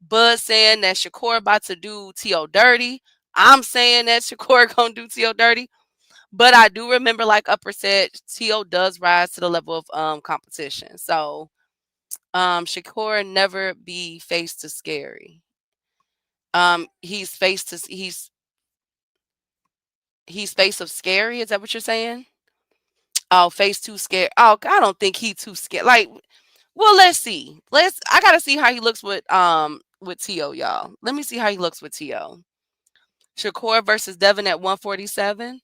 Buzz saying that Shakur about to do T.O. dirty. I'm saying that Shakur gonna do T.O. dirty. But I do remember, like Upper said, T.O. does rise to the level of competition. So Shakur never be face to scary. He's face of scary. Is that what you're saying? Oh, face too scared. Oh, I don't think he too scared. Like, well, let's see. I gotta see how he looks with T.O., y'all. Let me see how he looks with T.O. Shakur versus Devin at 147.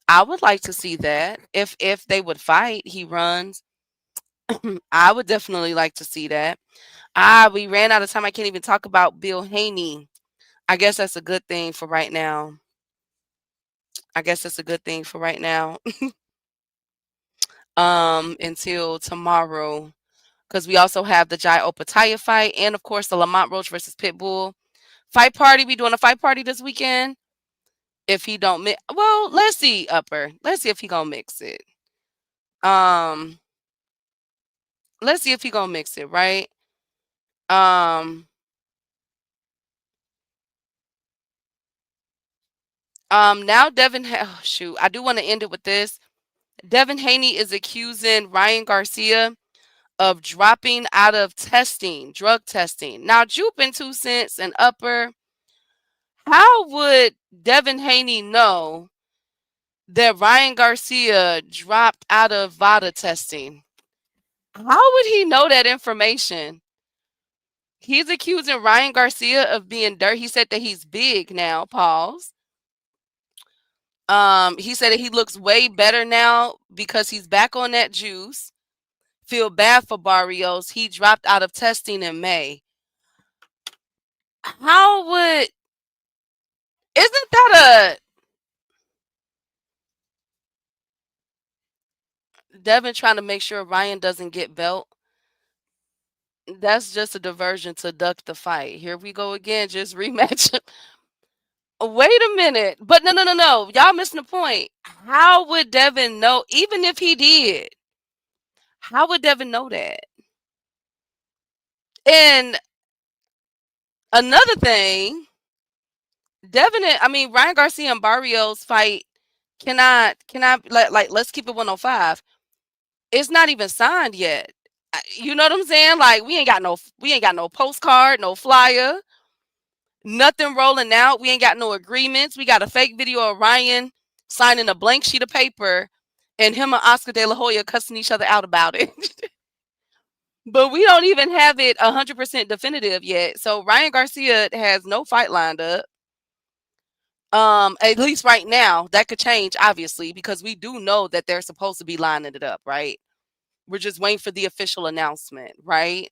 I would like to see that. If they would fight, he runs. I would definitely like to see that. We ran out of time. I can't even talk about Bill Haney. I guess that's a good thing for right now. Until tomorrow. Because we also have the Jai Opataya fight and of course the Lamont Roach versus Pitbull fight party. We doing a fight party this weekend. If he don't mix, well, let's see, Upper. Let's see if he gonna mix it. Um, let's see if he gonna mix it, right? Um, now oh, shoot, I do want to end it with this. Devin Haney is accusing Ryan Garcia of dropping out of drug testing. Now, Jupe in 2 cents and Upper, how would Devin Haney know that Ryan Garcia dropped out of VADA testing? How would he know that information? He's accusing Ryan Garcia of being dirt. He said that he's big now. Pause. He said that he looks way better now because he's back on that juice. Feel bad for Barrios. He dropped out of testing in May. How would isn't that a Devin trying to make sure Ryan doesn't get belt? That's just a diversion to duck the fight. Here we go again, just rematch. Wait a minute. But no. Y'all missing the point. How would Devin know, even if he did? How would Devin know that? And another thing, Ryan Garcia and Barrios fight cannot like let's keep it 105. It's not even signed yet. You know what I'm saying? Like we ain't got no postcard, no flyer, nothing rolling out. We ain't got no agreements. We got a fake video of Ryan signing a blank sheet of paper, and him and Oscar De La Hoya cussing each other out about it. But we don't even have it 100% definitive yet. So Ryan Garcia has no fight lined up. At least right now, that could change, obviously, because we do know that they're supposed to be lining it up, right? We're just waiting for the official announcement, right?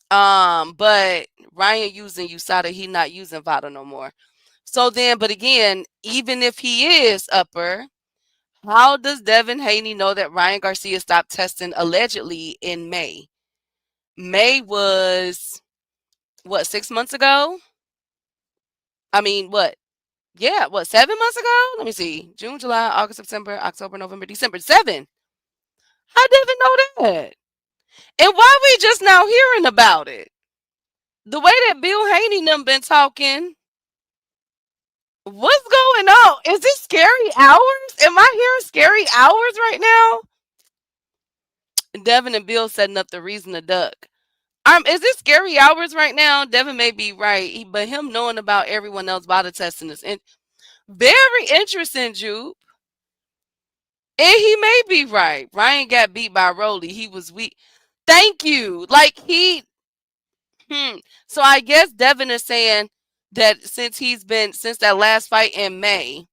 But Ryan using USADA, he not using VADA no more. So then, but again, even if he is upper, how does Devin Haney know that Ryan Garcia stopped testing allegedly in May? May was what, 6 months ago? I mean, what? Yeah, what, 7 months ago? Let me see. June, July, August, September, October, November, December. 7. How Devin know that? And why we just now hearing about it? The way that Bill Haney and them been talking, what's going on? Is this scary hours? Am I hearing scary hours right now? Devin and Bill setting up the reason to duck. Is this scary hours right now? Devin may be right, but him knowing about everyone else body testing is very interesting, Jupe. And he may be right. Ryan got beat by Rolly. He was weak. Thank you. Like So I guess Devin is saying that since that last fight in May,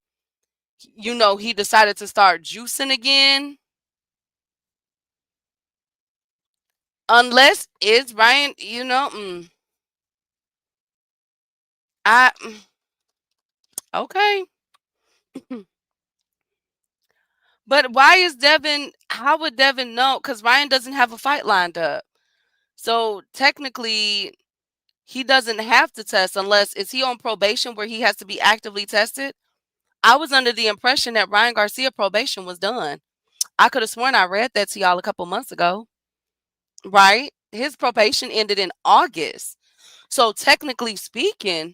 he decided to start juicing again. Unless it's Ryan, I okay. But why is Devin? How would Devin know? Because Ryan doesn't have a fight lined up. So technically, he doesn't have to test unless is he on probation where he has to be actively tested? I was under the impression that Ryan Garcia probation was done. I could have sworn I read that to y'all a couple months ago. Right? His probation ended in August. So technically speaking,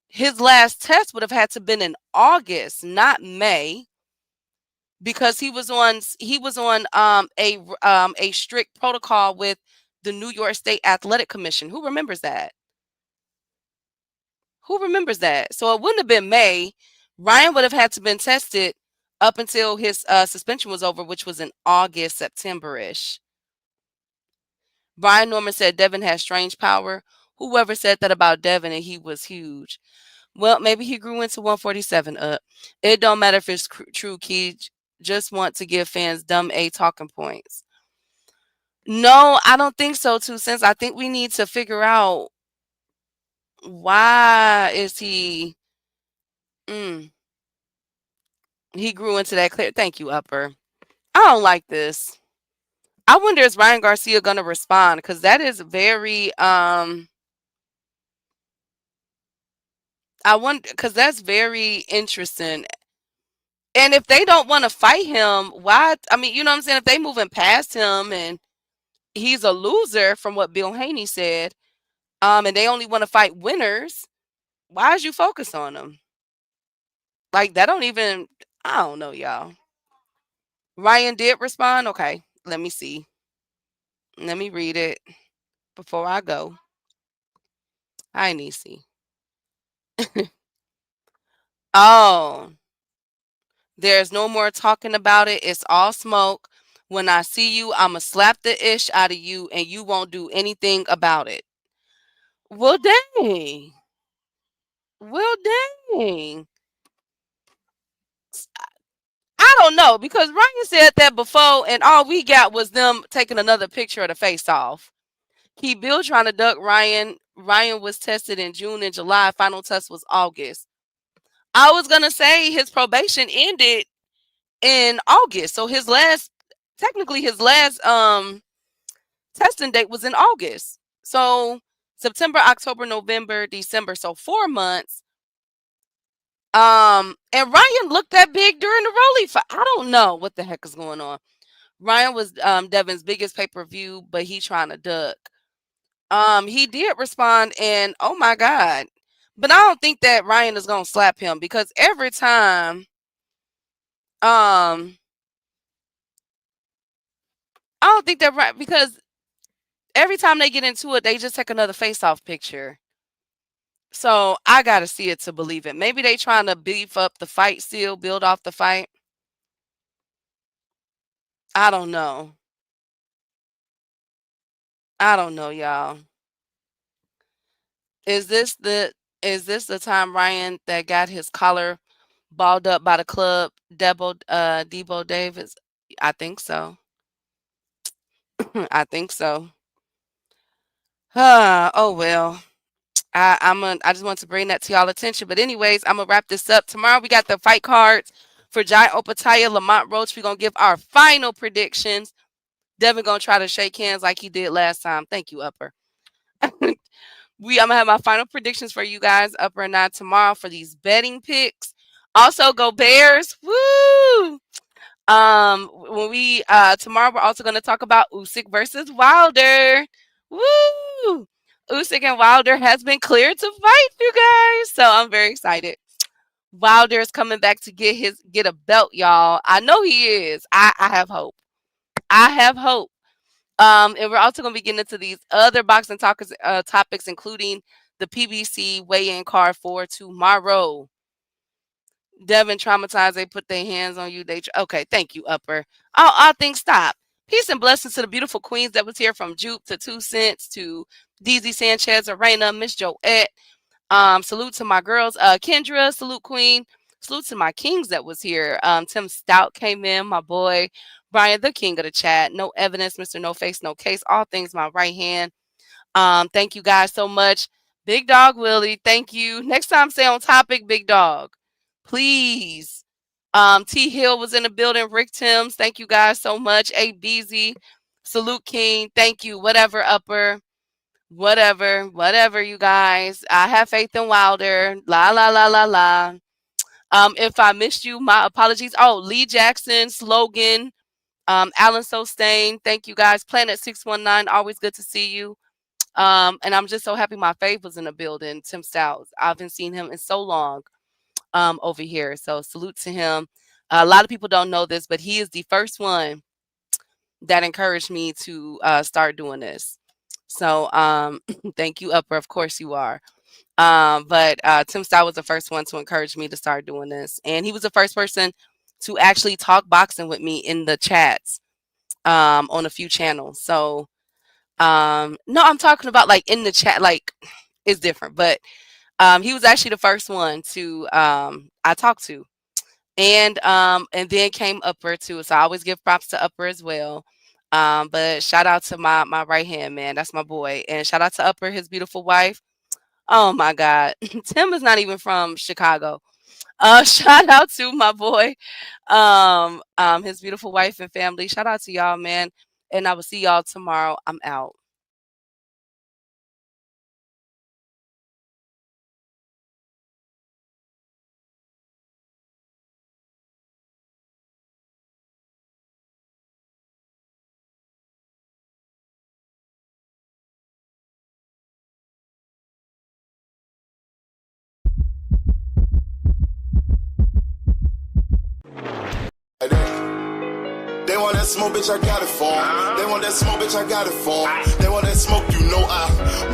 his last test would have had to been in August, not May, because he was on a strict protocol with the New York State Athletic Commission. Who remembers that? Who remembers that? So it wouldn't have been May. Ryan would have had to been tested up until his suspension was over, which was in August, September-ish. Brian Norman said Devin has strange power. Whoever said that about Devin and he was huge. Well, maybe he grew into 147 up. It don't matter if it's true, Key. Just want to give fans dumb A talking points. No, I don't think so, too, since I think we need to figure out why is he he grew into that clear. Thank you, Upper. I don't like this. I wonder is Ryan Garcia gonna respond? Because that is very I wonder because that's very interesting. And if they don't want to fight him, why? I mean, you know what I'm saying? If they moving past him and he's a loser from what Bill Haney said, and they only want to fight winners, why is you focus on them? Like that don't even I don't know, y'all. Ryan did respond. Okay, let me see. Let me read it before I go. Hi, Nisi. Oh, there's no more talking about it. It's all smoke. When I see you, I'ma slap the ish out of you and you won't do anything about it. Well, dang. Well, dang. I don't know because Ryan said that before, and all we got was them taking another picture of the face off. Keep Bill trying to duck Ryan. Ryan was tested in June and July. Final test was August. I was gonna say his probation ended in August, so his last testing date was in August. So September, October, November, December. So 4 months. And Ryan looked that big during the Rolly fight. I don't know what the heck is going on. Ryan was Devin's biggest pay-per-view, but he trying to duck. He did respond, and oh my god. But I don't think that Ryan is gonna slap him because every time I don't think that right because every time they get into it, they just take another face-off picture. So I gotta see it to believe it. Maybe they trying to beef up the fight still, build off the fight. I don't know. I don't know, y'all. Is this the is this the time Ryan that got his collar balled up by the club, Debo Davis? I think so. I think so. Oh well. I just want to bring that to y'all attention. But anyways, I'm gonna wrap this up. Tomorrow we got the fight cards for Jai Opataya, Lamont Roach. We're gonna give our final predictions. Devin gonna try to shake hands like he did last time. Thank you, Upper. I'm gonna have my final predictions for you guys, Upper and I, tomorrow for these betting picks. Also, go Bears! Woo! When we tomorrow we're also gonna talk about Usyk versus Wilder. Woo! Usyk and Wilder has been cleared to fight, you guys. So I'm very excited. Wilder is coming back to get a belt, y'all. I know he is. I have hope. I have hope. And we're also going to be getting into these other boxing topics, including the PBC weigh-in card for tomorrow. Devin traumatized. They put their hands on you. Okay, thank you, Upper. All things stop. Peace and blessings to the beautiful queens that was here, from Jupe to 2 Cents to DZ Sanchez, Arena, Miss Joette. Salute to my girls, Kendra, salute Queen. Salute to my kings that was here. Tim Stout came in, my boy. Brian, the king of the chat. No evidence, Mr. No Face, No Case. All things my right hand. Thank you guys so much. Big Dog Willie, thank you. Next time, stay on topic, Big Dog. Please. T Hill was in the building. Rick Timms, thank you guys so much. A BZ, salute King, thank you. Whatever, Upper. Whatever, you guys. I have faith in Wilder. La la la la la. If I missed you, my apologies. Oh, Lee Jackson, Slogan, Alan Sostain, thank you guys. Planet 619, always good to see you. And I'm just so happy my fave was in the building. Tim Stout, I haven't seen him in so long over here. So salute to him. A lot of people don't know this, but he is the first one that encouraged me to start doing this. So thank you, Upper. Of course you are. But Tim Stout was the first one to encourage me to start doing this. And he was the first person to actually talk boxing with me in the chats on a few channels. So no, I'm talking about like in the chat, like it's different. But he was actually the first one to I talked to. And then came Upper too. So I always give props to Upper as well. But shout out to my right hand man. That's my boy. And shout out to Upper, his beautiful wife. Oh my God. Tim is not even from Chicago. Shout out to my boy, his beautiful wife and family. Shout out to y'all, man. And I will see y'all tomorrow. I'm out. They want that smoke, bitch, I got it for 'em. They want that smoke, bitch, I got it for 'em. They want that smoke, you know I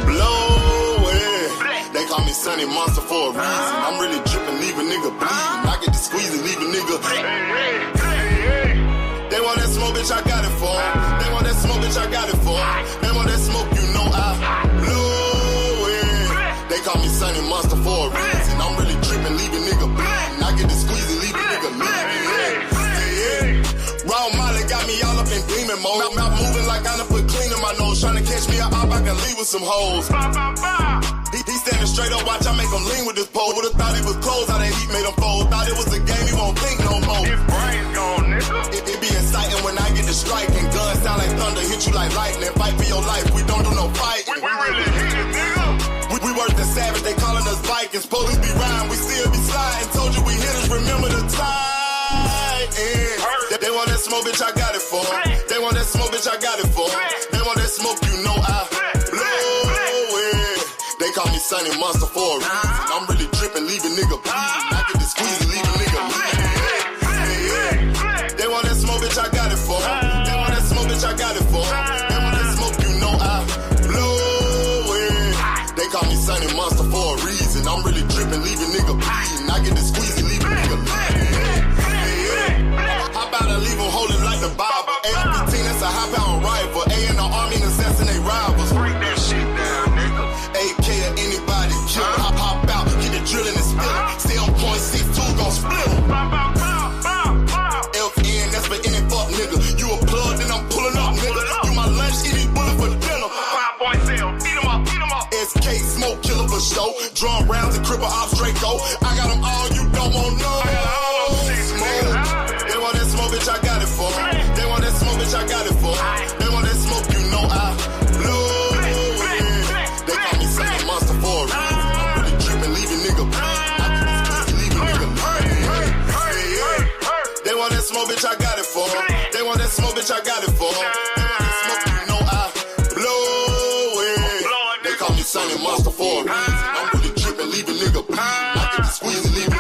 blow it. They call me Sunny Monster for a reason. I'm really dripping, leave a nigga bleeding. I get to squeezing, leave a nigga. They want that smoke, bitch, I got it for 'em. They want that smoke, bitch, I got it for 'em. They want that smoke, you know I blow it. They call me Sunny Monster for a reason. I'm really dripping, leave a nigga bleeding. I get to squeezing, leave a nigga leaving. Raw Molly got me all up in demon mode. Mouth moving like I done put clean in my nose. Trying to catch me up, I can leave with some hoes. He standing straight up, watch I make him lean with this pole. Would've thought he was closed, how that heat made him fold. Thought it was a game, he won't think no more. His brain's gone, nigga. It be exciting when I get to strike. And guns sound like thunder, hit you like lightning. Fight for your life, we don't do no fight. We really hit it, nigga. We worse than savage, they calling us Vikings. Police be riding, we still be sliding. Told you we hitters, remember the time. They want that smoke, bitch, I got it for 'em. They want that smoke, bitch, I got it for 'em. They want that smoke, you know I blow it. They call me Sunny Monster for a reason. I'm really dripping, leave a nigga bleeding. I get to squeeze and leave a nigga bleeding. They want that smoke, bitch, I got it for 'em. They want that smoke, bitch, I got it for 'em. They want that smoke, you know I blow it. They call me Sunny Monster for a reason. smoke, bitch, I got it for 'em. They want that smoke, bitch, I got it for 'em. They want that smoke, you know I blow it. They call me Sonny Monster for a reason. I'm really tripping, leave a nigga bleeding. I get the squeeze and leave